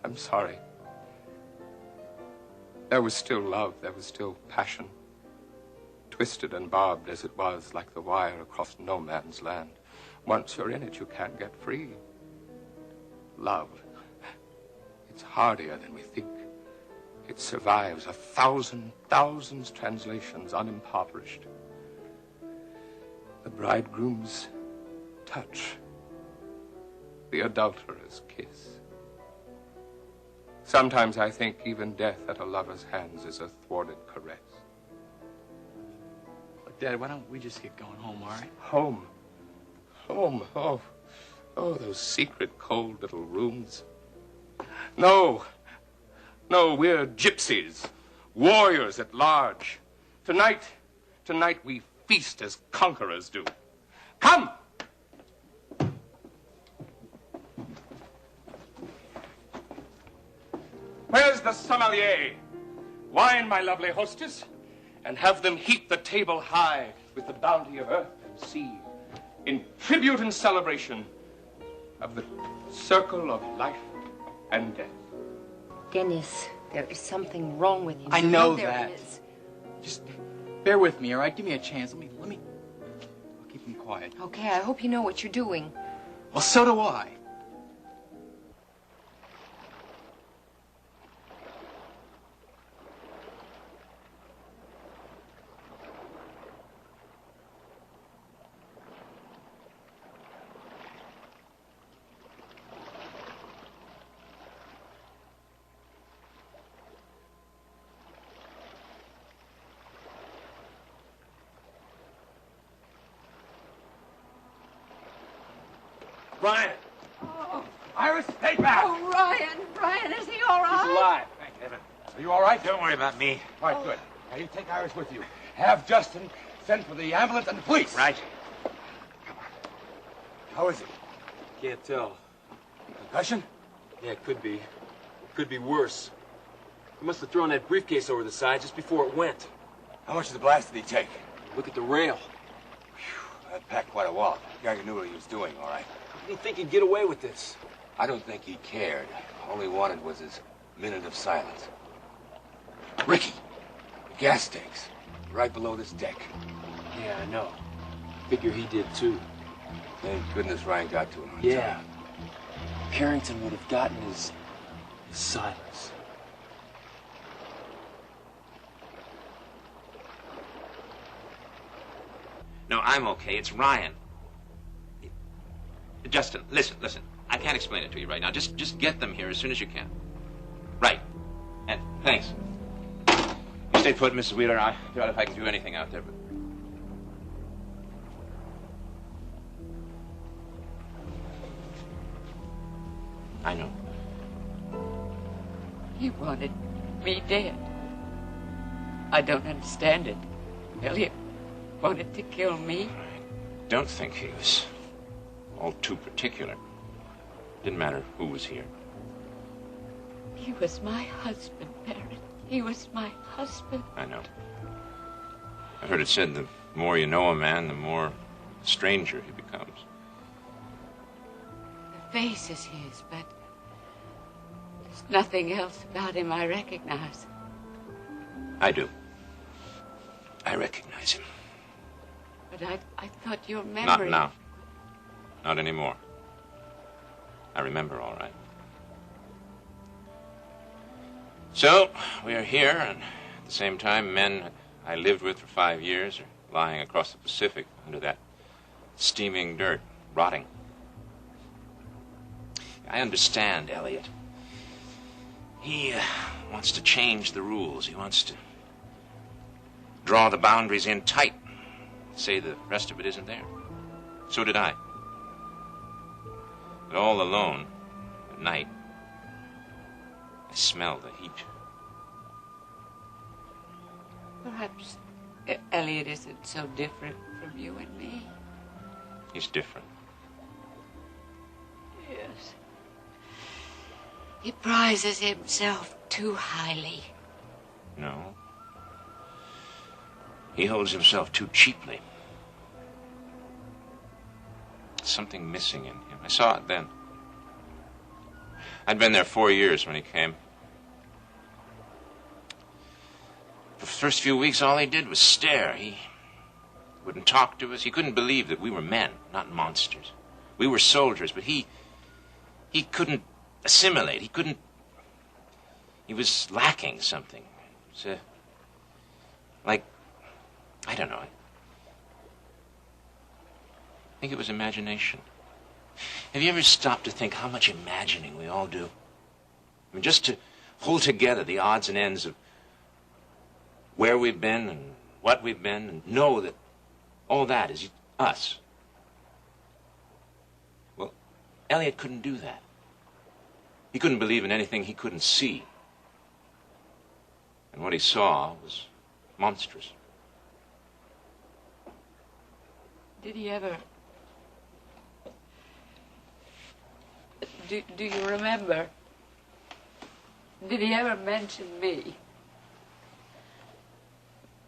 Speaker 7: I'm sorry. There was still love, there was still passion. Twisted and barbed as it was, like the wire across no man's land. Once you're in it, you can't get free. Love, it's hardier than we think. It survives 1,000 translations unimpoverished. The bridegroom's touch, the adulterer's kiss. Sometimes I think even death at a lover's hands is a thwarted caress.
Speaker 17: Look, Dad, why don't we just get going home, all right?
Speaker 7: Home. Home. Oh, those secret, cold little rooms. No, we're gypsies, warriors at large. Tonight we feast as conquerors do. Come! Where's the sommelier? Wine, my lovely hostess, and have them heap the table high with the bounty of earth and sea, in tribute and celebration of the circle of life and death.
Speaker 23: Dennis, there is something wrong with you.
Speaker 17: I
Speaker 23: You
Speaker 17: know
Speaker 23: there
Speaker 17: that.
Speaker 23: is.
Speaker 17: Just bear with me, all right? Give me a chance. Let me. I'll keep him quiet.
Speaker 23: Okay, I hope you know what you're doing.
Speaker 17: Well, so do I.
Speaker 9: Ryan!
Speaker 1: Oh.
Speaker 9: Iris, stay back!
Speaker 1: Oh, Ryan, is he all right?
Speaker 9: He's alive, thank heaven. Are you all right? Don't worry about me. All right, good. Now, you take Iris with you. Have Justin send for the ambulance and the police. Right. Come on. How is he?
Speaker 12: Can't tell.
Speaker 9: Concussion?
Speaker 12: Yeah, it could be. Could be worse. He must have thrown that briefcase over the side just before it went.
Speaker 9: How much of the blast did he take?
Speaker 12: Look at the rail.
Speaker 9: Whew, that packed quite a wallop. The guy knew what he was doing, all right.
Speaker 12: Did he think he'd get away with this?
Speaker 2: I don't think he cared. All he wanted was his minute of silence. Ricky, the gas tanks, right below this deck.
Speaker 12: Yeah, I know. Figure he did too.
Speaker 2: Thank goodness Ryan got to him.
Speaker 12: Yeah. Carrington would have gotten his silence.
Speaker 9: No, I'm okay. It's Ryan. Justin, listen. I can't explain it to you right now. Just get them here as soon as you can. Right. And thanks. You stay put, Mrs. Wheeler. I doubt if I can do anything out there, but... I know.
Speaker 1: He wanted me dead. I don't understand it. Elliot wanted to kill me.
Speaker 9: Don't think he was all too particular. Didn't matter who was here.
Speaker 1: He was my husband, Barrett. He was my husband.
Speaker 9: I know. I heard it said the more you know a man, the more stranger he becomes.
Speaker 1: The face is his, but there's nothing else about him I recognize.
Speaker 9: I do. I recognize him.
Speaker 1: But I thought your memory...
Speaker 9: Not now. Not anymore. I remember all right. So, we are here, and at the same time, men I lived with for 5 years are lying across the Pacific under that steaming dirt, rotting. I understand, Elliot. He wants to change the rules. He wants to draw the boundaries in tight. Say the rest of it isn't there. So did I. But all alone, at night, I smell the heat.
Speaker 1: Perhaps Elliot isn't so different from you and me.
Speaker 9: He's different.
Speaker 1: Yes. He prizes himself too highly.
Speaker 9: No. He holds himself too cheaply. Something missing in him. I saw it then. I'd been there 4 years when he came. For the first few weeks, all he did was stare. He wouldn't talk to us. He couldn't believe that we were men, not monsters. We were soldiers, but he couldn't assimilate. He was lacking something. It was like, I don't know. I think it was imagination. Have you ever stopped to think how much imagining we all do? I mean, just to hold together the odds and ends of where we've been and what we've been, and know that all that is us. Well, Elliot couldn't do that. He couldn't believe in anything he couldn't see. And what he saw was monstrous.
Speaker 1: Did he ever... Do you remember? Did he ever mention me?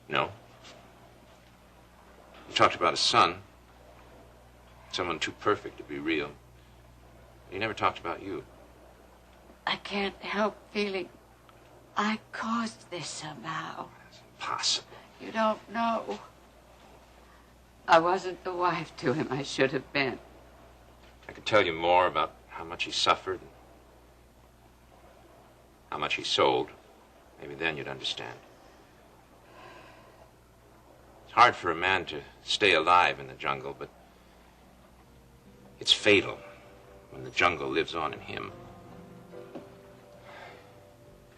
Speaker 9: No. He talked about a son. Someone too perfect to be real. He never talked about you.
Speaker 1: I can't help feeling I caused this somehow.
Speaker 9: It's impossible.
Speaker 1: You don't know. I wasn't the wife to him I should have been.
Speaker 9: I could tell you more about how much he suffered, how much he sold. Maybe then you'd understand. It's hard for a man to stay alive in the jungle, but it's fatal when the jungle lives on in him.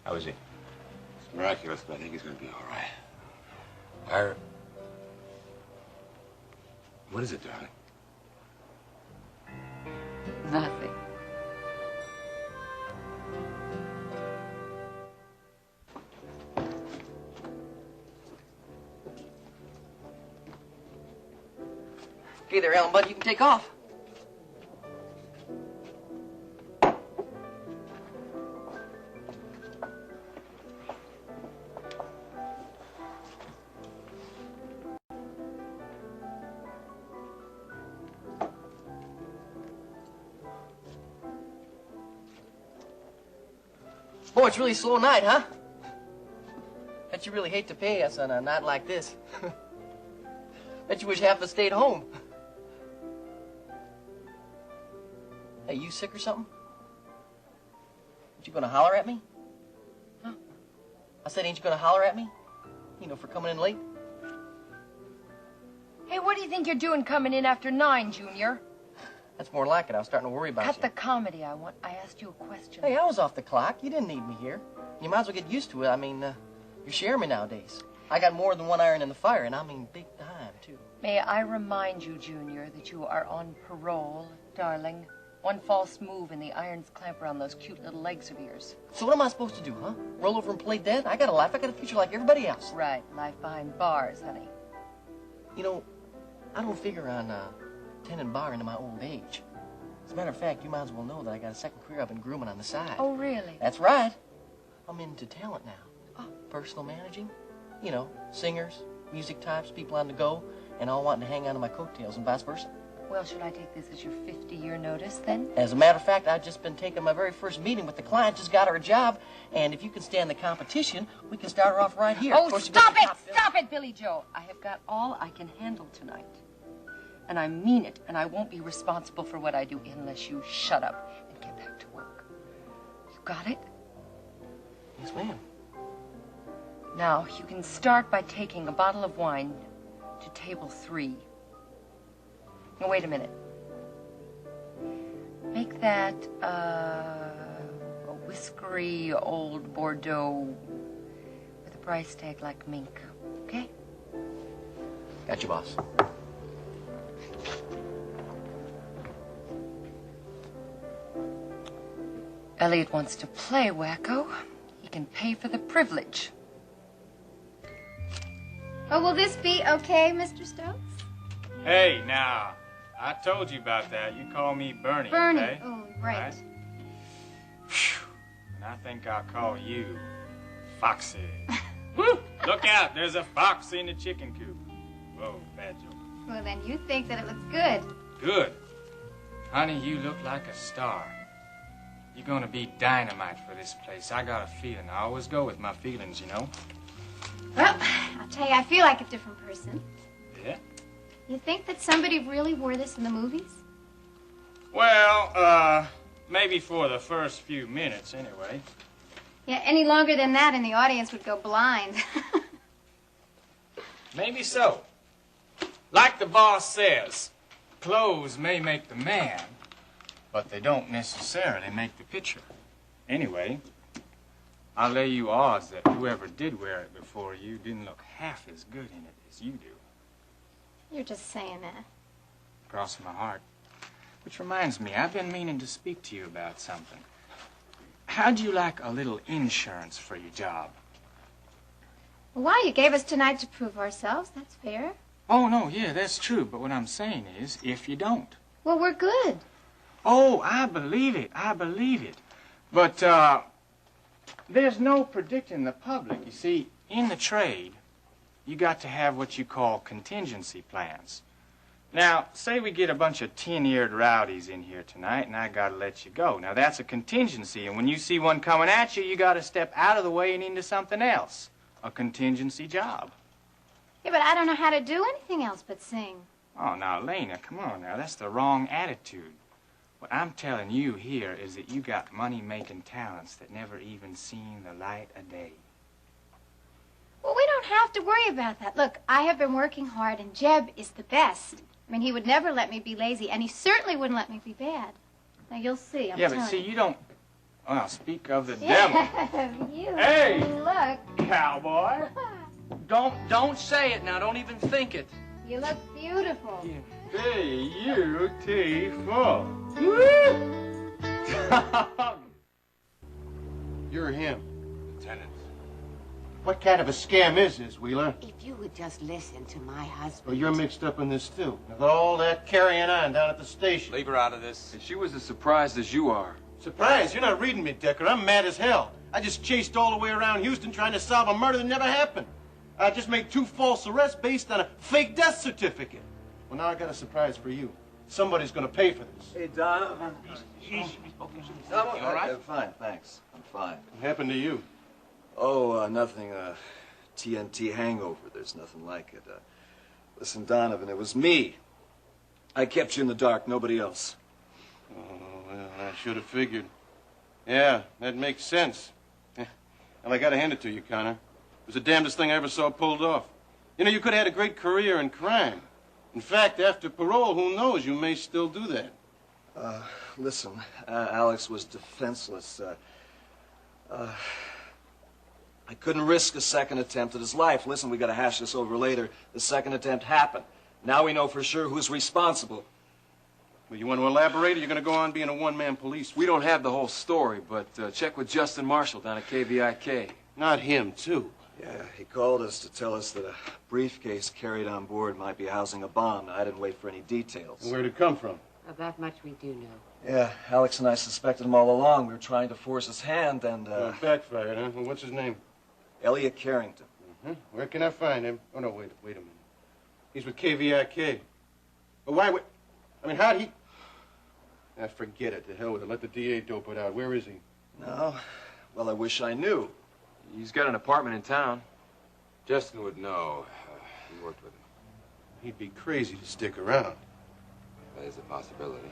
Speaker 9: How is he?
Speaker 2: It's miraculous, but I think he's going to be all right. What is it, darling?
Speaker 1: Nothing.
Speaker 20: Okay there, Alan, bud, you can take off. Boy, it's really a slow night, huh? Bet you really hate to pay us on a night like this. Bet you wish half of us stayed home. Hey, you sick or something? Ain't you gonna holler at me? Huh? I said, ain't you gonna holler at me? You know, for coming in late?
Speaker 23: Hey, what do you think you're doing coming in after 9, Junior?
Speaker 20: That's more like it. I was starting to worry about
Speaker 23: Cut
Speaker 20: you.
Speaker 23: the comedy. I asked you a question.
Speaker 20: Hey, I was off the clock. You didn't need me here. You might as well get used to it. I mean, you're sharing me nowadays. I got more than one iron in the fire, and I mean big time, too.
Speaker 23: May I remind you, Junior, that you are on parole, darling. One false move and the irons clamp around those cute little legs of yours.
Speaker 20: So what am I supposed to do, huh? Roll over and play dead? I got a life. I got a future like everybody else.
Speaker 23: Right. Life behind bars, honey.
Speaker 20: You know, I don't figure on tending bar into my old age. As a matter of fact, you might as well know that I got a second career I've been grooming on the side.
Speaker 23: Oh, really?
Speaker 20: That's right. I'm into talent now. Oh. Personal managing. You know, singers, music types, people on the go, and all wanting to hang on to my coattails and vice versa.
Speaker 23: Well, should I take this as your 50-year notice, then?
Speaker 20: As a matter of fact, I've just been taking my very first meeting with the client, just got her a job, and if you can stand the competition, we can start her off right here.
Speaker 23: Oh, stop it, Billy Joe. I have got all I can handle tonight. And I mean it, and I won't be responsible for what I do unless you shut up and get back to work. You got it?
Speaker 20: Yes, ma'am.
Speaker 23: Now, you can start by taking a bottle of wine to table 3. Now, wait a minute. Make that a whiskery old Bordeaux with a price tag like mink, okay?
Speaker 20: Got you, boss.
Speaker 23: Elliot wants to play, wacko. He can pay for the privilege.
Speaker 21: Oh, will this be okay, Mr. Stokes?
Speaker 8: Hey, now, I told you about that. You call me Bernie,
Speaker 21: Bernie.
Speaker 8: okay?
Speaker 21: Oh, right.
Speaker 8: I think I'll call you Foxy. Woo! Look out, there's a fox in the chicken coop. Whoa, bad joke.
Speaker 21: Well, then you think that it looks good.
Speaker 8: Good. Honey, you look like a star. You're gonna be dynamite for this place. I got a feeling. I always go with my feelings, you know.
Speaker 21: Well, I'll tell you, I feel like a different person.
Speaker 8: Yeah?
Speaker 21: You think that somebody really wore this in the movies?
Speaker 8: Well, maybe for the first few minutes, anyway.
Speaker 21: Yeah, any longer than that and the audience would go blind.
Speaker 8: Maybe so. Like the boss says, clothes may make the man, but they don't necessarily make the picture. Anyway, I'll lay you odds that whoever did wear it before you didn't look half as good in it as you do.
Speaker 21: You're just saying that.
Speaker 8: Cross my heart. Which reminds me, I've been meaning to speak to you about something. How'd you like a little insurance for your job?
Speaker 21: Well, why? You gave us tonight to prove ourselves. That's fair.
Speaker 8: Oh, no, yeah, that's true. But what I'm saying is, if you don't.
Speaker 21: Well, we're good.
Speaker 8: Oh, I believe it. I believe it. But, there's no predicting the public. You see, in the trade, you got to have what you call contingency plans. Now, say we get a bunch of tin-eared rowdies in here tonight, and I gotta let you go. Now, that's a contingency, and when you see one coming at you, you gotta step out of the way and into something else. A contingency job.
Speaker 21: Yeah, but I don't know how to do anything else but sing.
Speaker 8: Oh, now, Lena, come on now. That's the wrong attitude. What I'm telling you here is that you got money-making talents that never even seen the light of day.
Speaker 21: Well, we don't have to worry about that. Look, I have been working hard, and Jeb is the best. I mean, he would never let me be lazy, and he certainly wouldn't let me be bad. Now, you'll see. I'm
Speaker 8: yeah,
Speaker 21: telling
Speaker 8: but see,
Speaker 21: you.
Speaker 8: you don't... Well, speak of the devil.
Speaker 21: You
Speaker 8: Hey!
Speaker 21: look.
Speaker 8: Cowboy!
Speaker 20: Don't say it now. Don't even think it.
Speaker 21: You look beautiful.
Speaker 8: Beautiful.
Speaker 13: You're him.
Speaker 2: Lieutenant.
Speaker 13: What kind of a scam is this, Wheeler?
Speaker 14: If you would just listen to my husband.
Speaker 13: Well, you're mixed up in this, too. With all that carrying on down at the station.
Speaker 12: Leave her out of this.
Speaker 11: And she was as surprised as you are.
Speaker 13: Surprise? You're not reading me, Decker. I'm mad as hell. I just chased all the way around Houston trying to solve a murder that never happened. I just made 2 false arrests based on a fake death certificate. Well, now I got a surprise for you. Somebody's going to pay for this.
Speaker 10: Hey, Donovan.
Speaker 13: You
Speaker 10: all right? I'm fine, thanks. I'm fine.
Speaker 13: What happened to you?
Speaker 10: Oh, nothing. TNT hangover. There's nothing like it. Listen, Donovan, it was me. I kept you in the dark, nobody else.
Speaker 13: Oh, well, I should have figured. Yeah, that makes sense. Well, I got to hand it to you, Connor. It was the damnedest thing I ever saw pulled off. You know, you could have had a great career in crime. In fact, after parole, who knows, you may still do that.
Speaker 10: Listen, Alex was defenseless. I couldn't risk a second attempt at his life. Listen, we got to hash this over later. The second attempt happened. Now we know for sure who's responsible.
Speaker 13: Well, you want to elaborate, or you're going to go on being a one-man police?
Speaker 11: We don't have the whole story, but check with Justin Marshall down at KVIK.
Speaker 13: Not him, too.
Speaker 10: Yeah, he called us to tell us that a briefcase carried on board might be housing a bomb. Now, I didn't wait for any details.
Speaker 13: Where'd it come from?
Speaker 14: Well, that much we do know.
Speaker 10: Yeah, Alex and I suspected him all along. We were trying to force his hand, and,
Speaker 13: backfired, huh? Well, what's his name?
Speaker 10: Elliot Carrington.
Speaker 13: Where can I find him? Oh, no, wait a minute. He's with KVIK. But why would... I mean, how'd he... Ah, forget it. To hell with it. Let the DA dope it out. Where is he?
Speaker 10: No. Well, I wish I knew.
Speaker 11: He's got an apartment in town.
Speaker 2: Justin would know. He worked with him.
Speaker 13: He'd be crazy to stick around.
Speaker 2: That is a possibility.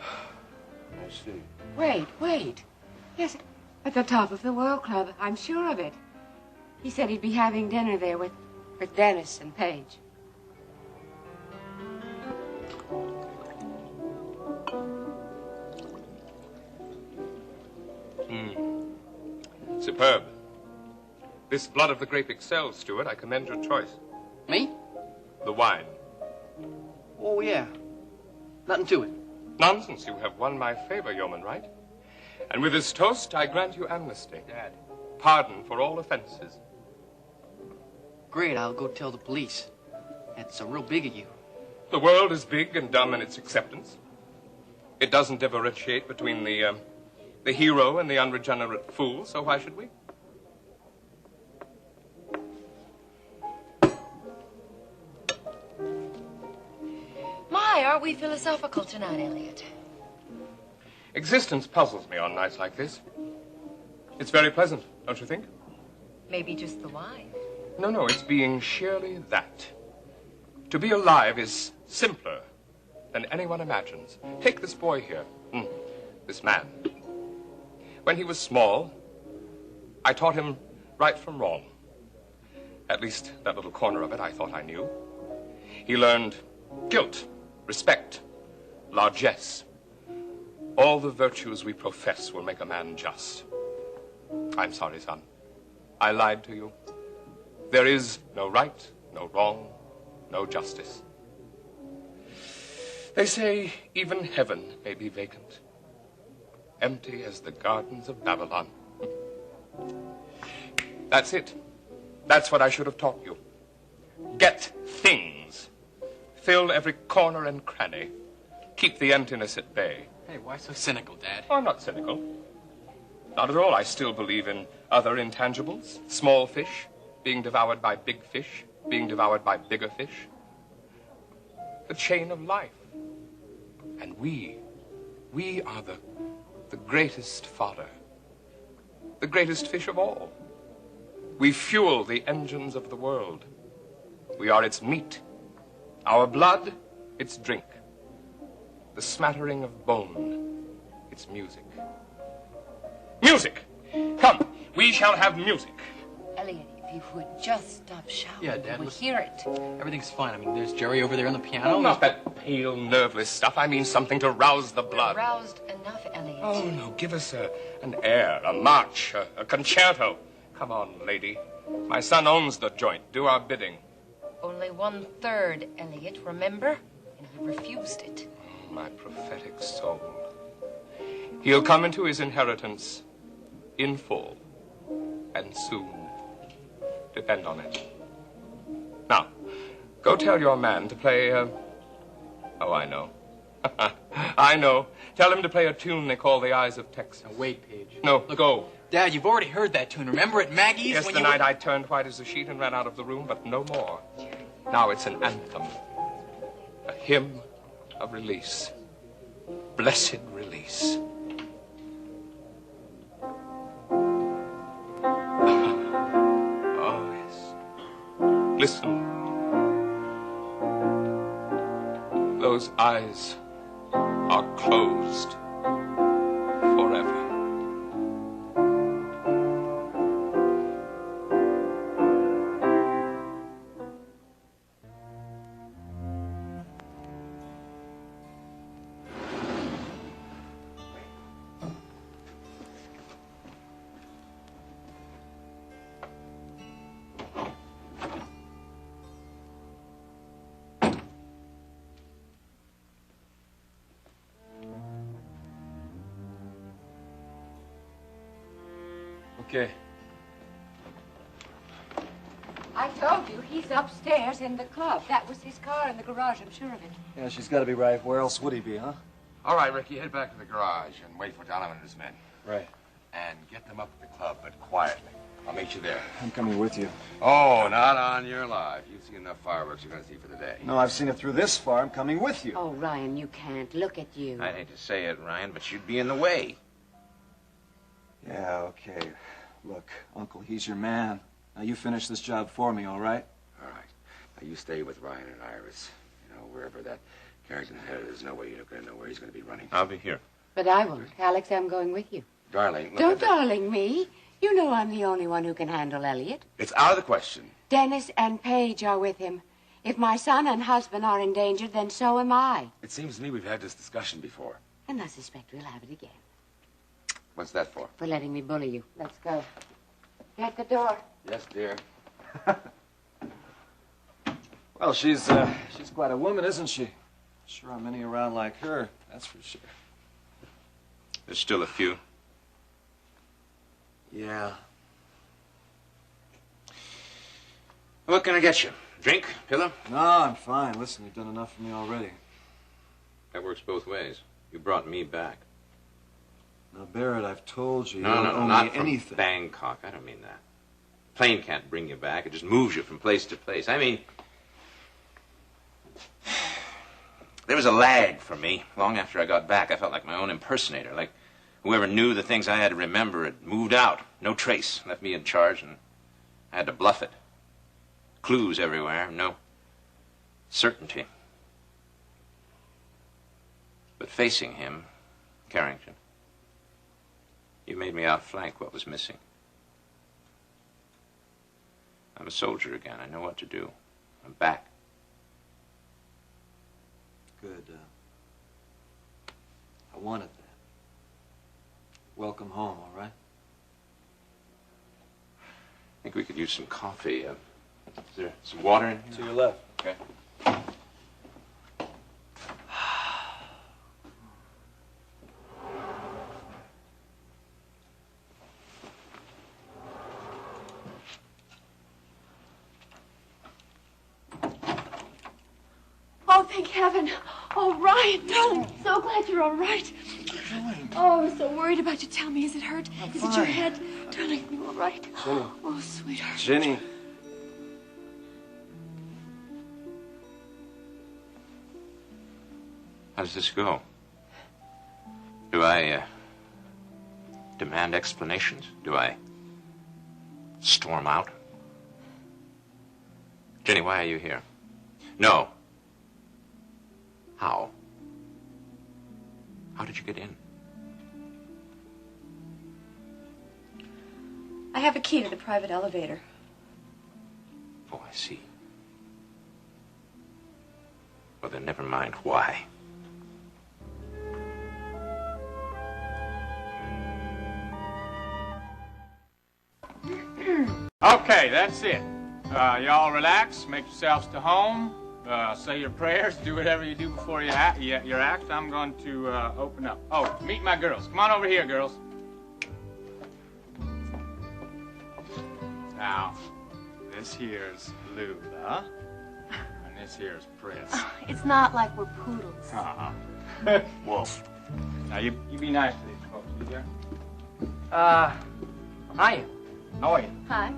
Speaker 13: I see.
Speaker 1: Wait. Yes, at the top of the World Club. I'm sure of it. He said he'd be having dinner there with Dennis and Paige.
Speaker 7: Superb. This blood of the grape excels, Stuart. I commend your choice.
Speaker 20: Me?
Speaker 7: The wine.
Speaker 20: Oh, yeah. Nothing to it.
Speaker 7: Nonsense. You have won my favor, Yeoman, right? And with this toast, I grant you amnesty.
Speaker 20: Dad.
Speaker 7: Pardon for all offenses.
Speaker 20: Great, I'll go tell the police. That's real big of you.
Speaker 7: The world is big and dumb in its acceptance. It doesn't differentiate between the the hero and the unregenerate fool, so why should we?
Speaker 23: My, aren't we philosophical tonight, Elliot?
Speaker 7: Existence puzzles me on nights like this. It's very pleasant, don't you think?
Speaker 23: Maybe just the wine.
Speaker 7: No, it's being sheerly that. To be alive is simpler than anyone imagines. Take this boy here, this man. When he was small, I taught him right from wrong. At least that little corner of it I thought I knew. He learned guilt, respect, largesse. All the virtues we profess will make a man just. I'm sorry, son. I lied to you. There is no right, no wrong, no justice. They say even heaven may be vacant, empty as the gardens of Babylon. That's it. That's what I should have taught you. Get things. Fill every corner and cranny. Keep the emptiness at bay.
Speaker 17: Hey, why so cynical, Dad?
Speaker 7: Oh, I'm not cynical. Not at all. I still believe in other intangibles. Small fish being devoured by big fish, being devoured by bigger fish. The chain of life. And we are the greatest fodder. The greatest fish of all. We fuel the engines of the world. We are its meat. Our blood, its drink. The smattering of bone, its music. Music! Come, we shall have music.
Speaker 23: Elliot, if you would just stop shouting,
Speaker 17: Yeah, Dad,
Speaker 23: we
Speaker 17: listen.
Speaker 23: hear it.
Speaker 17: Everything's fine. I mean, there's Jerry over there on the piano.
Speaker 7: Oh, not that pale, nerveless stuff. I mean something to rouse the blood.
Speaker 23: Roused enough, Elliot.
Speaker 7: Oh, no, give us an air, a march, a concerto. Come on, lady. My son owns the joint. Do our bidding.
Speaker 23: Only 1/3, Elliot, remember? And he refused it.
Speaker 7: My prophetic soul. He'll come into his inheritance in full, and soon. Depend on it. Now, go tell your man to play, oh, I know. I know. Tell him to play a tune they call The Eyes of Texas.
Speaker 17: Now, wait, Paige.
Speaker 7: No, go.
Speaker 17: Dad, you've already heard that tune. Remember at Maggie's?
Speaker 7: Yes,
Speaker 17: when
Speaker 7: the
Speaker 17: you
Speaker 7: night I turned white as a sheet and ran out of the room, but no more. Now it's an anthem. A hymn of release. Blessed release. Oh, yes. Listen. Those eyes are closed forever.
Speaker 12: Okay.
Speaker 1: I told you, he's upstairs in the club. That was his car in the garage, I'm sure of it.
Speaker 10: Yeah, she's got to be right. Where else would he be, huh?
Speaker 2: All right, Ricky, head back to the garage and wait for Donovan and his men.
Speaker 10: Right.
Speaker 2: And get them up at the club, but quietly. I'll meet you there.
Speaker 10: I'm coming with you.
Speaker 2: Oh, not on your life. You've seen enough fireworks you're going to see for the day.
Speaker 10: No, I've seen it through this far. I'm coming with you.
Speaker 14: Oh, Ryan, you can't. Look at you.
Speaker 9: I hate to say it, Ryan, but you'd be in the way.
Speaker 10: Yeah, okay. Look, Uncle, he's your man. Now, you finish this job for me, all right?
Speaker 2: All right. Now, you stay with Ryan and Iris. You know, wherever that Carrington's headed, there's no way you're going to know where he's going to be running.
Speaker 9: I'll be here.
Speaker 14: But I won't. Alex, I'm going with you.
Speaker 2: Darling, look,
Speaker 14: Don't darling me. You know I'm the only one who can handle Elliot.
Speaker 2: it's out of the question.
Speaker 1: Dennis and Paige are with him. If my son and husband are in danger, then so am I.
Speaker 2: It seems to me we've had this discussion before.
Speaker 1: And I suspect we'll have it again.
Speaker 2: What's that for?
Speaker 1: For letting me bully you. Let's go. Get the door.
Speaker 2: Yes, dear.
Speaker 10: Well, she's quite a woman, isn't she? Sure aren't many around like her, that's for sure.
Speaker 9: There's still a few.
Speaker 10: Yeah.
Speaker 9: What can I get you? Drink? Pillow?
Speaker 10: No, I'm fine. Listen, you've done enough for me already.
Speaker 9: That works both ways. You brought me back.
Speaker 10: Now, Barrett, I've told you,
Speaker 9: No,
Speaker 10: you
Speaker 9: no,
Speaker 10: don't owe
Speaker 9: not
Speaker 10: me
Speaker 9: from
Speaker 10: anything.
Speaker 9: Bangkok. I don't mean that. Plane can't bring you back. It just moves you from place to place. I mean, there was a lag for me. Long after I got back, I felt like my own impersonator, like whoever knew the things I had to remember had moved out. No trace. Left me in charge, and I had to bluff it. Clues everywhere. No certainty. But facing him, Carrington, you made me outflank what was missing. I'm a soldier again. I know what to do. I'm back.
Speaker 10: Good. I wanted that. Welcome home, all right?
Speaker 9: I think we could use some coffee. Is there some water in here?
Speaker 12: To your left.
Speaker 9: Okay.
Speaker 5: Oh, thank heaven. Oh, Ryan, darling, so glad you're all right. Oh, I was so worried about you. Tell me, is it hurt? Is it your head? Darling, you all right?
Speaker 10: Jenny.
Speaker 5: Oh, sweetheart.
Speaker 10: Jenny.
Speaker 9: How does this go? Do I demand explanations? Do I storm out? Jenny, why are you here? No. How? How did you get in?
Speaker 18: I have a key to the private elevator.
Speaker 9: Oh, I see. Well, then never mind why.
Speaker 8: Okay, that's it. Y'all relax, make yourselves to home, say your prayers, do whatever you do before your act. I'm going to open up. Oh, meet my girls. Come on over here, girls. Now, this here's Lula, and this here's Prince.
Speaker 18: It's not like we're poodles.
Speaker 8: Uh-huh. Wolf. Now, you be nice to these folks, will you?
Speaker 16: Hi. How are you?
Speaker 18: Hi.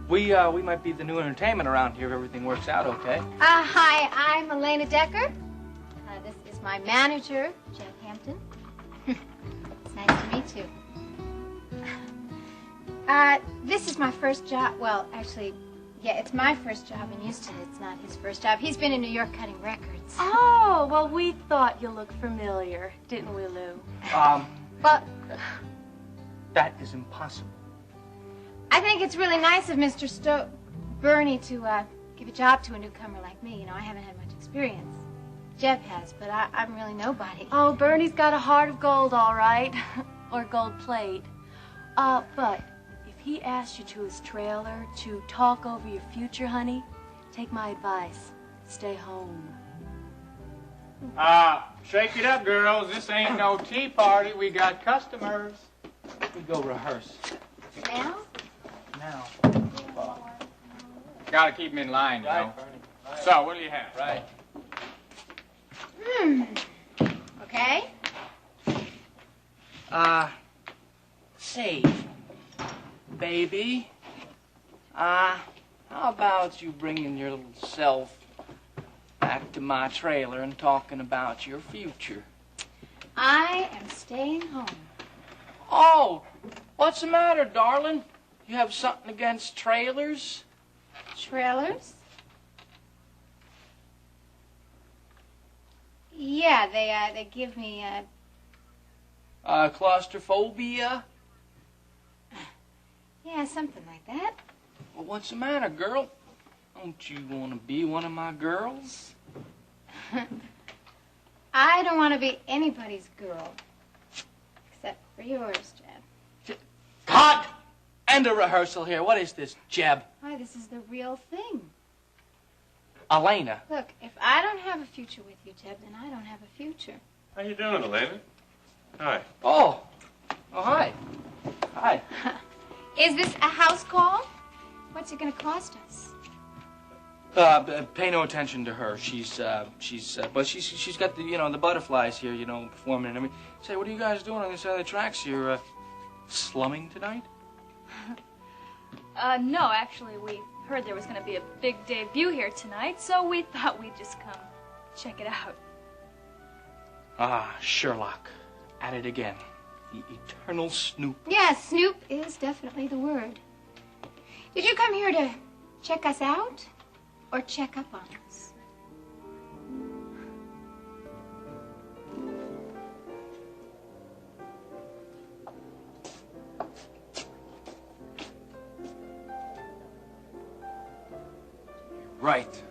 Speaker 16: We might be the new entertainment around here if everything works out okay.
Speaker 21: Hi, I'm Elena Decker. This is my manager, Jeff Hampton. It's nice to meet you. This is my first job. Well, actually, yeah, it's my first job in Houston. It's not his first job. He's been in New York cutting records.
Speaker 18: Oh, well, we thought you looked familiar, didn't we, Lou?
Speaker 21: But
Speaker 16: That is impossible.
Speaker 21: I think it's really nice of Mr. Bernie to give a job to a newcomer like me. You know, I haven't had much experience. Jeb has, but I'm really nobody.
Speaker 18: Oh, Bernie's got a heart of gold, all right. Or gold plate. But if he asked you to his trailer to talk over your future, honey, take my advice. Stay home.
Speaker 8: Shake it up, girls. This ain't no tea party. We got customers.
Speaker 16: We go rehearse.
Speaker 21: Now?
Speaker 16: Now.
Speaker 8: Gotta keep them in line, you know.
Speaker 16: Right.
Speaker 8: So, what do you have?
Speaker 16: Right.
Speaker 21: Okay.
Speaker 16: Say, baby, how about you bringing your little self back to my trailer and talking about your future?
Speaker 21: I am staying home.
Speaker 16: Oh, what's the matter, darling? You have something against trailers?
Speaker 21: Trailers? Yeah, they give me
Speaker 16: Claustrophobia?
Speaker 21: yeah, something like that.
Speaker 16: Well, what's the matter, girl? Don't you want to be one of my girls?
Speaker 21: I don't want to be anybody's girl. Except for yours, Jeb.
Speaker 16: Cut! End of rehearsal here. What is this, Jeb?
Speaker 21: Why, this is the real thing.
Speaker 16: Elena.
Speaker 21: Look, if I don't have a future with you, Jeb, then I don't have a future.
Speaker 13: How you doing, Elena? Hi.
Speaker 16: Oh. Oh, hi. Hi.
Speaker 21: Is this a house call? What's it going to cost us?
Speaker 16: Pay no attention to her. She's got the, the butterflies here, performing and everything. Say, what are you guys doing on this side of the tracks? You're, slumming tonight?
Speaker 15: No, actually, we heard there was going to be a big debut here tonight, so we thought we'd just come check it out.
Speaker 16: Ah, Sherlock. At it again. The eternal snoop.
Speaker 21: Yeah, snoop is definitely the word. Did you come here to check us out or check up on us?
Speaker 16: Right.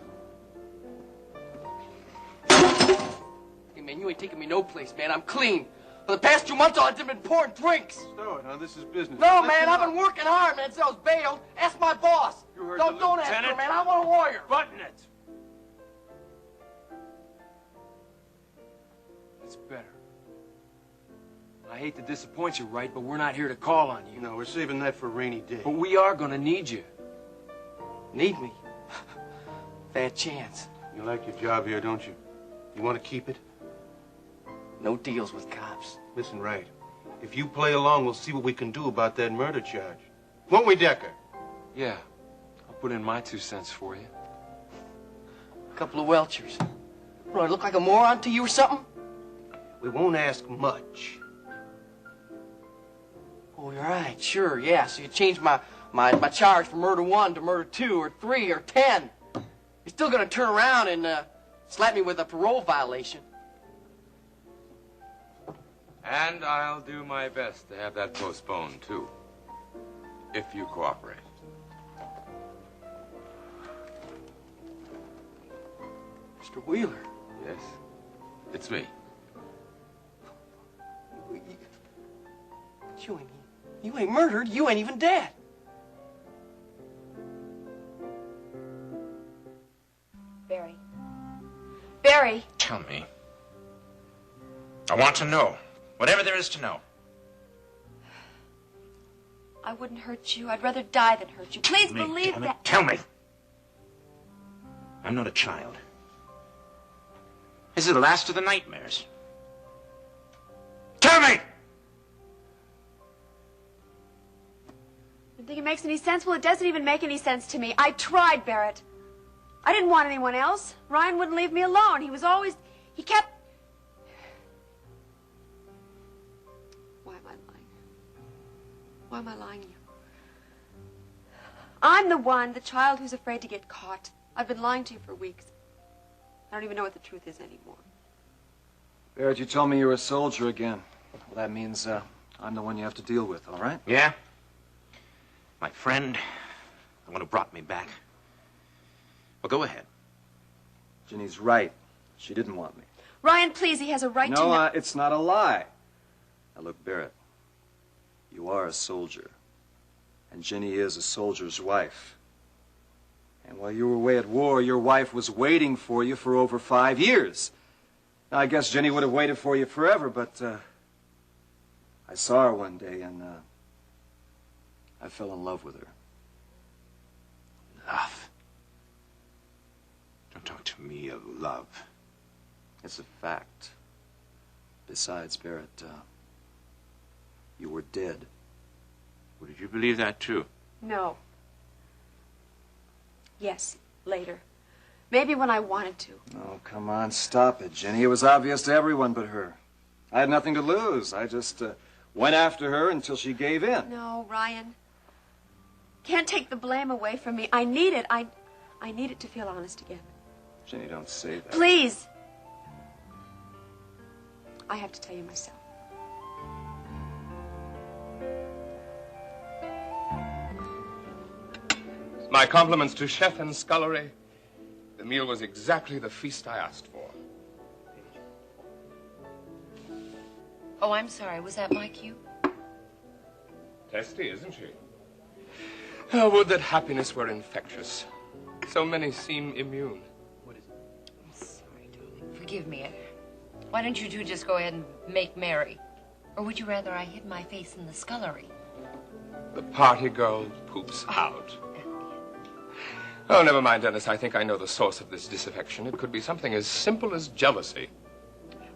Speaker 16: Hey, man, you ain't taking me no place, man. I'm clean. For the past 2 months, all I've been pouring drinks.
Speaker 13: Stow it, huh? This is business.
Speaker 16: No, man, I've been working hard, man, since I was bailed. Ask my boss.
Speaker 13: You heard
Speaker 16: Don't
Speaker 13: the
Speaker 16: ask her,
Speaker 13: lieutenant.
Speaker 16: man. I want a lawyer.
Speaker 13: Button it.
Speaker 12: It's better. I hate to disappoint you, Wright, but we're not here to call on you.
Speaker 13: No, we're saving that for a rainy day.
Speaker 12: But we are gonna need you.
Speaker 16: Need me? Bad chance.
Speaker 13: You like your job here, don't you? You want to keep it?
Speaker 16: No deals with cops.
Speaker 13: Listen, Wright. If you play along, we'll see what we can do about that murder charge. Won't we, Decker?
Speaker 12: Yeah. I'll put in my 2 cents for you.
Speaker 16: A couple of welchers. What, do I look like a moron to you or something?
Speaker 13: We won't ask much.
Speaker 16: Oh, you're right. Sure, yeah. So you changed my charge from murder 1 to murder 2 or 3 or 10. You're still gonna turn around and slap me with a parole violation.
Speaker 7: And I'll do my best to have that postponed, too. If you cooperate.
Speaker 16: Mr. Wheeler.
Speaker 2: Yes? It's me.
Speaker 16: You ain't murdered. You ain't even dead.
Speaker 18: Barry. Barry!
Speaker 9: Tell me. I want to know. Whatever there is to know.
Speaker 18: I wouldn't hurt you. I'd rather die than hurt you. Please
Speaker 9: Me,
Speaker 18: believe
Speaker 9: damn it.
Speaker 18: that.
Speaker 9: Tell me. I'm not a child. This is the last of the nightmares. Tell me!
Speaker 18: You think it makes any sense? Well, it doesn't even make any sense to me. I tried, Barrett. I didn't want anyone else. Ryan wouldn't leave me alone. He kept... Why am I lying? Why am I lying to you? I'm the child who's afraid to get caught. I've been lying to you for weeks. I don't even know what the truth is anymore.
Speaker 10: Barrett, you told me you were a soldier again. Well, that means I'm the one you have to deal with, all right?
Speaker 9: Yeah? My friend, the one who brought me back. Well, go ahead.
Speaker 10: Ginny's right. She didn't want me.
Speaker 18: Ryan, please, he has a right to know...
Speaker 10: No, it's not a lie. Now, look, Barrett, you are a soldier. And Ginny is a soldier's wife. And while you were away at war, your wife was waiting for you for over 5 years. Now, I guess Ginny would have waited for you forever, but I saw her one day and I fell in love with her.
Speaker 9: Love? Don't talk to me of love.
Speaker 10: It's a fact. Besides, Barrett, you were dead.
Speaker 9: Well, did you believe that, too?
Speaker 18: No. Yes, later. Maybe when I wanted to.
Speaker 10: Oh, come on, stop it, Ginny. It was obvious to everyone but her. I had nothing to lose. I just went after her until she gave in.
Speaker 18: No, Ryan. Can't take the blame away from me. I need it. I need it to feel honest again.
Speaker 10: Ginny, don't say that.
Speaker 18: Please. I have to tell you myself.
Speaker 7: My compliments to chef and scullery. The meal was exactly the feast I asked for.
Speaker 23: Oh, I'm sorry. Was that my cue?
Speaker 7: Testy, isn't she? Oh, would that happiness were infectious. So many seem immune.
Speaker 23: I'm sorry, darling. Forgive me. Why don't you two just go ahead and make merry? Or would you rather I hid my face in the scullery?
Speaker 7: The party girl poops out.
Speaker 11: Oh, never mind, Dennis. I think I know the source of this disaffection. It could be something as simple as jealousy.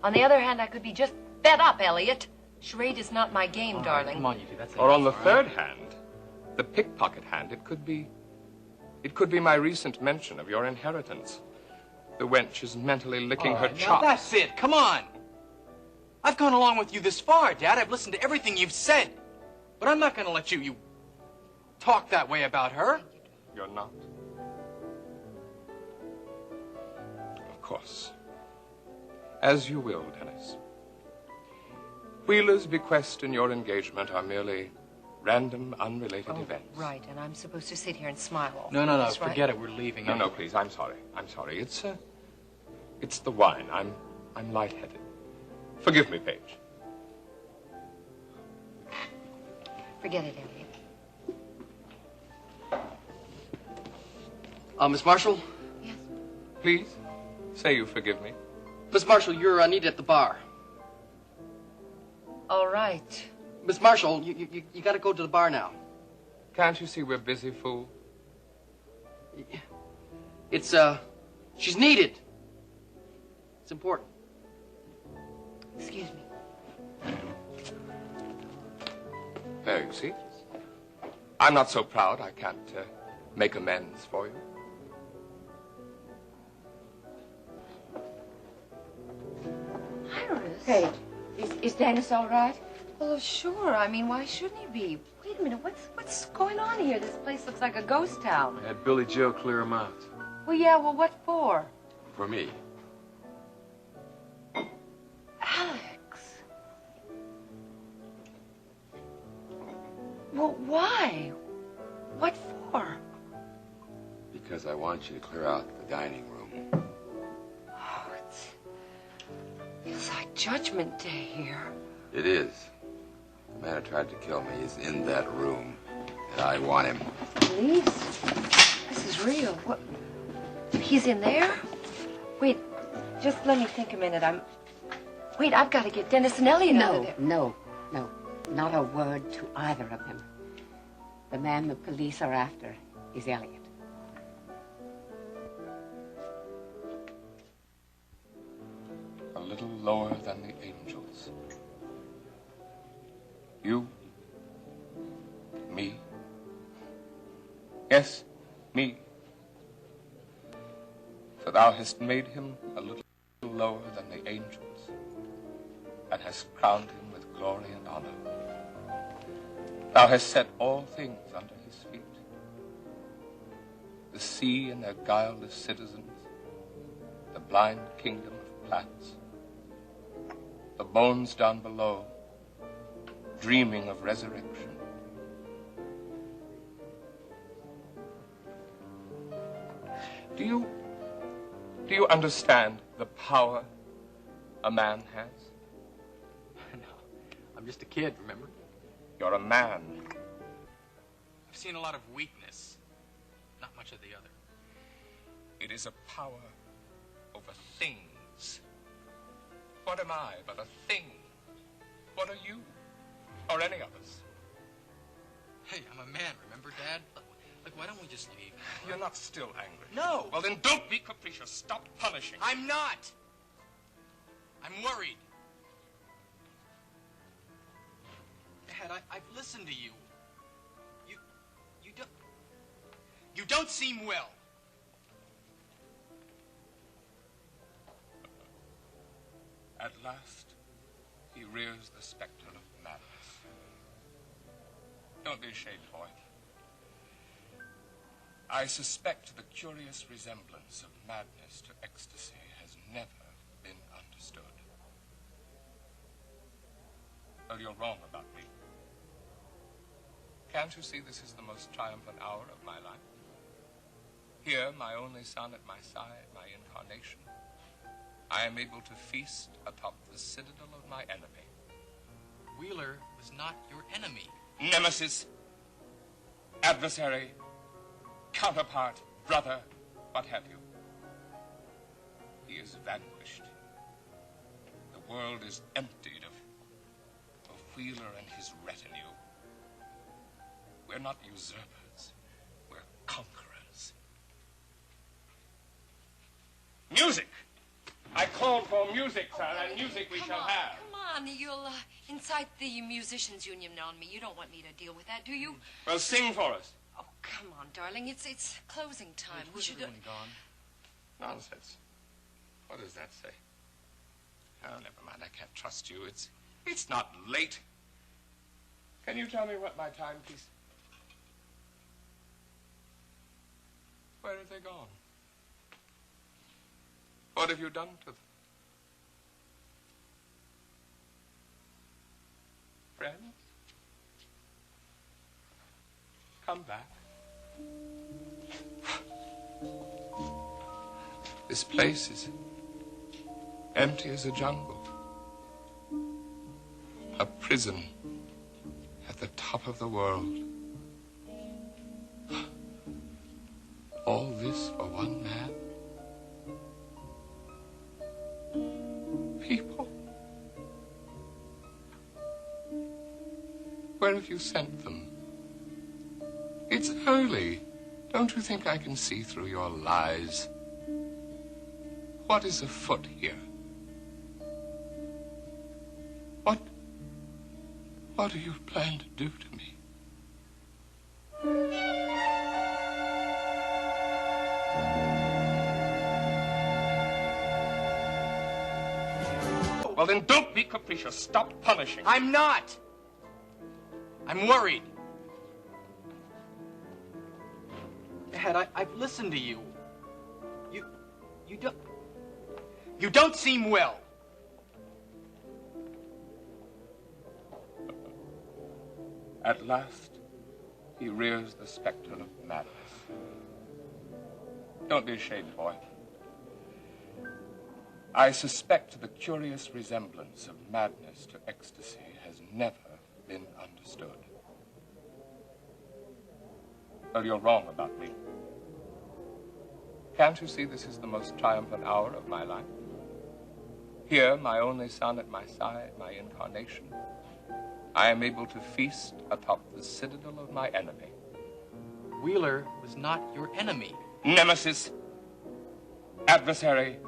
Speaker 23: On the other hand, I could be just fed up, Elliot. Charade is not my game, darling.
Speaker 12: Come on, you two. That's
Speaker 11: Or on the
Speaker 12: enough,
Speaker 11: third hand, the pickpocket hand, it could be my recent mention of your inheritance. The wench is mentally licking her
Speaker 20: Now
Speaker 11: chops.
Speaker 20: that's it. Come on. I've gone along with you this far, Dad. I've listened to everything you've said. But I'm not going to let you talk that way about her.
Speaker 11: You're not? Of course. As you will, Dennis. Wheeler's bequest and your engagement are merely random, unrelated events.
Speaker 23: Right, and I'm supposed to sit here and smile all
Speaker 12: No,
Speaker 23: this, right?
Speaker 12: forget it. We're leaving.
Speaker 11: No, please. I'm sorry. I'm sorry. It's the wine. I'm lightheaded. Forgive me, Paige.
Speaker 23: Forget it, Elliot.
Speaker 20: Miss Marshall?
Speaker 23: Yes?
Speaker 11: Please, say you forgive me.
Speaker 20: Miss Marshall, you're needed at the bar.
Speaker 23: All right.
Speaker 20: Miss Marshall, you got to go to the bar now.
Speaker 11: Can't you see we're busy, fool?
Speaker 20: She's needed. It's important.
Speaker 23: Excuse me.
Speaker 11: There, you see? I'm not so proud I can't make amends for you.
Speaker 23: Iris.
Speaker 14: Paige, is Dennis all right?
Speaker 23: Well, sure. I mean, why shouldn't he be? Wait a minute. What's going on here? This place looks like a ghost town.
Speaker 12: Had Billy Joe clear him out.
Speaker 23: Well, yeah. Well, what for?
Speaker 2: For me.
Speaker 23: Alex. Well, why? What for?
Speaker 2: Because I want you to clear out the dining room.
Speaker 23: Oh, it feels like Judgment Day here.
Speaker 2: It is. The man who tried to kill me is in that room, and I want him.
Speaker 23: Police? This is real. What? He's in there? Wait, just let me think a minute. Wait, I've got to get Dennis and Elliot out of there.
Speaker 14: No. Not a word to either of them. The man the police are after is Elliot.
Speaker 11: A little lower than the angels. You, me, yes, me. For thou hast made him a little lower than the angels, and hast crowned him with glory and honor. Thou hast set all things under his feet, the sea and their guileless citizens, the blind kingdom of plants, the bones down below, dreaming of resurrection. Do you understand the power a man has?
Speaker 20: No, I'm just a kid, remember?
Speaker 11: You're a man.
Speaker 20: I've seen a lot of weakness, not much of the other.
Speaker 11: It is a power over things. What am I but a thing? What are you? Or any of us?
Speaker 20: Hey, I'm a man, remember, Dad? Look, why don't we just leave?
Speaker 11: You're not still angry.
Speaker 20: No!
Speaker 11: Well, then don't be capricious. Stop punishing.
Speaker 20: I'm not! I'm worried. Dad, I've listened to you. You don't seem well.
Speaker 11: At last, he rears the specter of madness. Don't be ashamed, boy. I suspect the curious resemblance of madness to ecstasy has never been understood. Well, you're wrong about me. Can't you see this is the most triumphant hour of my life? Here, my only son at my side, my incarnation, I am able to feast atop the citadel of my enemy.
Speaker 20: Wheeler was not your enemy.
Speaker 11: Nemesis, adversary, counterpart, brother, what have you. He is vanquished. The world is emptied of Wheeler and his retinue. We're not usurpers, we're conquerors. Music! I called for music, sir, and music we shall have.
Speaker 23: Come on, you'll incite the musicians' union on me. You don't want me to deal with that, do you?
Speaker 11: Well, sing for us.
Speaker 23: Oh, come on, darling. It's closing time. We should.
Speaker 11: Gone? Nonsense. What does that say? Oh, never mind. I can't trust you. It's not late. Can you tell me what my timepiece? Where have they gone? What have you done to them? Friends? Come back. This place is empty as a jungle. A prison at the top of the world. All this for one man? People? Where have you sent them? It's early. Don't you think I can see through your lies? What is afoot here? What do you plan to do to me? Well, then don't be capricious. Stop punishing.
Speaker 20: I'm not. I'm worried. Dad, I've listened to you. You don't seem well.
Speaker 11: At last, he rears the specter of madness. Don't be ashamed, boy. I suspect the curious resemblance of madness to ecstasy has never been understood. Well, you're wrong about me. Can't you see this is the most triumphant hour of my life? Here, my only son at my side, my incarnation, I am able to feast atop the citadel of my enemy.
Speaker 20: Wheeler was not your enemy.
Speaker 11: Nemesis, adversary,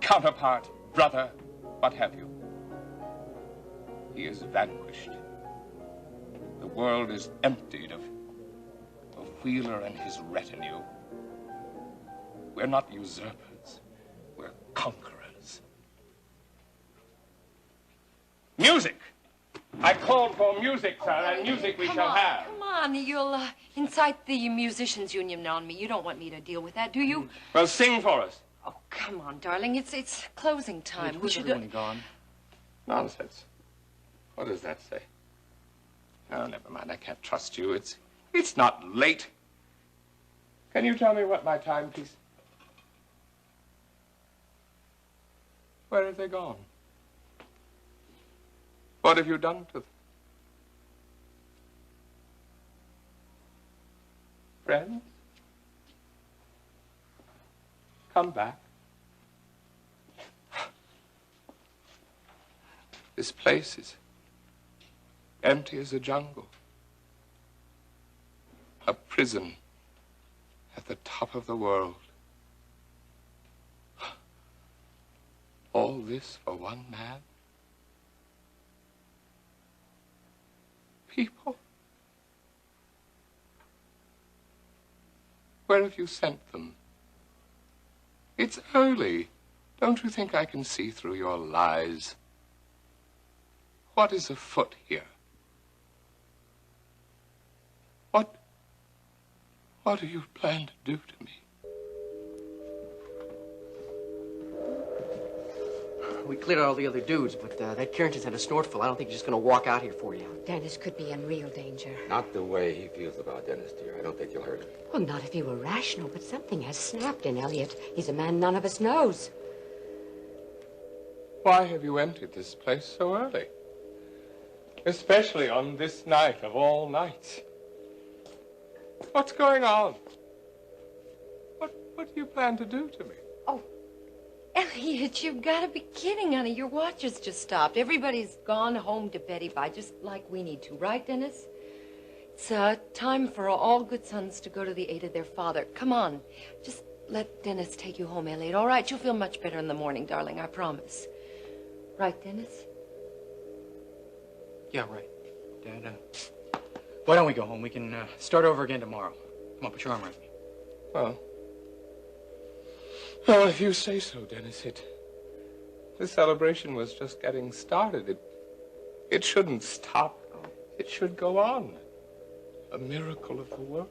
Speaker 11: counterpart, brother, what have you. He is vanquished. The world is emptied of Wheeler and his retinue. We're not usurpers. We're conquerors. Music! I called for music, sir, and music we shall have.
Speaker 23: Come on, you'll incite the musicians' union on me. You don't want me to deal with that, do you?
Speaker 11: Well, sing for us.
Speaker 23: Oh, come on, darling. It's closing time. We should.
Speaker 11: Gone? Nonsense. What does that say? Oh, never mind. I can't trust you. It's not late. Can you tell me what my timepiece? Where have they gone? What have you done to them? Friends? Come back. This place is empty as a jungle. A prison at the top of the world. All this for one man? People? Where have you sent them? It's early. Don't you think I can see through your lies? What is afoot here? What do you plan to do to me?
Speaker 20: We cleared out all the other dudes, but that Carrington's had a snortful. I don't think he's just going to walk out here for you.
Speaker 14: Dennis could be in real danger.
Speaker 2: Not the way he feels about Dennis, dear. I don't think he'll hurt him.
Speaker 14: Well, not if he were rational, but something has snapped in Elliot. He's a man none of us knows.
Speaker 11: Why have you entered this place so early? Especially on this night of all nights. What's going on? What do you plan to do to me?
Speaker 23: Oh, Elliot, you've got to be kidding, honey. Your watch has just stopped. Everybody's gone home to bed by just like we need to, right, Dennis? It's time for all good sons to go to the aid of their father. Come on, just let Dennis take you home, Elliot. All right, you'll feel much better in the morning, darling, I promise. Right, Dennis?
Speaker 17: Yeah, right. Dad, why don't we go home? We can start over again tomorrow. Come on, put your arm around me.
Speaker 11: Well, if you say so, Dennis, the celebration was just getting started. It shouldn't stop. It should go on. A miracle of the world.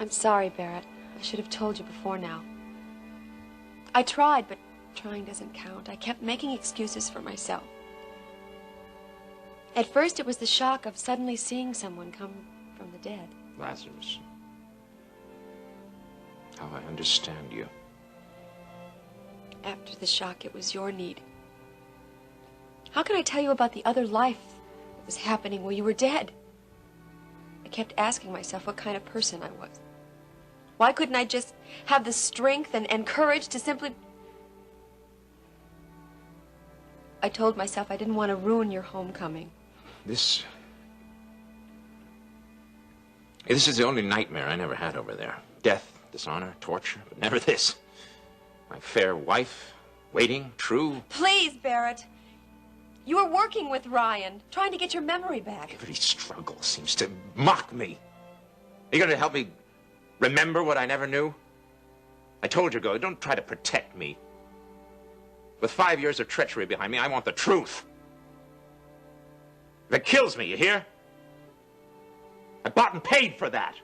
Speaker 18: I'm sorry, Barrett. I should have told you before now. I tried, but trying doesn't count. I kept making excuses for myself. At first, it was the shock of suddenly seeing someone come from the dead.
Speaker 9: Lazarus. How I understand you.
Speaker 18: After the shock, it was your need. How can I tell you about the other life that was happening while you were dead? I kept asking myself what kind of person I was. Why couldn't I just have the strength and courage to simply... I told myself I didn't want to ruin your homecoming.
Speaker 9: This is the only nightmare I never had over there. Death, dishonor, torture, but never this. My fair wife, waiting, true.
Speaker 18: Please, Barrett. You were working with Ryan, trying to get your memory back.
Speaker 9: Every struggle seems to mock me. Are you going to help me remember what I never knew? I told you, go, don't try to protect me. With 5 years of treachery behind me, I want the truth. If it kills me, you hear? I bought and paid for that.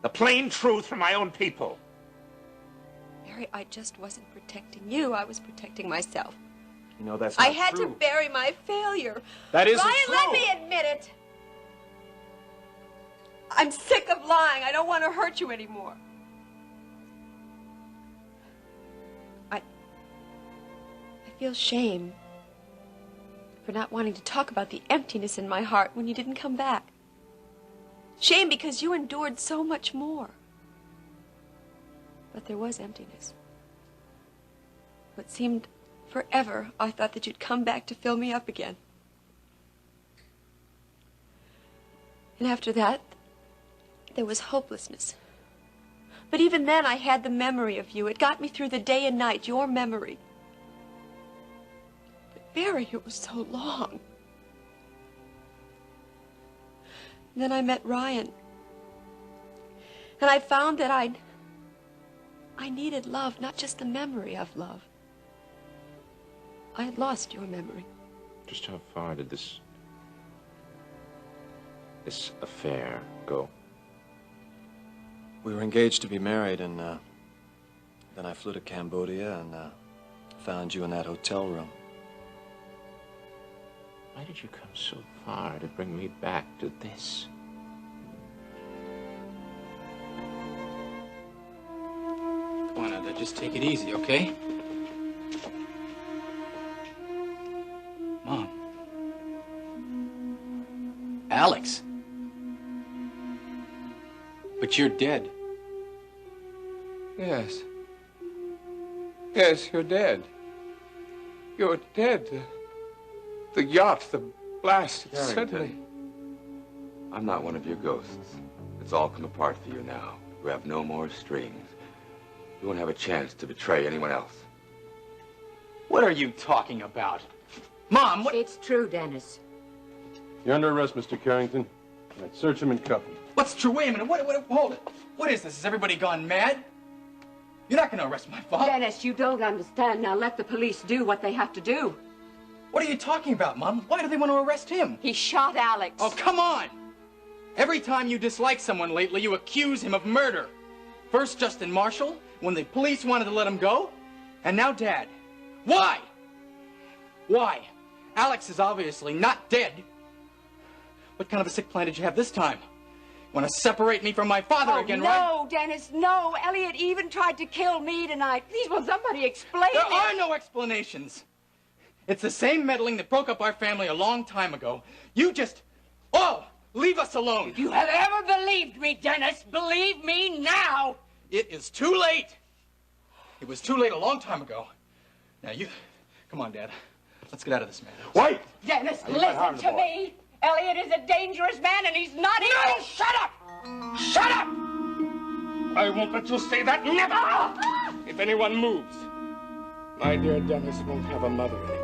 Speaker 9: The plain truth from my own people.
Speaker 18: Barry, I just wasn't protecting you. I was protecting myself.
Speaker 10: You know, that's not
Speaker 18: I had
Speaker 10: true.
Speaker 18: to bury my failure.
Speaker 10: That isn't
Speaker 18: Ryan,
Speaker 10: true.
Speaker 18: let me admit it. I'm sick of lying. I don't want to hurt you anymore. I feel shame for not wanting to talk about the emptiness in my heart when you didn't come back. Shame because you endured so much more. But there was emptiness. What seemed forever, I thought that you'd come back to fill me up again. And after that, there was hopelessness. But even then, I had the memory of you. It got me through the day and night, your memory. But Barry, it was so long. And then I met Ryan. And I found that I needed love, not just the memory of love. I had lost your memory.
Speaker 9: Just how far did this affair go?
Speaker 10: We were engaged to be married, and then I flew to Cambodia and found you in that hotel room.
Speaker 9: Why did you come so far to bring me back to this?
Speaker 17: Come on now, just take it easy, okay? Mom. Alex. But you're dead.
Speaker 11: Yes. Yes, you're dead. You're dead. The yacht, the blast, it suddenly...
Speaker 2: I'm not one of your ghosts. It's all come apart for you now. You have no more strings. You won't have a chance to betray anyone else.
Speaker 17: What are you talking about? Mom, what...
Speaker 14: It's true, Dennis.
Speaker 13: You're under arrest, Mr. Carrington. I'd search him and cuff him.
Speaker 17: What's true? Wait a minute. Hold it. What is this? Has everybody gone mad? You're not going to arrest my father.
Speaker 14: Dennis, you don't understand. Now let the police do what they have to do.
Speaker 17: What are you talking about, Mom? Why do they want to arrest him?
Speaker 14: He shot Alex.
Speaker 17: Oh, come on! Every time you dislike someone lately, you accuse him of murder. First Justin Marshall, when the police wanted to let him go, and now Dad. Why? Why? Alex is obviously not dead. What kind of a sick plan did you have this time? Want to separate me from my father again, right?
Speaker 14: No, Dennis, no. Elliot even tried to kill me tonight. Please, will somebody explain
Speaker 17: There
Speaker 14: it?
Speaker 17: are no explanations. It's the same meddling that broke up our family a long time ago. You just... Oh, leave us alone.
Speaker 14: If you have ever believed me, Dennis, believe me now.
Speaker 17: It is too late. It was too late a long time ago. Now you... Come on, Dad. Let's get out of this madhouse.
Speaker 2: Wait!
Speaker 1: Dennis, listen to me. Elliot is a dangerous man, and he's not even...
Speaker 2: No! Shut up! Shut up! I won't let you say that, never! If anyone moves, my dear Dennis won't have a mother anymore.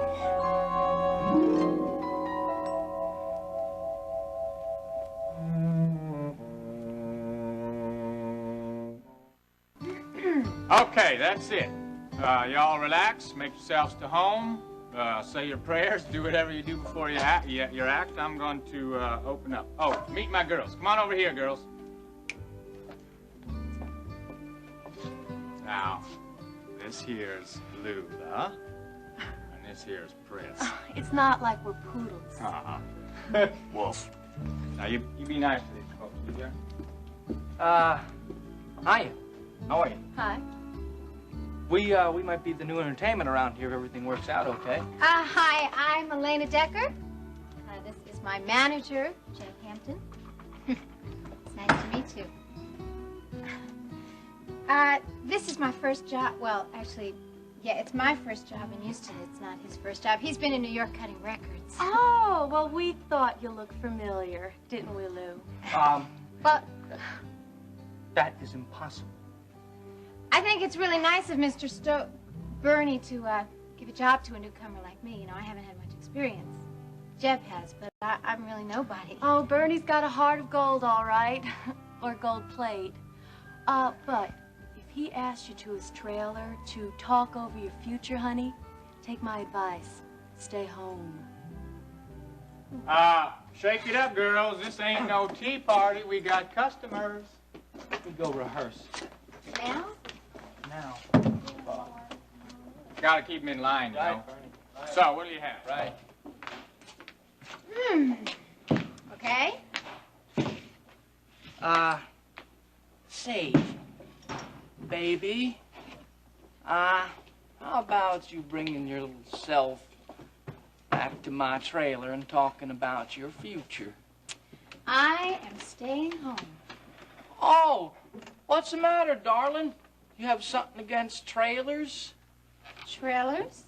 Speaker 8: Okay, that's it. Y'all relax, make yourselves to home, say your prayers, do whatever you do before your act. I'm going to open up. Oh, meet my girls. Come on over here, girls. Now, this here's Lula, and this here's Prince.
Speaker 18: It's not like we're poodles.
Speaker 8: Uh-huh. Wolf. Now, you be nice to these folks, will you?
Speaker 16: Hiya. How are you?
Speaker 18: Hi.
Speaker 16: We might be the new entertainment around here if everything works out okay.
Speaker 21: Hi, I'm Elena Decker. This is my manager, Jeb Hampton. It's nice to meet you. This is my first job. Well, actually, yeah, it's my first job in Houston. It's not his first job. He's been in New York cutting records.
Speaker 18: Oh, well, we thought you looked familiar, didn't we, Lou?
Speaker 21: But
Speaker 16: That is impossible.
Speaker 21: I think it's really nice of Mr. Bernie to give a job to a newcomer like me. You know, I haven't had much experience. Jeb has, but I'm really nobody.
Speaker 18: Oh, Bernie's got a heart of gold, all right. Or gold plate. But if he asked you to his trailer to talk over your future, honey, take my advice. Stay home.
Speaker 8: Shake it up, girls. This ain't no tea party. We got customers.
Speaker 16: We go rehearse.
Speaker 21: Now?
Speaker 16: Now.
Speaker 8: Gotta keep them in line, you know.
Speaker 16: Right.
Speaker 8: So, what do you have?
Speaker 16: Right.
Speaker 21: Okay.
Speaker 16: Say, baby, how about you bringing your little self back to my trailer and talking about your future?
Speaker 21: I am staying home.
Speaker 16: Oh, what's the matter, darling? You have something against trailers?
Speaker 21: Trailers?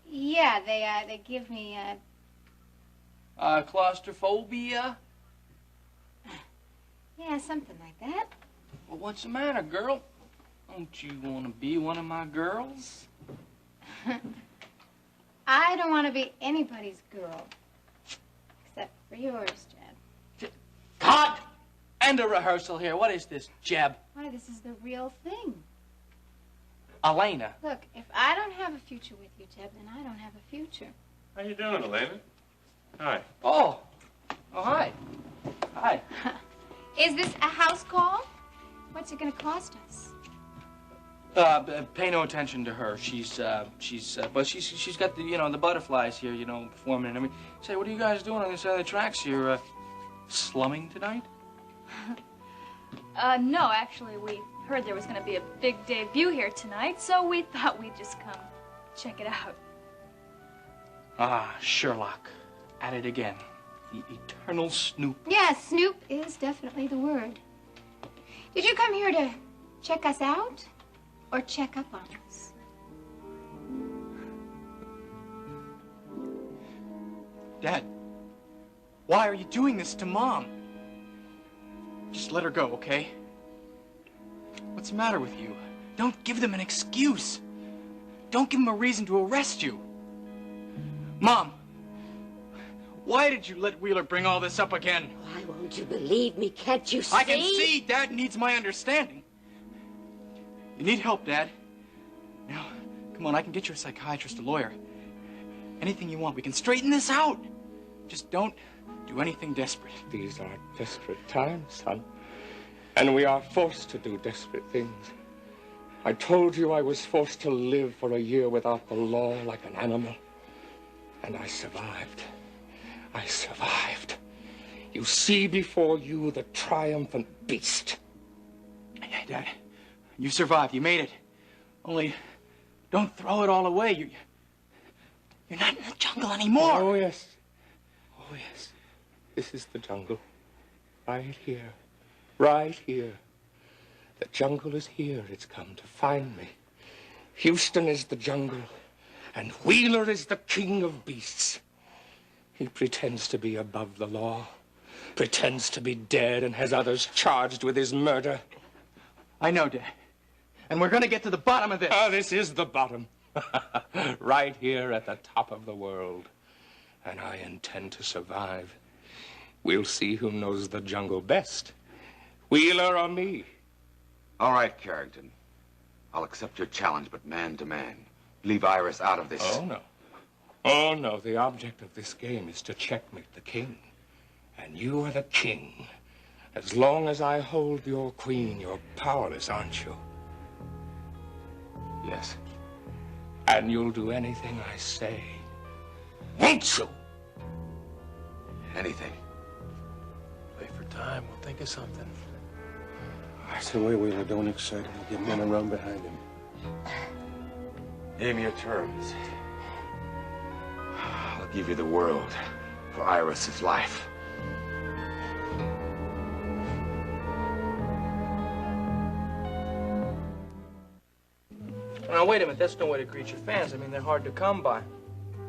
Speaker 21: Yeah, they give me
Speaker 16: Claustrophobia?
Speaker 21: yeah, something like that.
Speaker 16: Well, what's the matter, girl? Don't you want to be one of my girls?
Speaker 21: I don't want to be anybody's girl. Except for yours, Jeb.
Speaker 16: Cut! End of rehearsal here. What is this, Jeb?
Speaker 21: Why, this is the real thing.
Speaker 16: Elena.
Speaker 21: Look, if I don't have a future with you, Jeb, then I don't have a future.
Speaker 13: How you doing, Elena? Hi.
Speaker 16: Oh. Oh, hi. Hi.
Speaker 21: Is this a house call? What's it going to cost us?
Speaker 16: Pay no attention to her. She's got the, you know, the butterflies here, you know, performing and everything. Say, what are you guys doing on this side of the tracks? You're, slumming tonight?
Speaker 15: No, actually, we heard there was going to be a big debut here tonight, so we thought we'd just come check it out.
Speaker 16: Ah, Sherlock. At it again. The eternal Snoop.
Speaker 21: Yeah, Snoop is definitely the word. Did you come here to check us out or check up on us?
Speaker 17: Dad, why are you doing this to Mom? Just let her go, okay? What's the matter with you? Don't give them an excuse. Don't give them a reason to arrest you. Mom, why did you let Wheeler bring all this up again?
Speaker 14: Why won't you believe me? Can't you see?
Speaker 17: I can see. Dad needs my understanding. You need help, Dad. Now, come on, I can get you a psychiatrist, a lawyer. Anything you want. We can straighten this out. Just don't do anything desperate.
Speaker 2: These are desperate times, son. And we are forced to do desperate things. I told you I was forced to live for a year without the law like an animal. And I survived. I survived. You see before you the triumphant beast.
Speaker 17: Hey, Dad, you survived. You made it. Only, don't throw it all away. You're not in the jungle anymore.
Speaker 2: Oh, yes. Oh, yes. This is the jungle. Right here. Right here.
Speaker 4: The jungle is here. It's come to find me. Houston is the jungle, and Wheeler is the king of beasts. He pretends to be above the law, pretends to be dead, and has others charged with his murder.
Speaker 8: I know, Dad. And we're going to get to the bottom of this.
Speaker 4: Ah, this is the bottom. Right here at the top of the world. And I intend to survive. We'll see who knows the jungle best. Wheeler or me.
Speaker 19: All right, Carrington. I'll accept your challenge, but man to man. Leave Iris out of this.
Speaker 4: Oh, no. Oh, no. The object of this game is to checkmate the king. And you are the king. As long as I hold your queen, you're powerless, aren't you?
Speaker 19: Yes.
Speaker 4: And you'll do anything I say. Won't you?
Speaker 19: Anything.
Speaker 12: Wait for time. We'll think of something.
Speaker 6: I said, wait, Wheeler, don't excite him. Get men around behind him.
Speaker 19: Name your terms. I'll give you the world for Iris's life.
Speaker 16: Now, wait a minute. That's no way to greet your fans. I mean, they're hard to come by.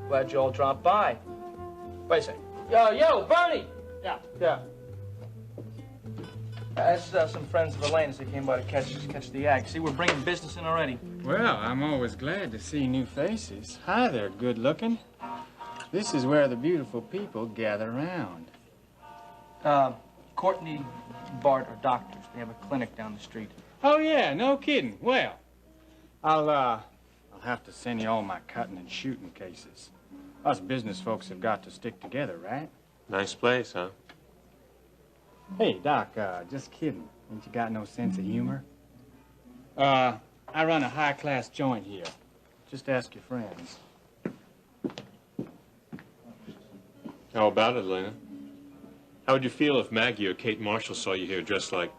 Speaker 16: Glad you all dropped by. Wait a second. Yo, Bernie! Yeah. That's some friends of Elena's that came by to catch the act. See, we're bringing business in already.
Speaker 8: Well, I'm always glad to see new faces. Hi there, good looking. This is where the beautiful people gather around.
Speaker 16: Courtney and Bart are doctors. They have a clinic down the street.
Speaker 8: Oh, yeah, no kidding. Well, I'll have to send you all my cutting and shooting cases. Us business folks have got to stick together, right?
Speaker 13: Nice place, huh?
Speaker 8: Hey, Doc, just kidding. Ain't you got no sense of humor? I run a high-class joint here. Just ask your friends.
Speaker 13: How about it, Lena? How would you feel if Maggie or Kate Marshall saw you here dressed like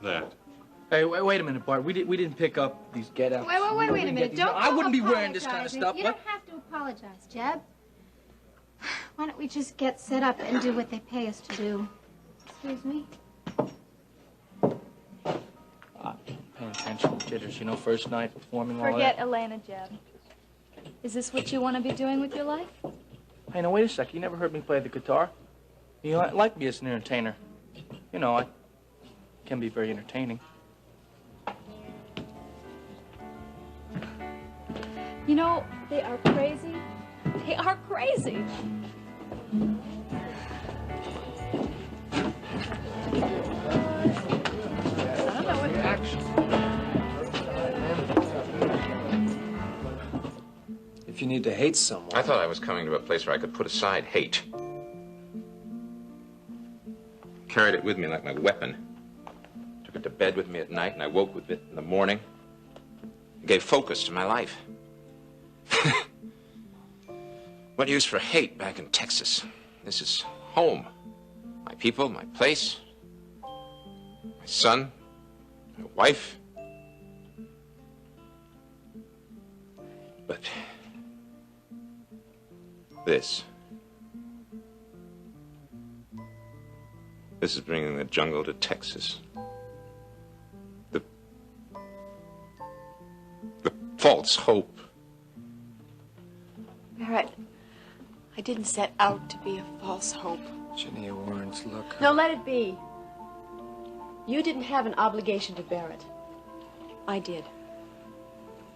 Speaker 13: that?
Speaker 16: Hey, wait a minute, Bart. We didn't pick up these get-ups.
Speaker 21: Wait a minute. Don't
Speaker 16: I wouldn't be wearing this kind of
Speaker 21: apologizing.
Speaker 16: stuff.
Speaker 21: You don't have to apologize, Jeb. Why don't we just get set up and do what they pay us to do? Excuse me?
Speaker 16: Paying attention, jitters. You know, first night performing all that.
Speaker 15: Forget Elena, Jeb. Is this what you want to be doing with your life?
Speaker 16: Hey, now, wait a sec. You never heard me play the guitar. You like me as an entertainer. You know, I can be very entertaining.
Speaker 15: You know, they are crazy. They are crazy.
Speaker 10: If you need to hate someone...
Speaker 9: I thought I was coming to a place where I could put aside hate. Carried it with me like my weapon. Took it to bed with me at night, and I woke with it in the morning. It gave focus to my life. What use for hate back in Texas? This is home. My people, my place, my son, my wife. But this is bringing the jungle to Texas. The false hope.
Speaker 18: Barrett, I didn't set out to be a false hope.
Speaker 10: Ginny Warrens, look.
Speaker 18: No, let it be. You didn't have an obligation to Barrett. I did.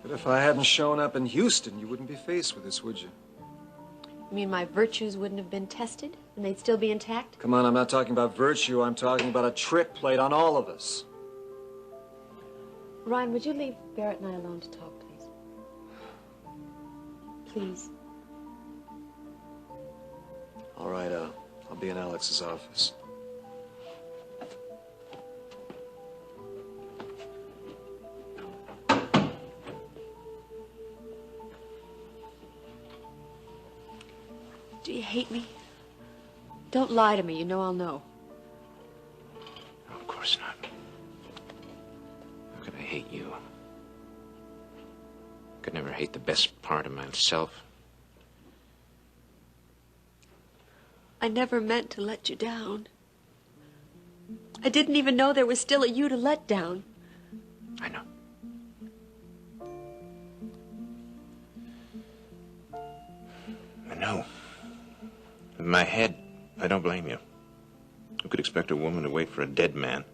Speaker 10: But if I hadn't shown up in Houston, you wouldn't be faced with this, would you?
Speaker 18: You mean my virtues wouldn't have been tested and they'd still be intact?
Speaker 10: Come on, I'm not talking about virtue. I'm talking about a trick played on all of us.
Speaker 18: Ryan, would you leave Barrett and I alone to talk, please? Please.
Speaker 10: All right, I'll be in Alex's office.
Speaker 18: Do you hate me? Don't lie to me. You know I'll know.
Speaker 9: No, of course not. How could I hate you? I could never hate the best part of myself.
Speaker 18: I never meant to let you down. I didn't even know there was still a you to let down.
Speaker 9: I know. I know. In my head, I don't blame you. Who could expect a woman to wait for a dead man?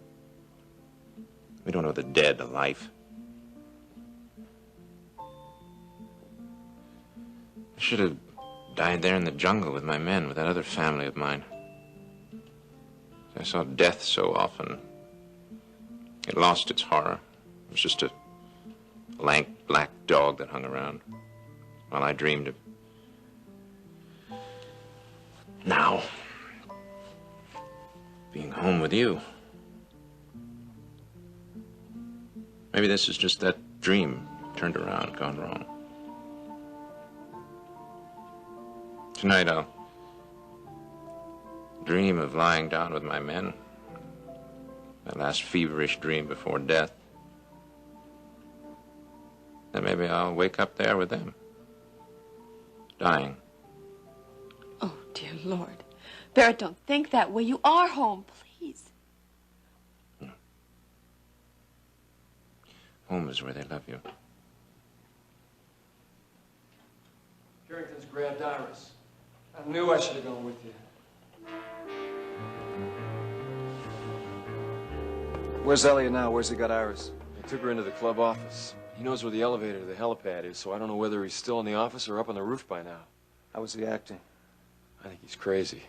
Speaker 9: We don't know the dead alive. I should have died there in the jungle with my men, with that other family of mine. I saw death so often. It lost its horror. It was just a lank black dog that hung around while I dreamed of now being home with you. Maybe this is just that dream turned around, gone wrong. Tonight I'll dream of lying down with my men. My last feverish dream before death. Then maybe I'll wake up there with them. Dying.
Speaker 3: Oh, dear Lord. Barrett, don't think that way. You are home, please.
Speaker 9: Home is where they love you.
Speaker 4: Carrington's grabbed Iris. I knew I should have gone with you.
Speaker 10: Where's Elliot now? Where's he got Iris? I took her into the club office. He knows where the elevator to the helipad is, so I don't know whether he's still in the office or up on the roof by now. How was he acting? I think he's crazy.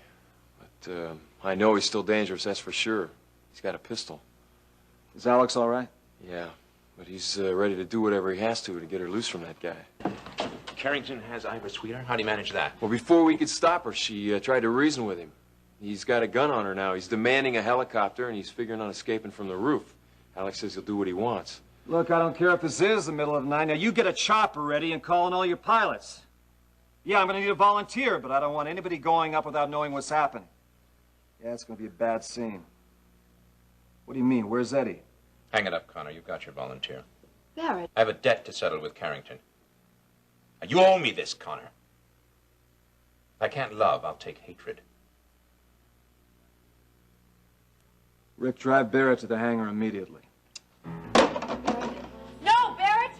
Speaker 10: But I know he's still dangerous, that's for sure. He's got a pistol. Is Alex all right? Yeah, but he's ready to do whatever he has to get her loose from that guy.
Speaker 9: Carrington has Iris, sweetheart. How'd he manage that?
Speaker 10: Well, before we could stop her, she tried to reason with him. He's got a gun on her now. He's demanding a helicopter, and he's figuring on escaping from the roof. Alex says he'll do what he wants.
Speaker 5: Look, I don't care if this is the middle of the night. Now, you get a chopper ready and call in all your pilots. Yeah, I'm going to need a volunteer, but I don't want anybody going up without knowing what's happening. Yeah, it's going to be a bad scene. What do you mean? Where's Eddie?
Speaker 9: Hang it up, Connor. You've got your volunteer.
Speaker 3: Barrett.
Speaker 9: I have a debt to settle with Carrington. Now, you owe me this, Connor. If I can't love, I'll take hatred.
Speaker 5: Rick, drive Barrett to the hangar immediately.
Speaker 3: No, Barrett!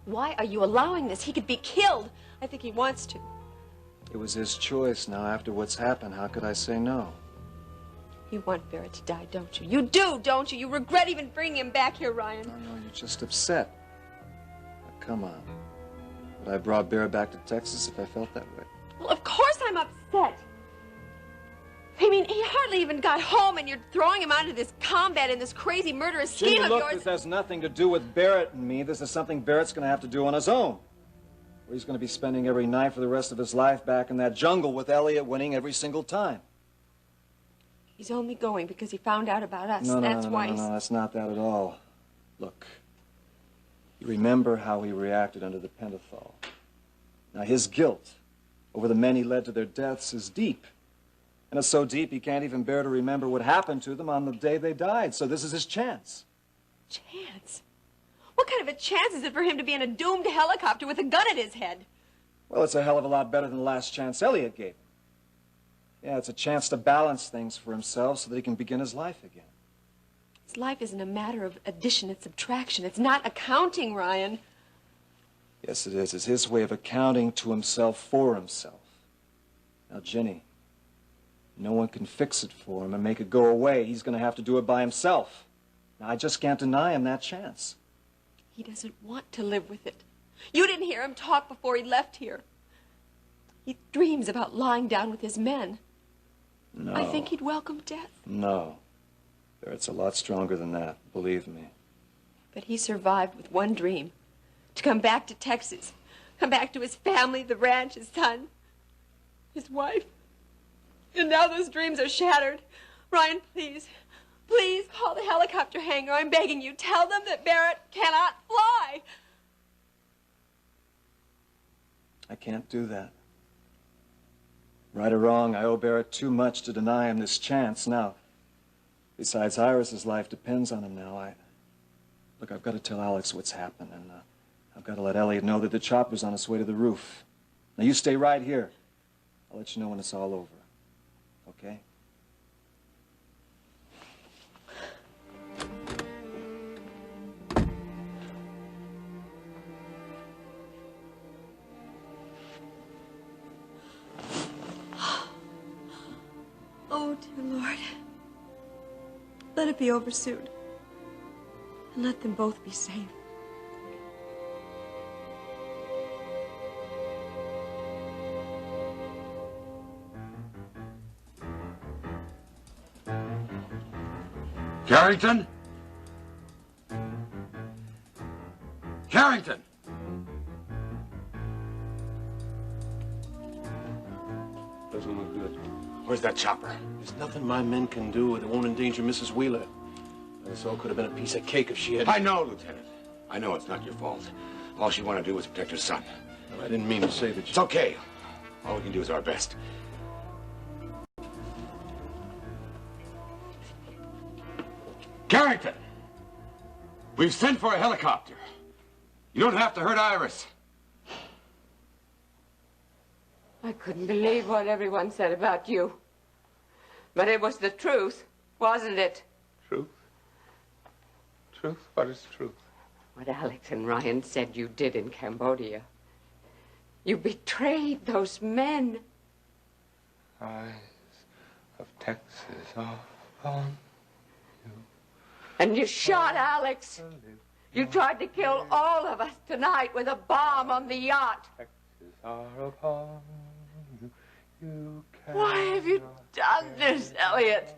Speaker 3: Why are you allowing this? He could be killed. I think he wants to.
Speaker 5: It was his choice. Now, after what's happened, how could I say no?
Speaker 3: You want Barrett to die, don't you? You do, don't you? You regret even bringing him back here, Ryan.
Speaker 5: No, you're just upset. Now, come on. Would I have brought Barrett back to Texas if I felt that way?
Speaker 3: Well, of course I'm upset. I mean, he hardly even got home, and you're throwing him out into this combat and this crazy murderous scheme of
Speaker 5: look,
Speaker 3: yours.
Speaker 5: this has nothing to do with Barrett and me. This is something Barrett's going to have to do on his own. Or he's going to be spending every night for the rest of his life back in that jungle with Elliot winning every single time.
Speaker 3: He's only going because he found out about us.
Speaker 5: No,
Speaker 3: That's why he's...
Speaker 5: No, that's not that at all. Look, you remember how he reacted under the pentothal. Now, his guilt over the men he led to their deaths is deep. And it's so deep he can't even bear to remember what happened to them on the day they died. So this is his chance.
Speaker 3: Chance? What kind of a chance is it for him to be in a doomed helicopter with a gun at his head?
Speaker 5: Well, it's a hell of a lot better than the last chance Elliot gave him. Yeah, it's a chance to balance things for himself so that he can begin his life again.
Speaker 3: His life isn't a matter of addition and subtraction. It's not accounting, Ryan.
Speaker 5: Yes, it is. It's his way of accounting to himself for himself. Now, Ginny, no one can fix it for him and make it go away. He's going to have to do it by himself. Now, I just can't deny him that chance.
Speaker 3: He doesn't want to live with it. You didn't hear him talk before he left here. He dreams about lying down with his men.
Speaker 5: No.
Speaker 3: I think he'd welcome death.
Speaker 5: No. Barrett's a lot stronger than that, believe me.
Speaker 3: But he survived with one dream. To come back to Texas. Come back to his family, the ranch, his son, his wife. And now those dreams are shattered. Ryan, please, please call the helicopter hangar. I'm begging you. Tell them that Barrett cannot fly.
Speaker 5: I can't do that. Right or wrong, I owe Barrett too much to deny him this chance. Now, besides, Iris's life depends on him now. Look, I've got to tell Alex what's happened, and I've got to let Elliot know that the chopper's on its way to the roof. Now, you stay right here. I'll let you know when it's all over. okay?
Speaker 3: Oh, dear Lord. Let it be over soon. And let them both be safe.
Speaker 2: Carrington? Carrington!
Speaker 13: Doesn't look good.
Speaker 2: Where's that chopper?
Speaker 13: There's nothing my men can do that won't endanger Mrs. Wheeler. This all could have been a piece of cake if she had...
Speaker 2: I know, Lieutenant. I know it's not your fault. All she wanted to do was protect her son.
Speaker 13: I didn't mean to say that she...
Speaker 2: It's okay. All we can do is our best. Carrington! We've sent for a helicopter. You don't have to hurt Iris.
Speaker 1: I couldn't believe what everyone said about you. But it was the truth, wasn't it?
Speaker 4: Truth? Truth? What is truth?
Speaker 1: What Alex and Ryan said you did in Cambodia. You betrayed those men.
Speaker 4: Eyes of Texas are upon you.
Speaker 1: And you shot Alex. You tried to kill all of us tonight with a bomb on the yacht.
Speaker 4: Texas are upon you. You
Speaker 1: Why have you done this, Elliot?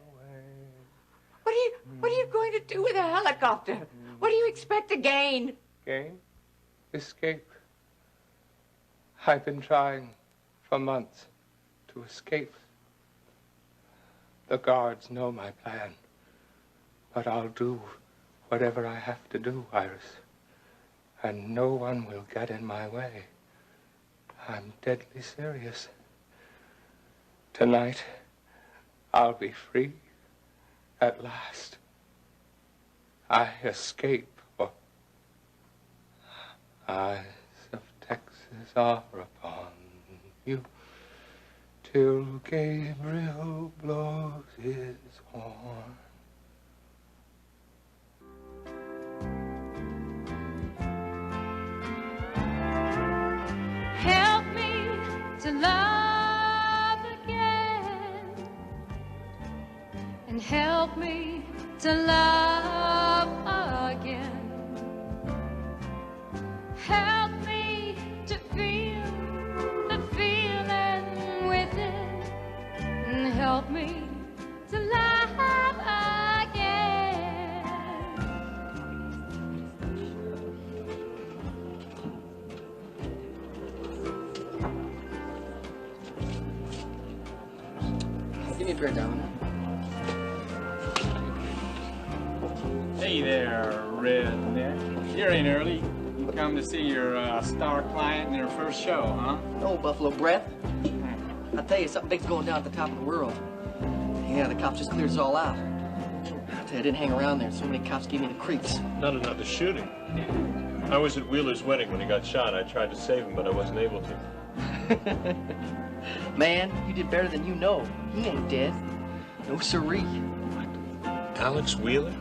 Speaker 1: What are you going to do with a helicopter? What do you expect to gain?
Speaker 4: Gain? Escape. I've been trying for months to escape. The guards know my plan. But I'll do whatever I have to do, Iris. And no one will get in my way. I'm deadly serious. Tonight, I'll be free at last. I escape. For eyes of Texas are upon you till Gabriel blows his horn.
Speaker 7: Help me to love again, and help me to love again. Help me to feel the feeling within, and help me to love again.
Speaker 16: Give me a beer, darling.
Speaker 8: Hey there, redneck. You ain't early. You come to see your star client in her first show, huh?
Speaker 20: No, Buffalo Breath. I tell you, something big's going down at the top of the world. Yeah, the cops just cleared us all out. I tell you, I didn't hang around there. So many cops gave me the creeps.
Speaker 22: Not enough to shooting. I was at Wheeler's wedding when he got shot. I tried to save him, but I wasn't able to.
Speaker 20: Man, you did better than you know. He ain't dead. No siree.
Speaker 22: Alex Wheeler?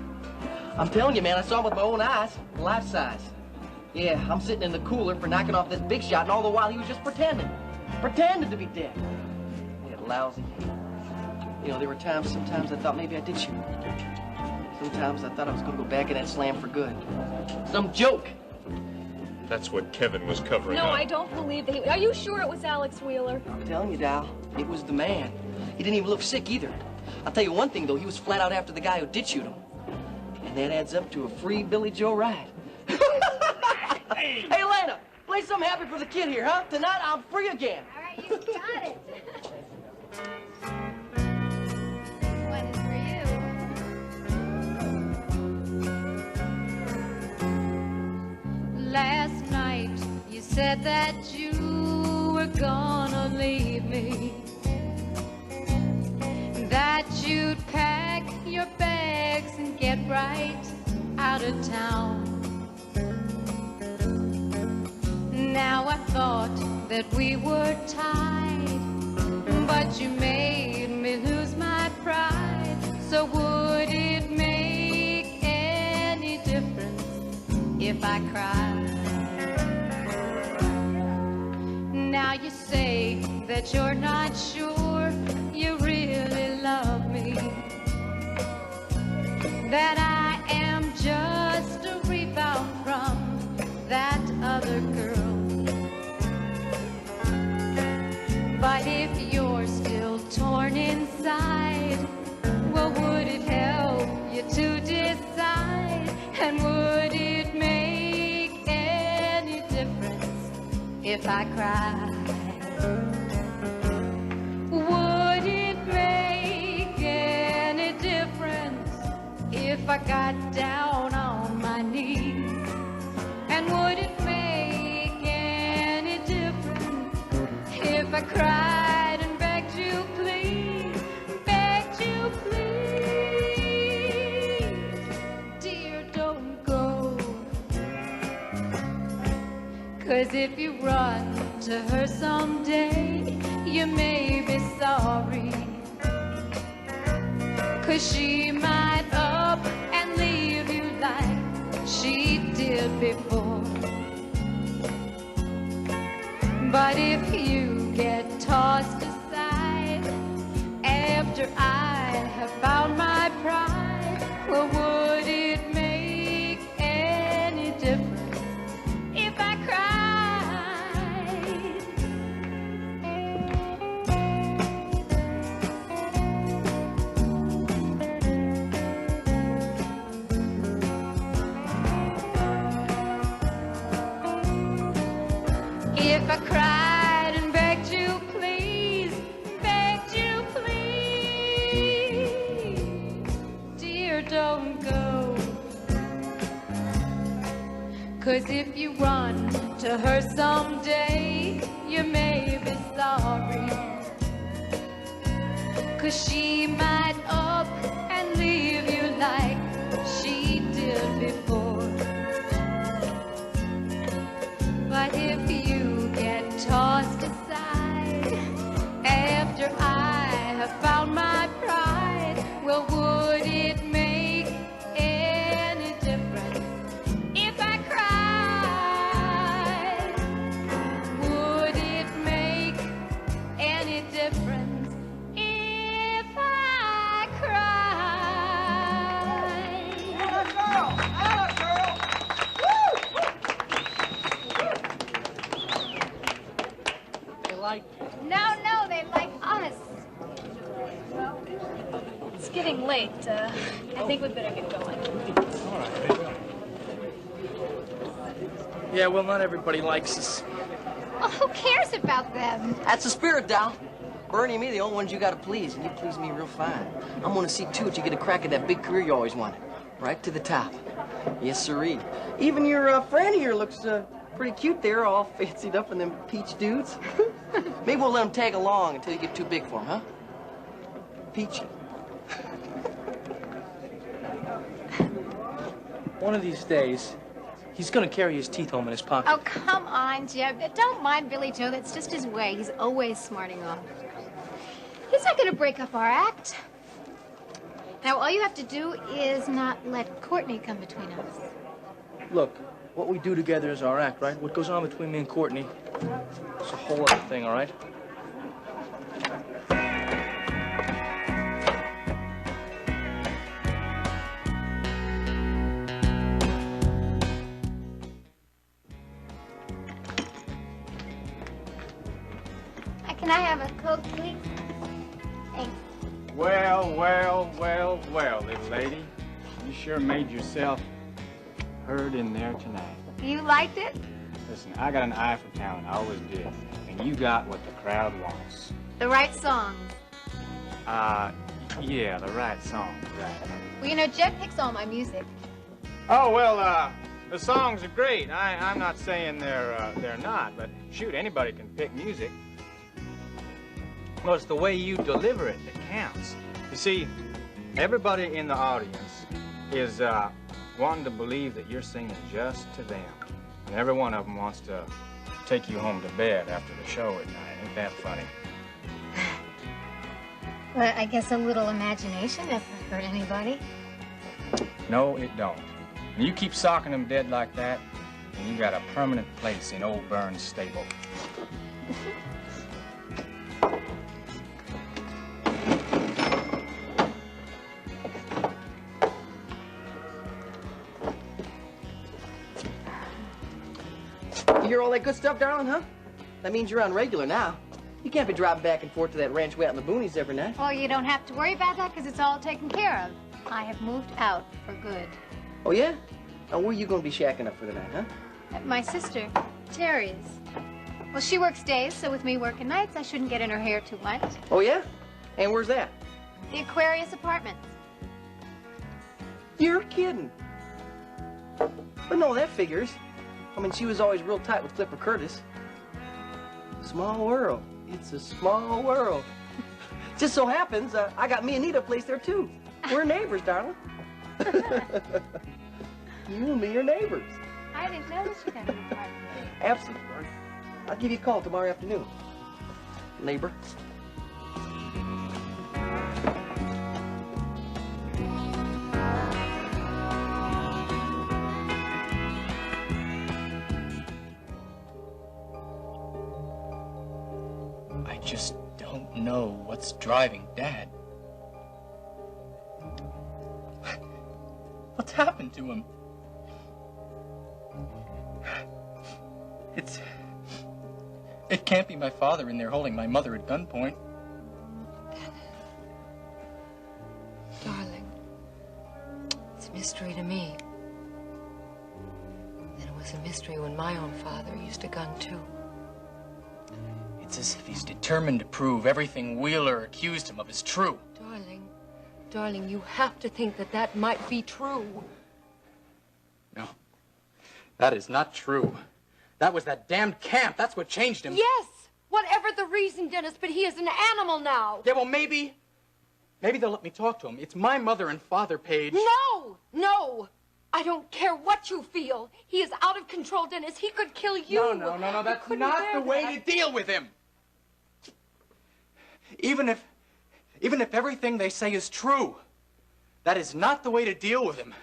Speaker 20: I'm telling you, man, I saw him with my own eyes, life size. Yeah, I'm sitting in the cooler for knocking off this big shot, and all the while he was just pretending. Pretending to be dead. Yeah, lousy. You know, there were times, sometimes I thought maybe I did shoot. Sometimes I thought I was going to go back in that slam for good. Some joke.
Speaker 22: That's what Kevin was covering
Speaker 15: No,
Speaker 22: up.
Speaker 15: I don't believe that. Are you sure it was Alex Wheeler?
Speaker 20: I'm telling you, Dal, it was the man. He didn't even look sick either. I'll tell you one thing, though, he was flat out after the guy who did shoot him. And that adds up to a free Billy Joe ride. Hey, Lana, play something happy for the kid here, huh? Tonight, I'm free again.
Speaker 21: All right, you got it. This one is for you.
Speaker 7: Last night you said that you were gonna leave me, that you'd pack your bags and get right out of town. Now I thought that we were tied, but you made me lose So would it make any difference if I cried? Now you say that you're not sure you really love me, that I am just a rebound from that other girl. But if you're still torn inside, well, would it help you to decide? And would it make any difference if I cried? Would it make any difference if I got down on my knees? And would it make any difference if I cried and begged you, please, begged you, please? Dear, don't go. 'Cause if you run to her someday, you may be sorry. 'Cause she might up and leave you like she did before. But if you get tossed aside after I have found my pride, well, would it make any difference if I cried? If I cried and begged you, please, begged you, please, dear, don't go. 'Cause if you run to her someday, you may be sorry. 'Cause she might up and leave you like she did before. But if you get tossed aside after I have found my pride, well, would it make any difference if I cried? Would it make any difference if I cried? Anna girl! Anna girl! Woo!
Speaker 15: No, they like us. Well, it's getting late. I think we'd better get going.
Speaker 16: All right. Yeah, well, not everybody likes us.
Speaker 21: Well, who cares about them?
Speaker 20: That's the spirit, Doll. Bernie and me, the only ones you gotta please, and you please me real fine. I'm gonna see to it you get a crack at that big career you always wanted. Right to the top. Yes, sirree. Even your friend here looks pretty cute there, all fancied up in them peach dudes. Maybe we'll let him tag along until you get too big for him, huh? Peachy.
Speaker 16: One of these days, he's gonna carry his teeth home in his pocket.
Speaker 21: Oh, come on, Jeb. Don't mind Billy Joe. That's just his way. He's always smarting off. He's not going to break up our act. Now, all you have to do is not let Courtney come between us.
Speaker 16: Look, what we do together is our act, right? What goes on between me and Courtney, it's a whole other thing, all right?
Speaker 21: Can I have a Coke, please? Thanks.
Speaker 8: Well, little lady. You sure made yourself heard in there tonight.
Speaker 21: You liked it?
Speaker 8: Listen, I got an eye for talent. I always did. And you got what the crowd wants.
Speaker 21: The right songs.
Speaker 8: Yeah, the right song, right.
Speaker 21: Well, you know, Jeb picks all my music.
Speaker 8: Oh, well, the songs are great. I'm not saying they're not, but shoot, anybody can pick music. Well, it's the way you deliver it that counts. You see, everybody in the audience is wanting to believe that you're singing just to them. And every one of them wants to take you home to bed after the show at night. Ain't that funny?
Speaker 21: Well, I guess a little imagination never hurt anybody.
Speaker 8: No, it don't. When you keep socking them dead like that, then you got a permanent place in old Burns' stable.
Speaker 20: You hear all that good stuff, darling, huh? That means you're on regular now. You can't be driving back and forth to that ranch way out in the boonies every night.
Speaker 21: Oh, you don't have to worry about that because it's all taken care of. I have moved out for good.
Speaker 20: Oh, yeah? Now, where are you going to be shacking up for the night, huh?
Speaker 21: My sister, Terry's. Well, she works days, so with me working nights, I shouldn't get in her hair too much.
Speaker 20: Oh, yeah? And where's that?
Speaker 21: The Aquarius Apartments.
Speaker 20: You're kidding. But no, that figures. I mean, she was always real tight with Clipper Curtis. Small world. It's a small world. Just so happens, I got me and Nita a place there, too. We're neighbors, darling. You and me are neighbors.
Speaker 21: I didn't know that you got an apartment.
Speaker 20: Absolutely. I'll give you a call tomorrow afternoon, neighbor.
Speaker 8: I just don't know what's driving Dad. What's happened to him? It can't be my father in there holding my mother at gunpoint.
Speaker 3: Darling, it's a mystery to me. And it was a mystery when my own father used a gun, too.
Speaker 8: It's as if he's determined to prove everything Wheeler accused him of is true.
Speaker 3: Darling, you have to think that that might be true.
Speaker 8: No, that is not true. That was that damned camp. That's what changed him.
Speaker 3: Yes, whatever the reason, Dennis, but he is an animal now.
Speaker 8: Yeah, well, maybe they'll let me talk to him. It's my mother and father, Paige.
Speaker 3: No. I don't care what you feel. He is out of control, Dennis. He could kill you.
Speaker 8: No. That's not the way to deal with him. Even if everything they say is true, that is not the way to deal with him.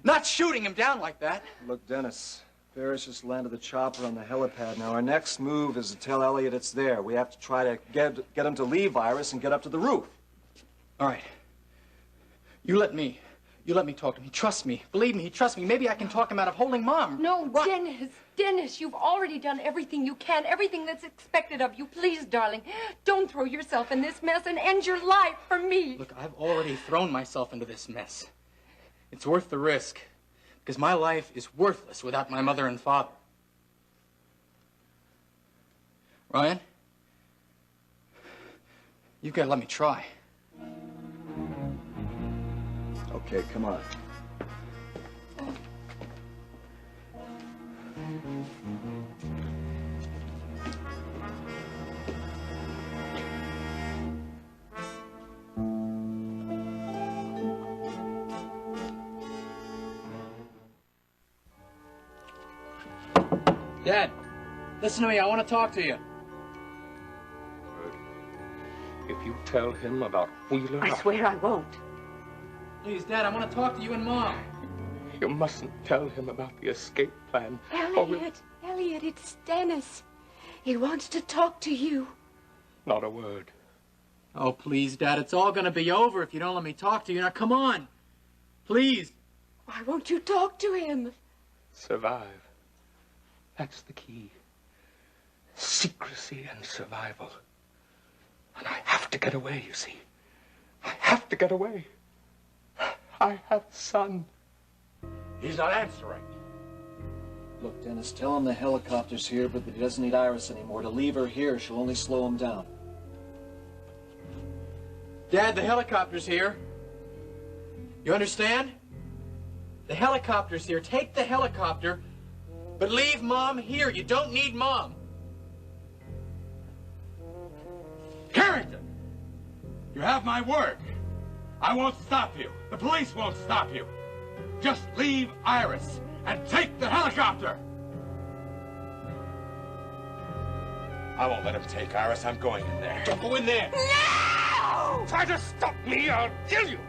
Speaker 8: Not shooting him down like that.
Speaker 5: Look, Dennis, Ferris just landed the chopper on the helipad. Now, our next move is to tell Elliot it's there. We have to try to get him to leave Iris and get up to the roof.
Speaker 8: All right. You let me talk to him. He trusts me. Believe me, he trusts me. Maybe I can talk him out of holding Mom.
Speaker 3: No, Dennis, you've already done everything you can, everything that's expected of you. Please, darling, don't throw yourself in this mess and end your life for me.
Speaker 8: Look, I've already thrown myself into this mess. It's worth the risk, because my life is worthless without my mother and father. Ryan, you've got to let me try.
Speaker 5: Okay, come on.
Speaker 8: Dad, listen to me. I want to talk to you.
Speaker 4: If you tell him about Wheeler...
Speaker 1: I swear I won't.
Speaker 8: Please, Dad, I want to talk to you and Mom.
Speaker 4: You mustn't tell him about the escape plan.
Speaker 1: Elliot, it's Dennis. He wants to talk to you.
Speaker 4: Not a word.
Speaker 8: Oh, please, Dad, it's all going to be over if you don't let me talk to you. Now, come on. Please.
Speaker 1: Why won't you talk to him?
Speaker 4: Survive. That's the key. Secrecy and survival. And I have to get away, you see. I have to get away. I have a son.
Speaker 2: He's not answering.
Speaker 5: Look, Dennis, tell him the helicopter's here, but that he doesn't need Iris anymore. To leave her here, she'll only slow him down.
Speaker 8: Dad, the helicopter's here. You understand? The helicopter's here. Take the helicopter, but leave Mom here. You don't need Mom.
Speaker 2: Carrington! You have my word. I won't stop you. The police won't stop you. Just leave Iris and take the helicopter. I won't let him take Iris. I'm going in there.
Speaker 4: Don't go in there.
Speaker 1: No!
Speaker 4: Try to stop me, I'll kill you.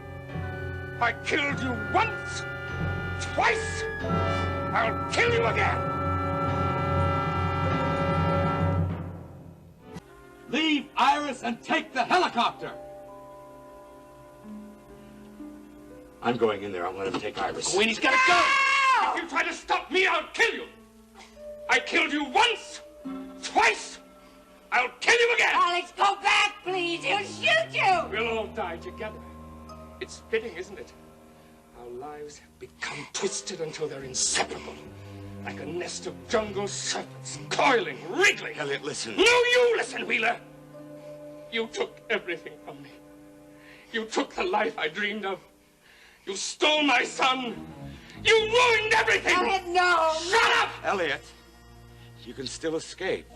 Speaker 4: I killed you once, twice. I'll kill you again.
Speaker 2: Leave Iris and take the helicopter. I'm going in there. I'll let him take Iris.
Speaker 4: Queenie's gotta go. If you try to stop me, I'll kill you. I killed you once, twice. I'll kill you again.
Speaker 1: Alex, go back, please. He'll shoot you.
Speaker 4: We'll all die together. It's fitting, isn't it? Our lives have become twisted until they're inseparable. Like a nest of jungle serpents, coiling, wriggling.
Speaker 2: Elliot, listen.
Speaker 4: No, you listen, Wheeler. You took everything from me. You took the life I dreamed of. You stole my son. You ruined everything.
Speaker 1: Elliot, no.
Speaker 4: Shut up!
Speaker 2: Elliot, you can still escape.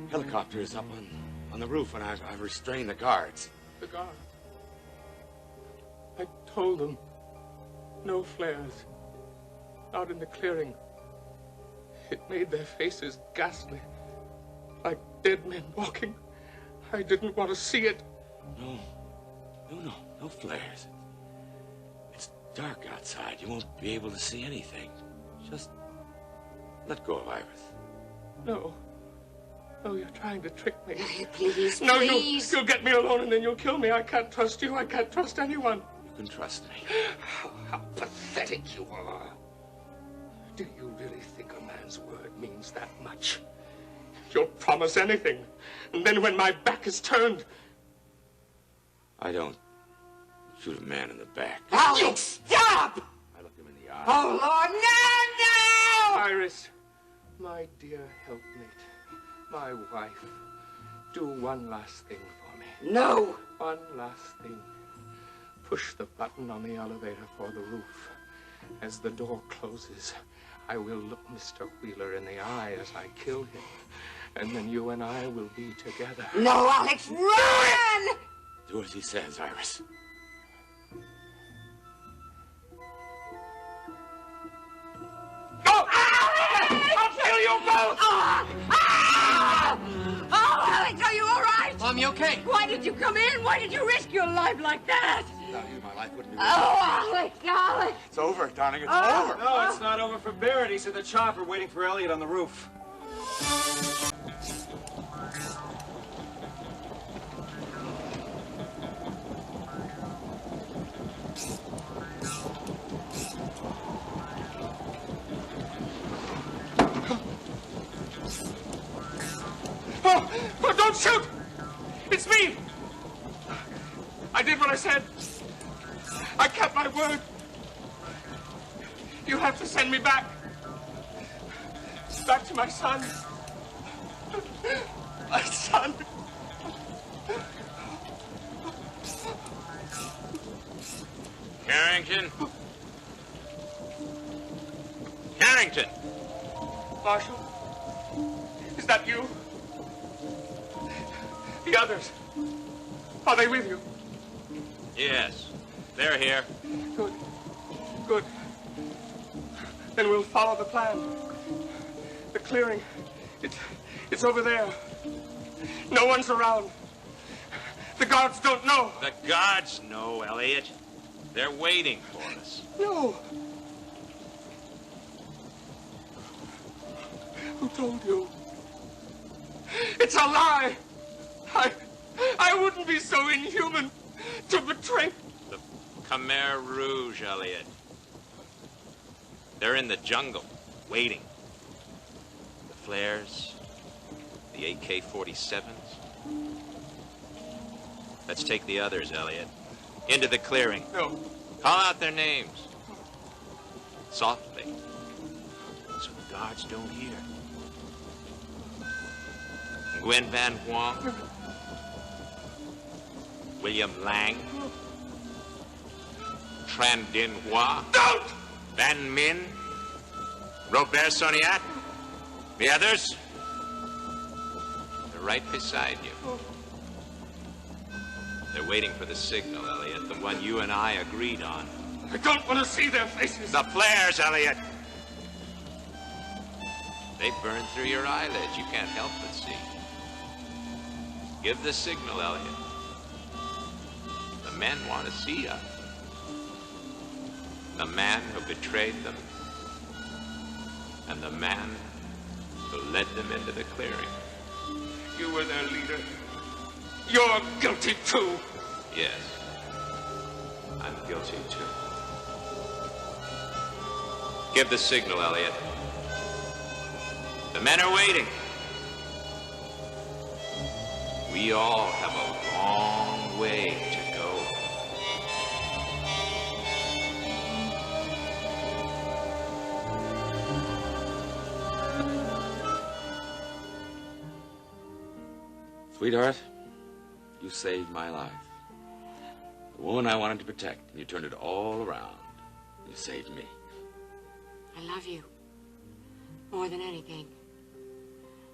Speaker 2: The helicopter is up on the roof, and I've restrained the guards.
Speaker 4: The guards. I told them no flares. Out in the clearing. It made their faces ghastly, like dead men walking. I didn't want to see it.
Speaker 2: No flares. It's dark outside. You won't be able to see anything. Just let go of Iris.
Speaker 4: No. No, you're trying to trick me.
Speaker 1: Please,
Speaker 4: No,
Speaker 1: please.
Speaker 4: you'll get me alone and then you'll kill me. I can't trust you. I can't trust anyone.
Speaker 2: You can trust me.
Speaker 4: How pathetic you are. Do you really think a man's word means that much? You'll promise anything, and then when my back is turned...
Speaker 2: I don't shoot a man in the back.
Speaker 1: Alex, stop!
Speaker 2: I look him in the eye.
Speaker 1: Oh, Lord, no, no!
Speaker 4: Iris, my dear helpmate, my wife, do one last thing for me.
Speaker 1: No!
Speaker 4: One last thing. Push the button on the elevator for the roof. As the door closes, I will look Mr. Wheeler in the eye as I kill him. And then you and I will be together.
Speaker 1: No, Alex, run!
Speaker 2: Do as he says, Iris.
Speaker 4: Go! I'll kill you both!
Speaker 1: Oh, Alex, are you all right?
Speaker 20: Mommy, okay?
Speaker 1: Why did you come in? Why did you risk your life like that?
Speaker 2: Without you, my life wouldn't be
Speaker 1: Oh, Alex, Alex!
Speaker 2: It's over, darling. It's
Speaker 1: Oh.
Speaker 2: over.
Speaker 8: No, it's not over for Barrett. He's at the chopper waiting for Elliot on the roof.
Speaker 4: Oh, don't shoot! It's me! I did what I said. I kept my word. You have to send me back. Back to my son. My son.
Speaker 9: Carrington? Carrington!
Speaker 4: Marshal, is that you? The others, are they with you?
Speaker 9: Yes, they're here.
Speaker 4: Good. Good. Then we'll follow the plan. The clearing, it's over there. No one's around. The guards don't know.
Speaker 9: The guards know, Elliot. They're waiting for us.
Speaker 4: No. Who told you? It's a lie. I wouldn't be so inhuman to betray.
Speaker 9: The Khmer Rouge, Elliot. They're in the jungle, waiting. The flares, the AK-47s. Let's take the others, Elliot. Into the clearing.
Speaker 4: No.
Speaker 9: Call out their names. Softly. So the guards don't hear. Nguyen Van Huang. William Lang. Tran Din Hoa.
Speaker 4: Don't!
Speaker 9: Van Min. Robert Soniat. The others. They're right beside you. They're waiting for the signal, Elliot, the one you and I agreed on.
Speaker 4: I don't want to see their faces.
Speaker 9: The flares, Elliot. They burn through your eyelids. You can't help but see.
Speaker 11: Give the signal, Elliot. The men want to see us. The man who betrayed them. And the man who led them into the clearing.
Speaker 4: You were their leader. You're guilty too.
Speaker 11: Yes. I'm guilty too. Give the signal, Elliot. The men are waiting. We all have a long way to go.
Speaker 2: Sweetheart, you saved my life. The woman I wanted to protect, and you turned it all around. You saved me.
Speaker 1: I love you. More than anything.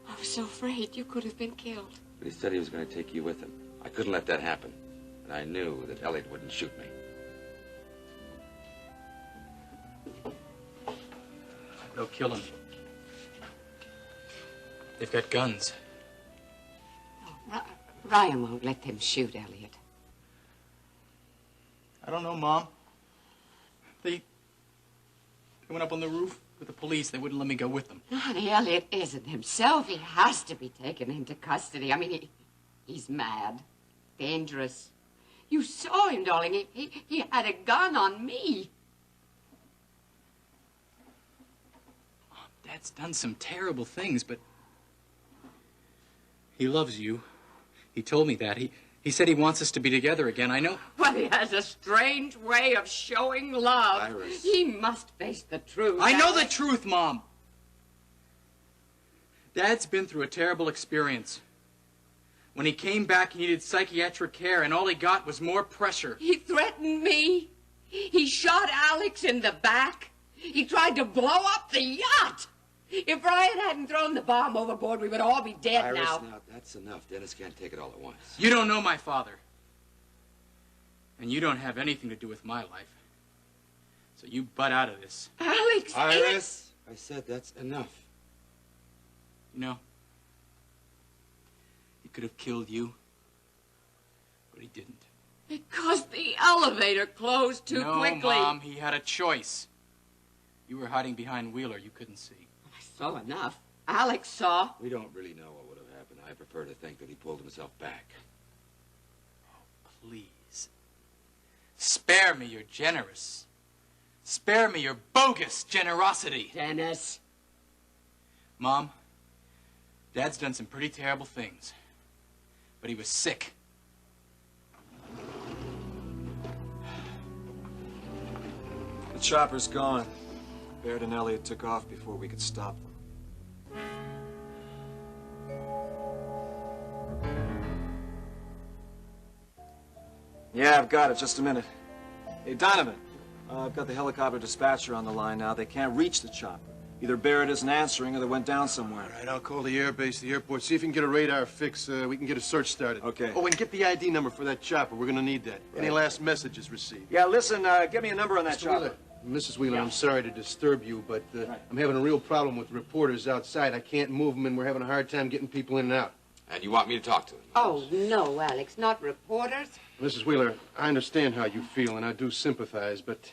Speaker 1: I was so afraid you could have been killed.
Speaker 2: But he said he was going to take you with him. I couldn't let that happen. And I knew that Elliot wouldn't shoot me.
Speaker 17: They'll kill him. They've got guns.
Speaker 1: Ryan won't let them shoot Elliot.
Speaker 17: I don't know, Mom. They went up on the roof with the police. They wouldn't let me go with them.
Speaker 1: Honey, Elliot isn't himself. He has to be taken into custody. I mean, he's mad. Dangerous. You saw him, darling. He had a gun on me.
Speaker 17: Dad's done some terrible things, but he loves you. He told me that. He said he wants us to be together again. I know.
Speaker 1: Well, he has a strange way of showing love.
Speaker 2: Iris.
Speaker 1: He must face the truth.
Speaker 17: I know the truth, Mom. Dad's been through a terrible experience. When he came back, he needed psychiatric care, and all he got was more pressure.
Speaker 1: He threatened me. He shot Alex in the back. He tried to blow up the yacht. If Ryan hadn't thrown the bomb overboard, we would all be dead
Speaker 2: Iris,
Speaker 1: now.
Speaker 2: now, that's enough. Dennis can't take it all at once.
Speaker 17: You don't know my father. And you don't have anything to do with my life. So you butt out of this.
Speaker 1: Alex!
Speaker 2: Iris! I said that's enough.
Speaker 17: You know, he could have killed you, but he didn't.
Speaker 1: Because the elevator closed too quickly.
Speaker 17: No, Mom, he had a choice. You were hiding behind Wheeler. You couldn't see.
Speaker 1: I saw enough. Alex saw.
Speaker 2: We don't really know what would have happened. I prefer to think that he pulled himself back.
Speaker 17: Oh, please. Spare me your generous. Spare me your bogus generosity.
Speaker 1: Dennis.
Speaker 17: Mom, Dad's done some pretty terrible things. But he was sick.
Speaker 5: The chopper's gone. Baird and Elliot took off before we could stop them. Yeah, I've got it. Just a minute. Hey, Donovan. I've got the helicopter dispatcher on the line now. They can't reach the chopper. Either Barrett isn't answering or they went down somewhere.
Speaker 13: All right, I'll call the airbase, the airport, see if we can get a radar fix. We can get a search started.
Speaker 5: Okay.
Speaker 13: Oh, and get the ID number for that chopper. We're going to need that. Right. Any last messages received?
Speaker 5: Yeah, listen, give me a number on that
Speaker 13: Mr.
Speaker 5: chopper.
Speaker 13: Wheeler. Mrs. Wheeler, I'm sorry to disturb you, but I'm having a real problem with reporters outside. I can't move them, and we're having a hard time getting people in and out.
Speaker 2: And you want me to talk to him?
Speaker 1: Oh, no, Alex, not reporters.
Speaker 13: Mrs. Wheeler, I understand how you feel, and I do sympathize, but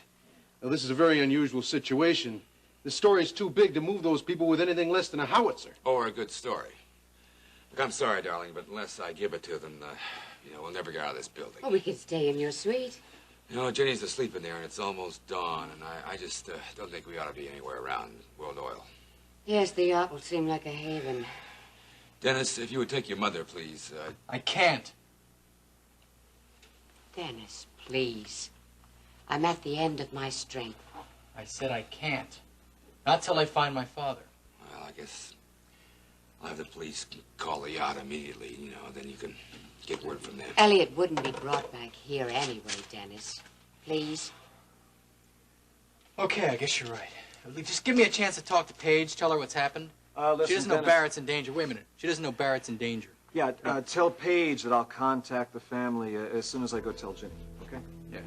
Speaker 13: this is a very unusual situation. The story's too big to move those people with anything less than a howitzer.
Speaker 2: Or a good story. Look, I'm sorry, darling, but unless I give it to them, we'll never get out of this building.
Speaker 1: Oh, we can stay in your suite.
Speaker 2: You know, Jenny's asleep in there, and it's almost dawn, and I just don't think we ought to be anywhere around World Oil.
Speaker 1: Yes, the yacht will seem like a haven.
Speaker 2: Dennis, if you would take your mother, please.
Speaker 17: I can't.
Speaker 1: Dennis, please. I'm at the end of my strength.
Speaker 17: I said I can't. Not till I find my father.
Speaker 2: Well, I guess I'll have the police call the yacht immediately, then you can get word from them.
Speaker 1: Elliot wouldn't be brought back here anyway, Dennis. Please.
Speaker 17: Okay, I guess you're right. Just give me a chance to talk to Paige, tell her what's happened.
Speaker 5: Listen,
Speaker 17: she doesn't know
Speaker 5: Dennis.
Speaker 17: Barrett's in danger. Wait a minute. She doesn't know Barrett's in danger.
Speaker 5: Yeah, tell Paige that I'll contact the family as soon as I go tell Jenny, okay?
Speaker 17: Yeah.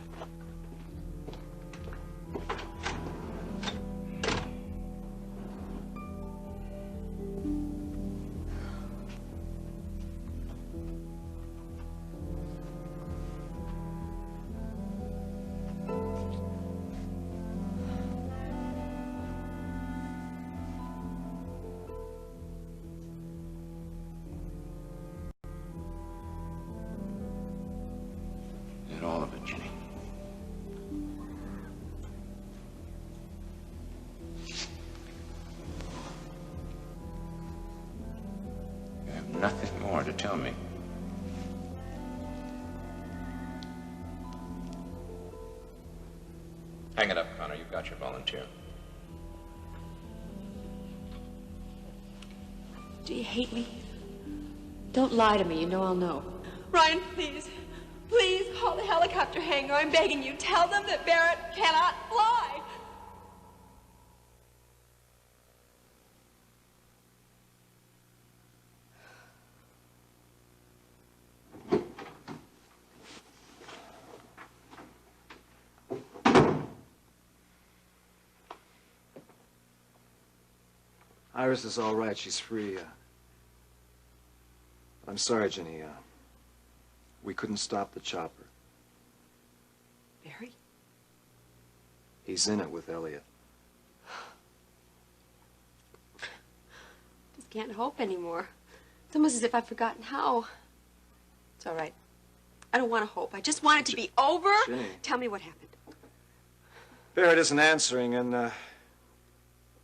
Speaker 22: tell me. Hang it up, Connor. You've got your volunteer.
Speaker 3: Do you hate me?
Speaker 1: Don't lie to me. You know I'll know.
Speaker 3: Ryan, please. Please call the helicopter hangar. I'm begging you. Tell them that Barrett cannot fly.
Speaker 5: Iris is all right. She's free. I'm sorry, Ginny. We couldn't stop the chopper.
Speaker 3: Barry?
Speaker 5: He's in it with Elliot.
Speaker 3: Just can't hope anymore. It's almost as if I've forgotten how. It's all right. I don't want to hope. I just want it to be over.
Speaker 5: Ginny.
Speaker 3: Tell me what happened.
Speaker 5: Barrett isn't answering, and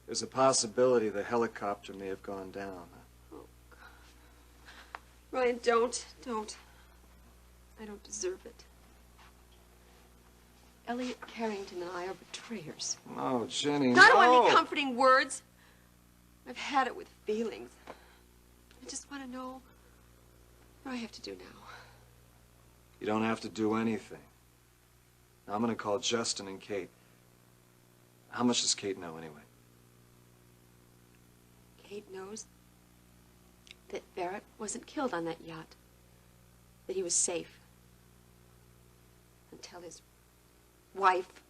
Speaker 5: there's a possibility the helicopter may have gone down.
Speaker 3: Ryan, don't. I don't deserve it. Elliot Carrington and I are betrayers.
Speaker 5: No, Jenny,
Speaker 3: I don't want any comforting words. I've had it with feelings. I just want to know what I have to do now.
Speaker 5: You don't have to do anything. Now, I'm going to call Justin and Kate. How much does Kate know, anyway?
Speaker 3: Kate knows that Barrett wasn't killed on that yacht. That he was safe. Until his wife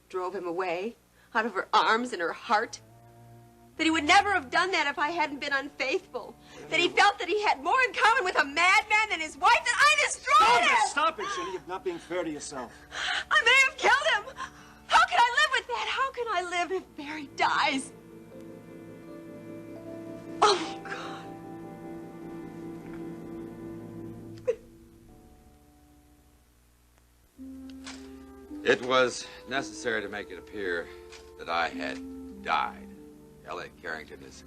Speaker 3: drove him away, out of her arms and her heart. That he would never have done that if I hadn't been unfaithful. That he felt that he had more in common with a madman than his wife, that I destroyed him!
Speaker 5: Stop it, Jenny. You're not being fair to yourself.
Speaker 3: I may have killed him! How can I live with that? How can I live if Barry dies? Oh, God.
Speaker 19: It was necessary to make it appear that I had died. Elliot Carrington is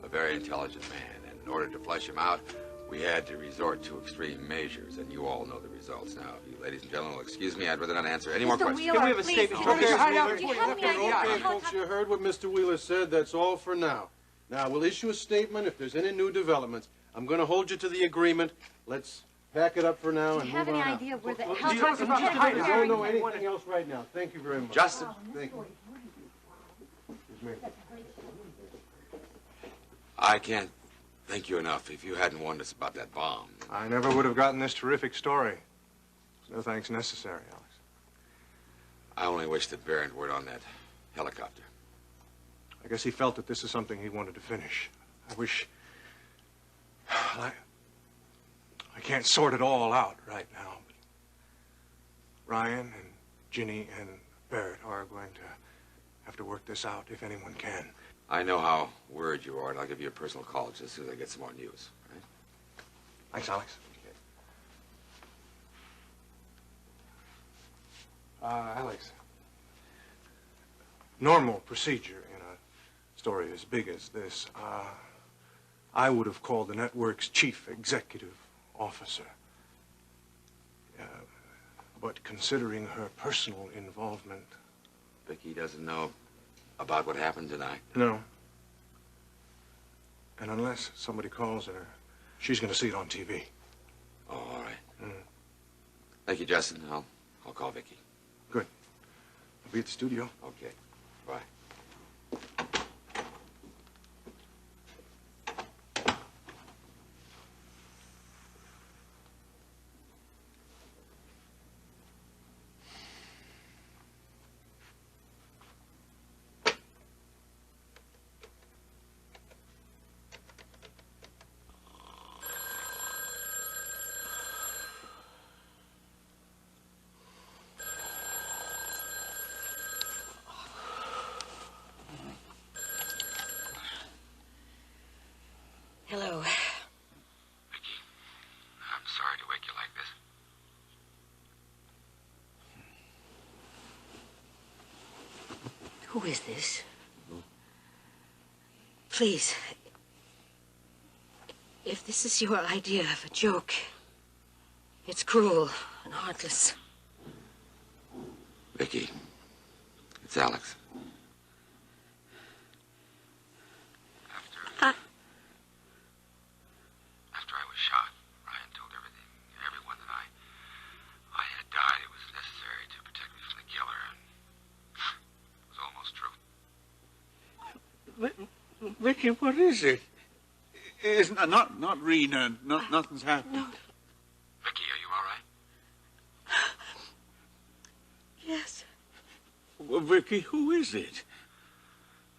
Speaker 19: a very intelligent man, and in order to flush him out, we had to resort to extreme measures, and you all know the results. Now, if you ladies and gentlemen will excuse me, I'd rather not answer any more questions.
Speaker 13: Can we have a statement? Okay,
Speaker 21: idea?
Speaker 13: folks, you heard what Mr. Wheeler said. That's all for now. Now, we'll issue a statement if there's any new developments. I'm going to hold you to the agreement. Let's pack it up for now and move on.
Speaker 21: Do you have any
Speaker 13: out.
Speaker 21: idea of where the
Speaker 13: I
Speaker 21: helicopter
Speaker 13: don't know anything else right now. Thank you very much.
Speaker 19: Justin.
Speaker 13: Thank you. Excuse me.
Speaker 19: I can't thank you enough. If you hadn't warned us about that bomb.
Speaker 6: I never would have gotten this terrific story. No thanks necessary, Alex.
Speaker 19: I only wish that Barrett weren't on that helicopter.
Speaker 6: I guess he felt that this is something he wanted to finish. I wish... I can't sort it all out right now. But Ryan and Ginny and Barrett are going to have to work this out if anyone can.
Speaker 19: I know how worried you are, and I'll give you a personal call just as soon as I get some more news. Right?
Speaker 6: Thanks, Alex. Alex. Normal procedure in a story as big as this. I would have called the network's chief executive officer. But considering her personal involvement...
Speaker 19: Vicky doesn't know about what happened tonight?
Speaker 6: No. And unless somebody calls her, she's going to see it on TV.
Speaker 19: Oh, all right. Thank you, Justin. I'll call Vicky.
Speaker 6: Good. I'll be at the studio.
Speaker 19: Okay. Bye.
Speaker 1: Hello.
Speaker 19: Vicky, I'm sorry to wake you like this.
Speaker 1: Who is this? Please. If this is your idea of a joke, it's cruel and heartless.
Speaker 19: Vicky, it's Alex. After I was shot, Ryan told everyone that I had died. It was necessary to protect me from the killer, and it was almost true.
Speaker 22: Vicky, what is it? It's not Rena. Nothing's happened.
Speaker 19: Vicky, are you all right?
Speaker 1: Yes.
Speaker 22: Well, Vicky, who is it?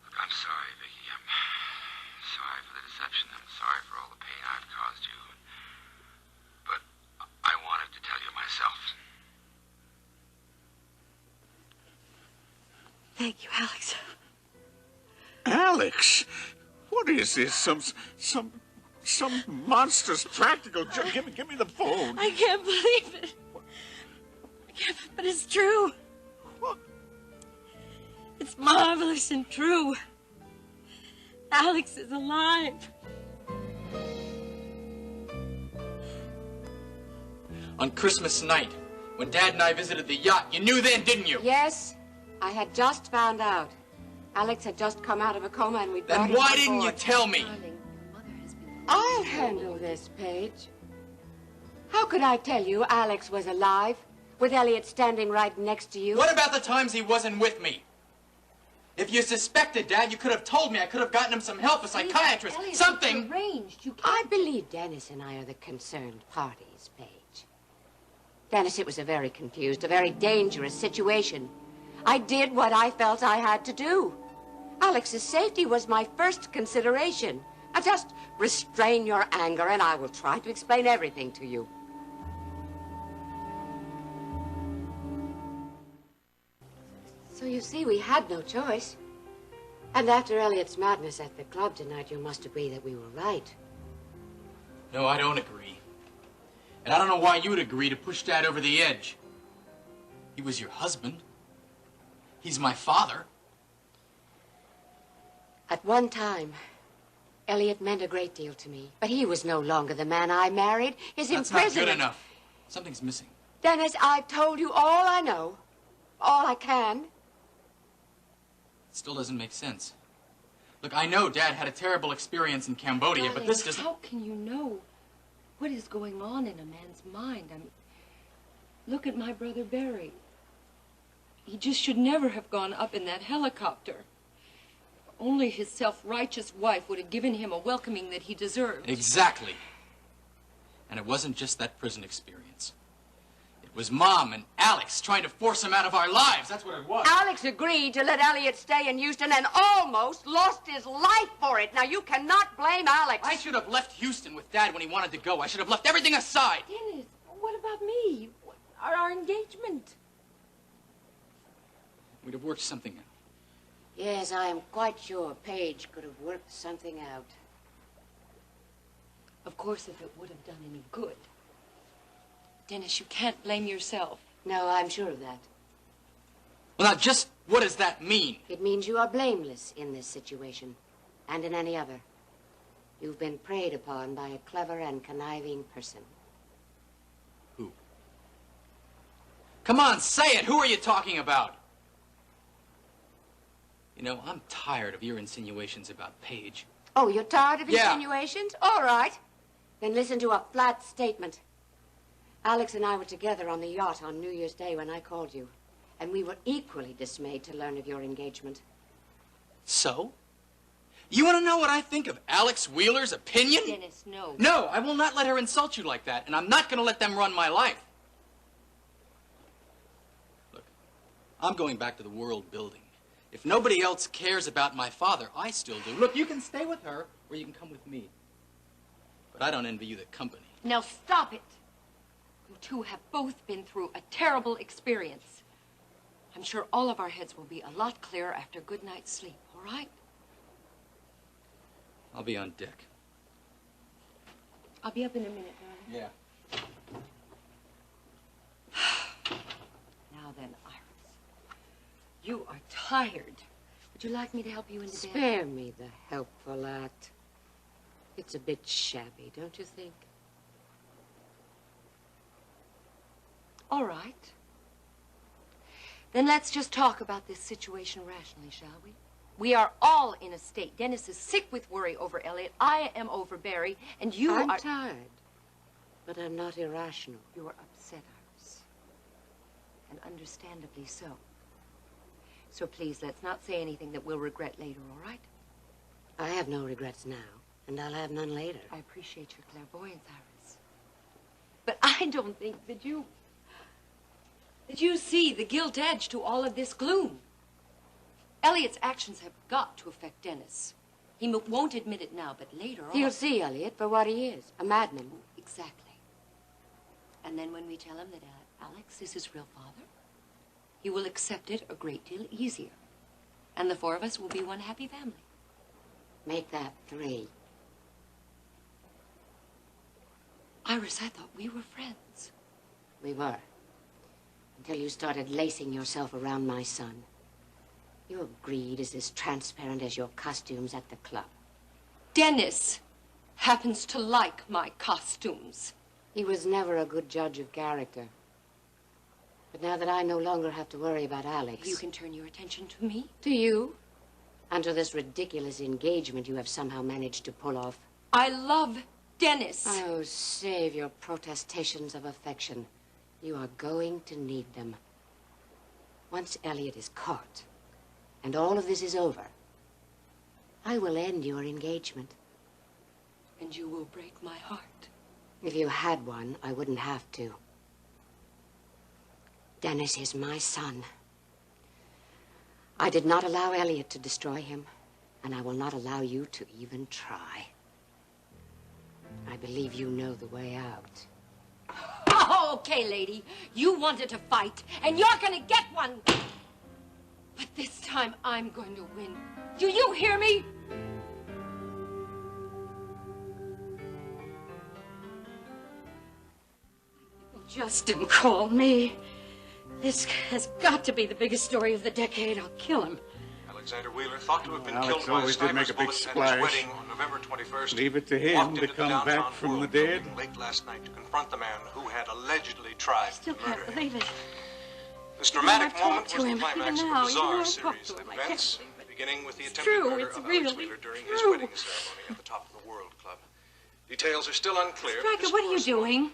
Speaker 19: Look, I'm sorry, Vicky. I'm sorry for the deception. I'm sorry for all the pain I've caused you. But I wanted to tell you myself.
Speaker 1: Thank you, Alex.
Speaker 22: Alex? What is this? Some monstrous practical joke? Give me the phone.
Speaker 1: I can't believe it. I can't, but it's true. It's marvelous and true. Alex is alive.
Speaker 17: On Christmas night, when Dad and I visited the yacht, you knew then, didn't you?
Speaker 1: Yes, I had just found out. Alex had just come out of a coma and we brought
Speaker 17: Then
Speaker 1: him
Speaker 17: why
Speaker 1: on
Speaker 17: didn't you
Speaker 1: board.
Speaker 17: tell me?
Speaker 1: I'll handle this, Paige. How could I tell you Alex was alive with Elliot standing right next to you?
Speaker 17: What about the times he wasn't with me? If you suspected Dad, you could have told me. I could have gotten him some help, a psychiatrist, something.
Speaker 1: I believe Dennis and I are the concerned parties, Paige. Dennis, it was a very confused, a very dangerous situation. I did what I felt I had to do. Alex's safety was my first consideration. Now just restrain your anger and I will try to explain everything to you. So you see, we had no choice. And after Elliot's madness at the club tonight, you must agree that we were right.
Speaker 17: No, I don't agree. And I don't know why you would agree to push Dad over the edge. He was your husband. He's my father.
Speaker 1: At one time, Elliot meant a great deal to me, but he was no longer the man I married. His
Speaker 17: That's not
Speaker 1: imprisonment...
Speaker 17: good enough. Something's missing.
Speaker 1: Dennis, I've told you all I know, all I can.
Speaker 17: It still doesn't make sense. Look, I know Dad had a terrible experience in Cambodia, but this doesn't...
Speaker 3: How can you know what is going on in a man's mind? I mean, look at my brother Barry. He just should never have gone up in that helicopter. Only his self-righteous wife would have given him a welcoming that he deserved.
Speaker 17: Exactly. And it wasn't just that prison experience. It was Mom and Alex trying to force him out of our lives. That's what it was.
Speaker 1: Alex agreed to let Elliot stay in Houston and almost lost his life for it. Now, you cannot blame Alex.
Speaker 17: I should have left Houston with Dad when he wanted to go. I should have left everything aside.
Speaker 3: Dennis, what about me? Our engagement?
Speaker 17: We'd have worked something out.
Speaker 1: Yes, I am quite sure Paige could have worked something out.
Speaker 3: Of course, if it would have done any good. Dennis, you can't blame yourself.
Speaker 1: No, I'm sure of that.
Speaker 17: Well, now, just what does that mean?
Speaker 1: It means you are blameless in this situation, and in any other. You've been preyed upon by a clever and conniving person.
Speaker 17: Who? Come on, say it! Who are you talking about? You know, I'm tired of your insinuations about Paige.
Speaker 1: Oh, you're tired of
Speaker 17: Yeah.
Speaker 1: insinuations? All right. Then listen to a flat statement. Alex and I were together on the yacht on New Year's Day when I called you, and we were equally dismayed to learn of your engagement.
Speaker 17: So? You want to know what I think of Alex Wheeler's opinion?
Speaker 3: Dennis, no.
Speaker 17: No, I will not let her insult you like that, and I'm not going to let them run my life. Look, I'm going back to the world building. If nobody else cares about my father, I still do. Look, you can stay with her, or you can come with me. But I don't envy you the company.
Speaker 3: Now stop it. You two have both been through a terrible experience. I'm sure all of our heads will be a lot clearer after a good night's sleep, all right?
Speaker 17: I'll be on deck.
Speaker 3: I'll be up in a minute, darling.
Speaker 17: Yeah.
Speaker 3: Now then, Iris, you are tired. Would you like me to help you into bed?
Speaker 1: Spare me the helpful act. It's a bit shabby, don't you think?
Speaker 3: All right. Then let's just talk about this situation rationally, shall we? We are all in a state. Dennis is sick with worry over Elliot. I am over Barry, and you
Speaker 1: I'm
Speaker 3: are...
Speaker 1: tired, but I'm not irrational.
Speaker 3: You are upset, Iris. And understandably so. So please, let's not say anything that we'll regret later, all right?
Speaker 1: I have no regrets now, and I'll have none later.
Speaker 3: I appreciate your clairvoyance, Iris. But I don't think that you see the gilt edge to all of this gloom. Elliot's actions have got to affect Dennis. He won't admit it now, but later on...
Speaker 1: He'll see Elliot for what he is, a madman.
Speaker 3: Exactly. And then when we tell him that Alex is his real father, he will accept it a great deal easier. And the four of us will be one happy family.
Speaker 1: Make that 3.
Speaker 3: Iris, I thought we were friends.
Speaker 1: We were. Until you started lacing yourself around my son. Your greed is as transparent as your costumes at the club.
Speaker 3: Dennis happens to like my costumes.
Speaker 1: He was never a good judge of character. But now that I no longer have to worry about Alex...
Speaker 3: You can turn your attention to me?
Speaker 1: To you? And to this ridiculous engagement you have somehow managed to pull off.
Speaker 3: I love Dennis.
Speaker 1: Oh, save your protestations of affection. You are going to need them. Once Elliot is caught, and all of this is over, I will end your engagement.
Speaker 3: And you will break my heart.
Speaker 1: If you had one, I wouldn't have to. Dennis is my son. I did not allow Elliot to destroy him, and I will not allow you to even try. I believe you know the way out.
Speaker 3: Oh, okay, lady. You wanted to fight, and you're gonna get one. But this time, I'm going to win. Do you hear me?
Speaker 1: Justin called me. This has got to be the biggest story of the decade. I'll kill him.
Speaker 6: Alexander Wheeler, thought to have been
Speaker 22: Alex
Speaker 6: killed by a
Speaker 22: always did make
Speaker 6: sniper's
Speaker 22: a big
Speaker 6: bullet at his
Speaker 22: splash.
Speaker 6: wedding on November 21st.
Speaker 22: Leave it to him
Speaker 6: walked
Speaker 22: to
Speaker 6: into the
Speaker 22: come back
Speaker 6: downtown
Speaker 22: from the
Speaker 6: world
Speaker 22: dead.
Speaker 6: building late last night to confront the man who had allegedly tried
Speaker 1: Still
Speaker 6: to murder
Speaker 1: can't
Speaker 6: him.
Speaker 1: believe it.
Speaker 6: This dramatic
Speaker 1: I
Speaker 6: moment
Speaker 1: talked to
Speaker 6: was the
Speaker 1: him,
Speaker 6: climax
Speaker 1: even
Speaker 6: of
Speaker 1: now.
Speaker 6: a bizarre
Speaker 1: I
Speaker 6: series
Speaker 1: talked to
Speaker 6: of
Speaker 1: him. I
Speaker 6: events, beginning with the
Speaker 1: It's
Speaker 6: attempted
Speaker 1: true.
Speaker 6: murder
Speaker 1: It's
Speaker 6: of
Speaker 1: really
Speaker 6: Alex Wheeler during his
Speaker 1: true.
Speaker 6: wedding ceremony at the top of the World Club. Details are still unclear. but
Speaker 1: Stryker,
Speaker 6: this
Speaker 1: what are you
Speaker 6: first
Speaker 1: doing?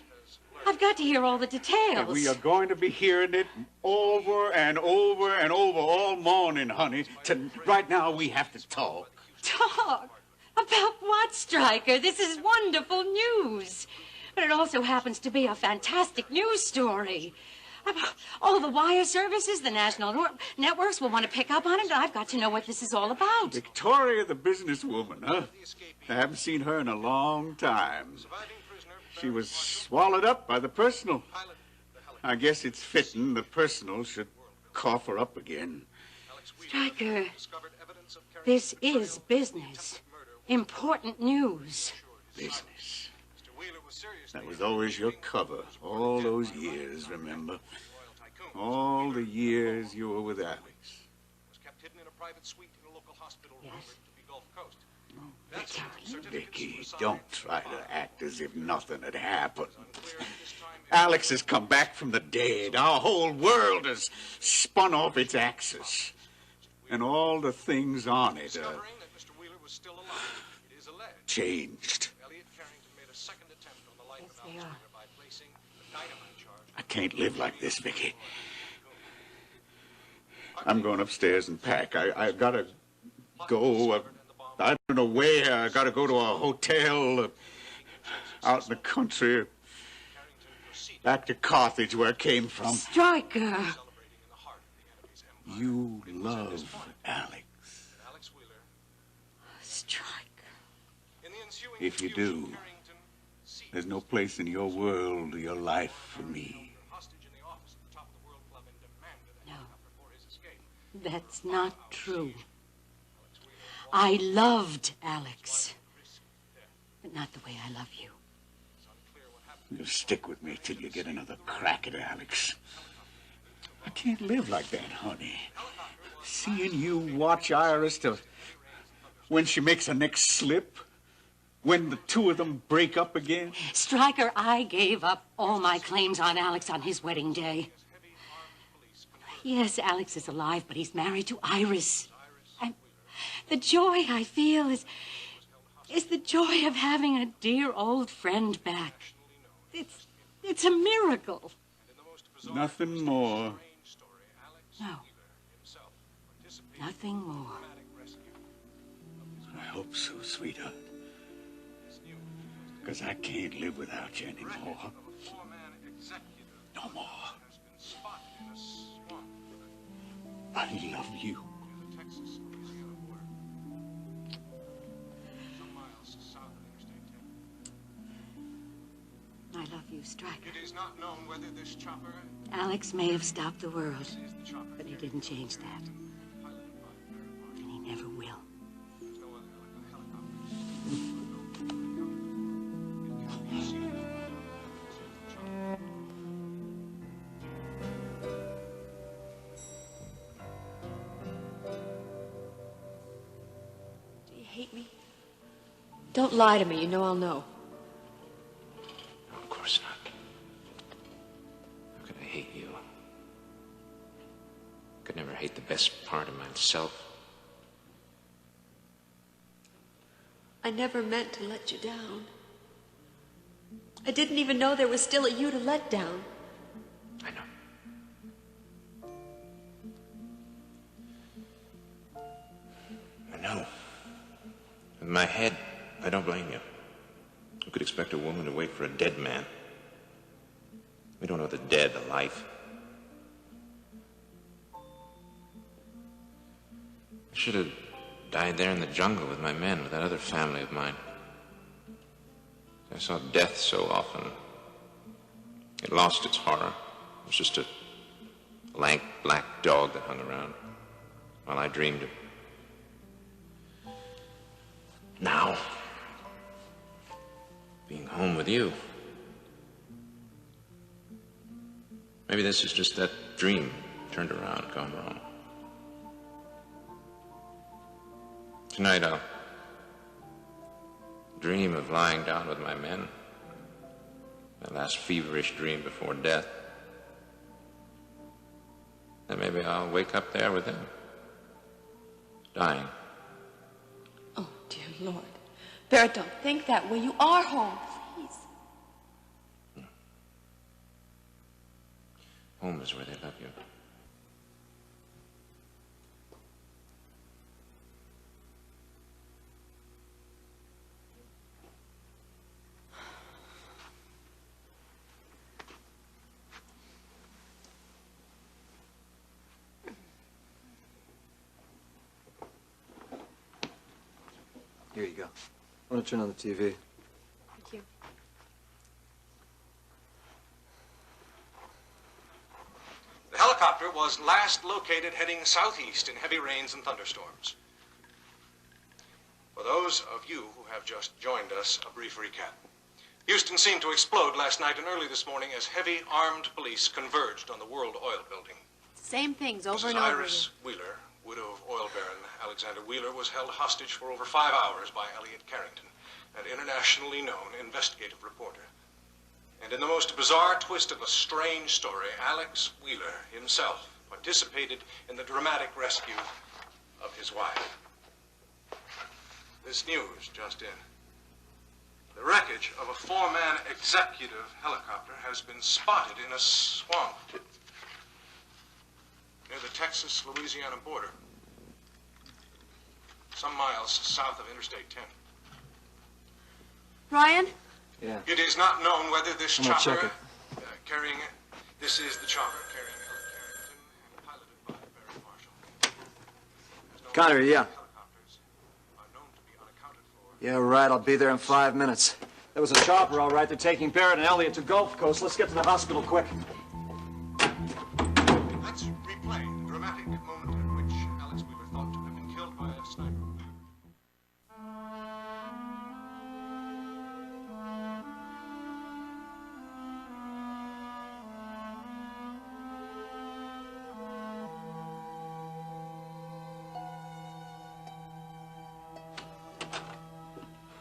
Speaker 1: I've got to hear all the details.
Speaker 22: And we are going to be hearing it over and over and over all morning, honey. Right now, we have to talk.
Speaker 1: Talk? About what, Stryker? This is wonderful news. But it also happens to be a fantastic news story. All the wire services, the national networks will want to pick up on it. I've got to know what this is all about.
Speaker 22: Victoria, the businesswoman, huh? I haven't seen her in a long time. She was swallowed up by the personal. I guess it's fitting the personal should cough her up again.
Speaker 1: Stryker, this is business. Important news.
Speaker 22: Business. That was always your cover. All those years, remember? All the years you were with Alex. Vicky, don't try to act as if nothing had happened. Alex has come back from the dead. Our whole world has spun off its axis. And all the things on it are changed. I can't live like this, Vicky. I'm going upstairs and pack. I gotta go. I don't know where. I gotta go to a hotel out in the country. Back to Carthage, where I came from.
Speaker 1: Stryker!
Speaker 22: You love Alex.
Speaker 1: Stryker.
Speaker 22: If you do, there's no place in your world or your life for me.
Speaker 1: No. That's not true. I loved Alex. But not the way I love you.
Speaker 22: You'll stick with me till you get another crack at Alex. I can't live like that, honey. Seeing you watch Iris till when she makes her next slip, when the two of them break up again?
Speaker 12: Stryker, I gave up all my claims on Alex on his wedding day. Yes, Alex is alive, but he's married to Iris. And the joy I feel is the joy of having a dear old friend back. It's a miracle.
Speaker 22: Nothing more.
Speaker 12: No. Nothing more.
Speaker 22: I hope so, sweetheart. Because I can't live without you anymore. No more. I love you.
Speaker 12: I love you, Stryker.
Speaker 6: It is not known whether this chopper...
Speaker 12: Alex may have stopped the world, but he didn't change that. And he never will.
Speaker 3: Do you hate me? Don't lie to me. You know I'll know.
Speaker 11: Of course not. How could I hate you? I could never hate the best part of myself.
Speaker 3: I never meant to let you down. I didn't even know there was still a you to let down.
Speaker 11: I know. In my head, I don't blame you. Who could expect a woman to wait for a dead man? We don't know the dead, the life. I should have died there in the jungle with my men, with that other family of mine. I saw death so often. It lost its horror. It was just a lank black dog that hung around while I dreamed of. Now, being home with you. Maybe this is just that dream turned around, gone wrong. Tonight I'll dream of lying down with my men. My last feverish dream before death. And maybe I'll wake up there with them, dying.
Speaker 3: Oh, dear Lord. Barrett, don't think that way. You are home, please.
Speaker 11: Home is where they love you.
Speaker 5: Here you go. I want to turn on the TV.
Speaker 3: Thank you.
Speaker 6: The helicopter was last located heading southeast in heavy rains and thunderstorms. For those of you who have just joined us, a brief recap. Houston seemed to explode last night and early this morning as heavy armed police converged on the World Oil Building.
Speaker 18: Same things over
Speaker 6: Mrs.
Speaker 18: and over
Speaker 6: Iris Wheeler, widow of oil baron Alexander Wheeler, was held hostage for over 5 hours by Elliot Carrington, an internationally known investigative reporter. And in the most bizarre twist of a strange story, Alex Wheeler himself participated in the dramatic rescue of his wife. This news just in. The wreckage of a 4-man executive helicopter has been spotted in a swamp near the Texas-Louisiana border, some miles south of Interstate 10.
Speaker 18: Ryan?
Speaker 5: Yeah.
Speaker 6: It is not known whether this
Speaker 5: I'm gonna
Speaker 6: chopper
Speaker 5: check it.
Speaker 6: carrying this is the chopper carrying Elliot Carrington and piloted by Barry Marshall.
Speaker 5: Connor, yeah. Yeah, right. I'll be there in 5 minutes. There was a chopper, all right. They're taking Barrett and Elliot to Gulf Coast. Let's get to the hospital quick.
Speaker 6: Let's replay the dramatic moment in which Alex Wheeler thought to have been killed by a sniper.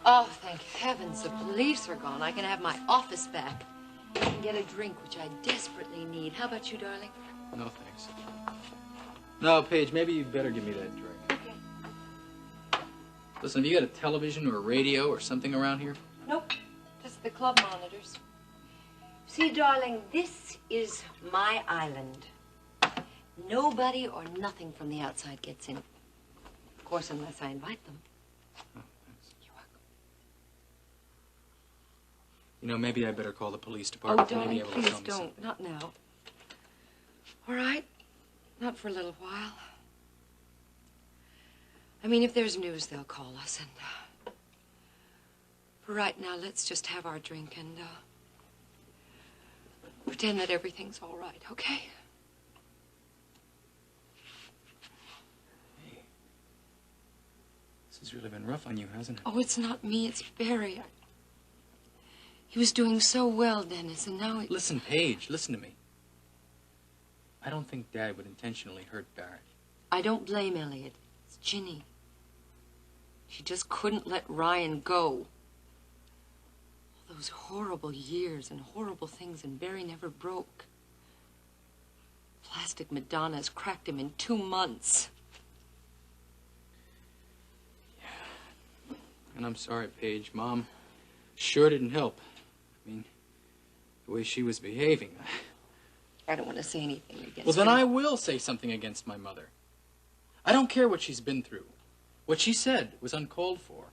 Speaker 3: Oh, thank heavens the police are gone. I can have my office back and get a drink, which I desperately need. How about you, darling?
Speaker 17: No, thanks. No, Paige, maybe you'd better give me that drink.
Speaker 3: Okay.
Speaker 17: Listen, have you got a television or a radio or something around here?
Speaker 3: Nope, just the club monitors. See, darling, this is my island. Nobody or nothing from the outside gets in. Of course, unless I invite them.
Speaker 17: Oh, thanks. You're welcome. You know, maybe I better call the police
Speaker 3: Oh,
Speaker 17: department.
Speaker 3: darling,
Speaker 17: Maybe able to
Speaker 3: please
Speaker 17: tell me
Speaker 3: don't.
Speaker 17: something.
Speaker 3: Not now. All right? Not for a little while. I mean, if there's news, they'll call us. And for right now, let's just have our drink and pretend that everything's all right, okay?
Speaker 17: This has really been rough on you, hasn't it?
Speaker 3: Oh, it's not me. It's Barry. He was doing so well, Dennis, and now he...
Speaker 17: Listen, Paige, listen to me. I don't think Dad would intentionally hurt Barrett.
Speaker 3: I don't blame Elliot. It's Ginny. She just couldn't let Ryan go. All those horrible years and horrible things, and Barry never broke. Plastic Madonnas cracked him in 2 months.
Speaker 17: And I'm sorry, Paige. Mom sure didn't help. I mean, the way she was behaving.
Speaker 3: I don't want to say anything against
Speaker 17: Well, then
Speaker 3: her.
Speaker 17: I will say something against my mother. I don't care what she's been through. What she said was uncalled for.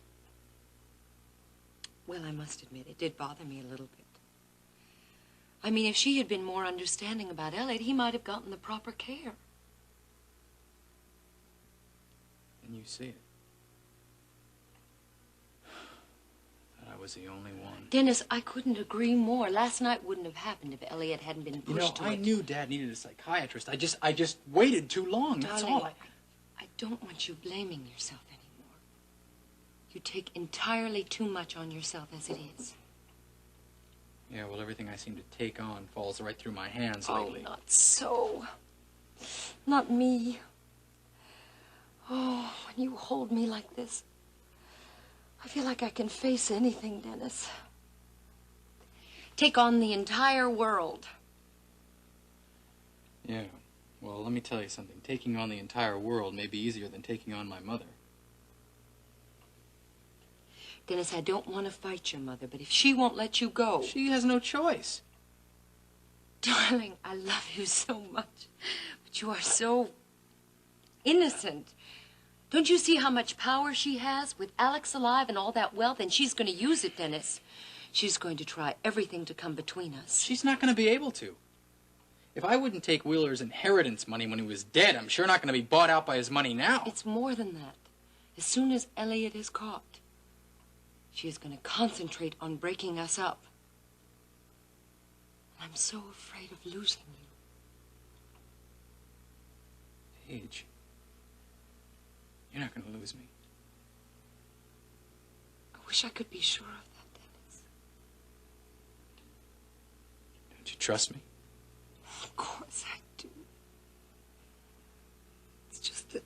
Speaker 3: Well, I must admit, it did bother me a little bit. I mean, if she had been more understanding about Elliot, he might have gotten the proper care.
Speaker 17: And you see it. Thought I was the only one.
Speaker 3: Dennis, I couldn't agree more. Last night wouldn't have happened if Elliot hadn't been pushed to
Speaker 17: I
Speaker 3: it.
Speaker 17: knew Dad needed a psychiatrist. I just waited too long. That's
Speaker 3: Darling,
Speaker 17: all.
Speaker 3: I don't want you blaming yourself anymore. You take entirely too much on yourself as it is.
Speaker 17: Yeah, well, everything I seem to take on falls right through my hands
Speaker 3: Oh,
Speaker 17: lately.
Speaker 3: not so. Not me. Oh, when you hold me like this, I feel like I can face anything, Dennis. Take on the entire world.
Speaker 17: Yeah. Well, let me tell you something. Taking on the entire world may be easier than taking on my mother.
Speaker 3: Dennis, I don't want to fight your mother, but if she won't let you go...
Speaker 17: She has no choice.
Speaker 3: Darling, I love you so much, but you are so innocent. Don't you see how much power she has with Alex alive and all that wealth? And she's going to use it, Dennis. She's going to try everything to come between us.
Speaker 17: She's not going to be able to. If I wouldn't take Wheeler's inheritance money when he was dead, I'm sure not going to be bought out by his money now.
Speaker 3: It's more than that. As soon as Elliot is caught, she is going to concentrate on breaking us up. I'm so afraid of losing you.
Speaker 17: Paige, you're not going to lose me.
Speaker 3: I wish I could be sure of that, Dennis.
Speaker 17: Don't you trust me?
Speaker 3: Of course I do. It's just that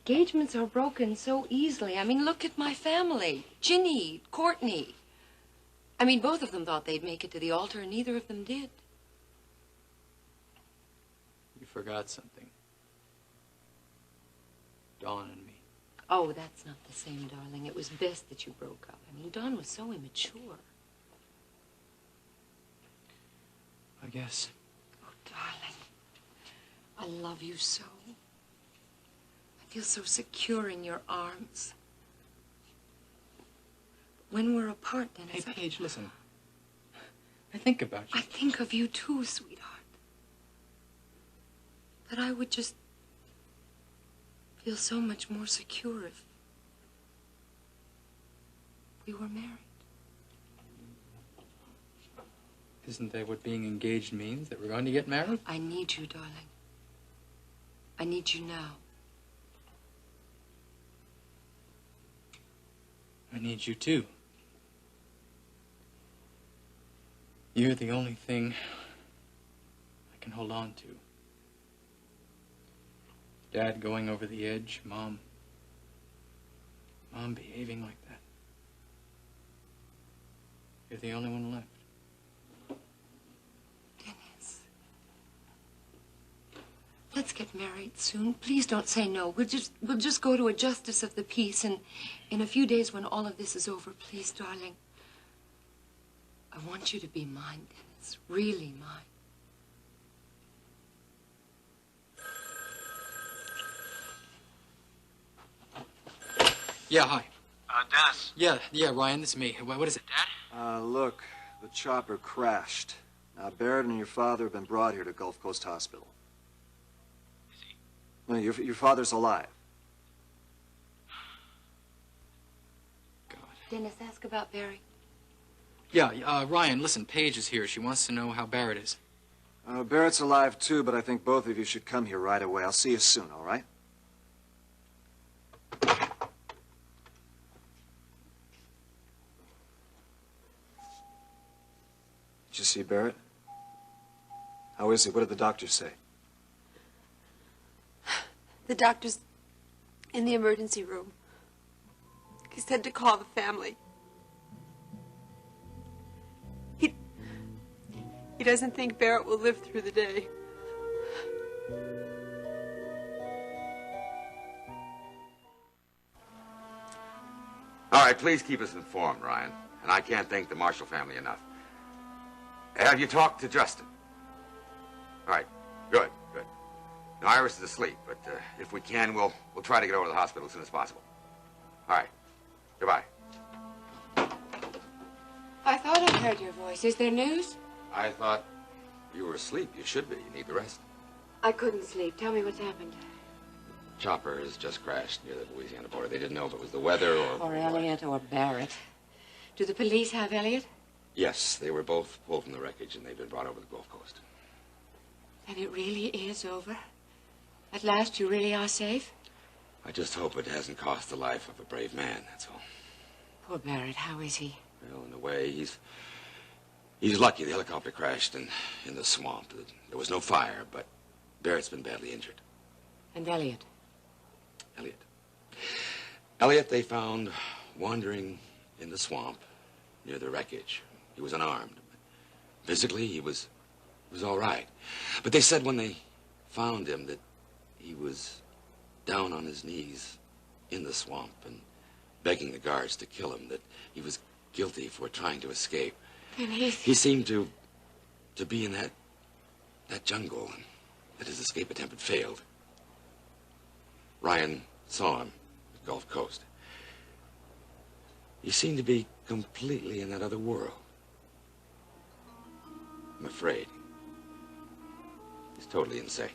Speaker 3: engagements are broken so easily. I mean, look at my family. Ginny, Courtney. I mean, both of them thought they'd make it to the altar, and neither of them did.
Speaker 17: You forgot something. Dawn and me.
Speaker 3: Oh, that's not the same, darling. It was best that you broke up. I mean, Dawn was so immature.
Speaker 17: I guess.
Speaker 3: Oh, darling. I love you so. I feel so secure in your arms. When we're apart, Dennis...
Speaker 17: Hey, Paige, listen. I think about you.
Speaker 3: I think of you too, sweetheart. But I would just feel so much more secure if we were married.
Speaker 17: Isn't that what being engaged means? That we're going to get married?
Speaker 3: I need you, darling. I need you now.
Speaker 17: I need you too. You're the only thing I can hold on to. Dad going over the edge, Mom on behaving like that. You're the only one left.
Speaker 12: Dennis. Let's get married soon. Please don't say no. We'll just go to a justice of the peace, and in a few days when all of this is over, please, darling. I want you to be mine, Dennis. Really mine.
Speaker 17: Yeah, hi.
Speaker 10: Dennis.
Speaker 17: Yeah, Ryan, this is me. What is it?
Speaker 10: Dad?
Speaker 5: Look, the chopper crashed. Now, Barrett and your father have been brought here to Gulf Coast Hospital.
Speaker 10: Is he?
Speaker 5: No, your father's alive.
Speaker 12: Dennis, ask about Barry.
Speaker 17: Yeah, Ryan, listen, Paige is here. She wants to know how Barrett is.
Speaker 5: Barrett's alive, too, but I think both of you should come here right away. I'll see you soon, all right? Did you see Barrett? How is he? What did the doctor say?
Speaker 3: The doctor's in the emergency room. He said to call the family. He doesn't think Barrett will live through the day.
Speaker 19: All right, please keep us informed, Ryan. And I can't thank the Marshall family enough. Have you talked to Justin? All right, good. Now, Iris is asleep, but if we can, we'll try to get over to the hospital as soon as possible. All right, goodbye.
Speaker 1: I thought I heard your voice. Is there news?
Speaker 19: I thought you were asleep. You should be. You need the rest.
Speaker 1: I couldn't sleep. Tell me what's happened.
Speaker 19: Chopper has just crashed near the Louisiana border. They didn't know if it was the weather
Speaker 1: Or Elliot or Barrett. Do the police have Elliot?
Speaker 19: Yes, they were both pulled from the wreckage, and they've been brought over the Gulf Coast.
Speaker 1: Then it really is over? At last, you really are safe?
Speaker 19: I just hope it hasn't cost the life of a brave man, that's all.
Speaker 1: Poor Barrett, how is he?
Speaker 19: Well, in a way, he's lucky the helicopter crashed in the swamp. There was no fire, but Barrett's been badly injured.
Speaker 1: And Elliot?
Speaker 19: Elliot, they found wandering in the swamp near the wreckage. He was unarmed. Physically, he was all right. But they said when they found him that he was down on his knees in the swamp and begging the guards to kill him, that he was guilty for trying to escape.
Speaker 1: And
Speaker 19: he seemed to be in that jungle, and that his escape attempt had failed. Ryan saw him at Gulf Coast. He seemed to be completely in that other world. I'm afraid he's totally insane.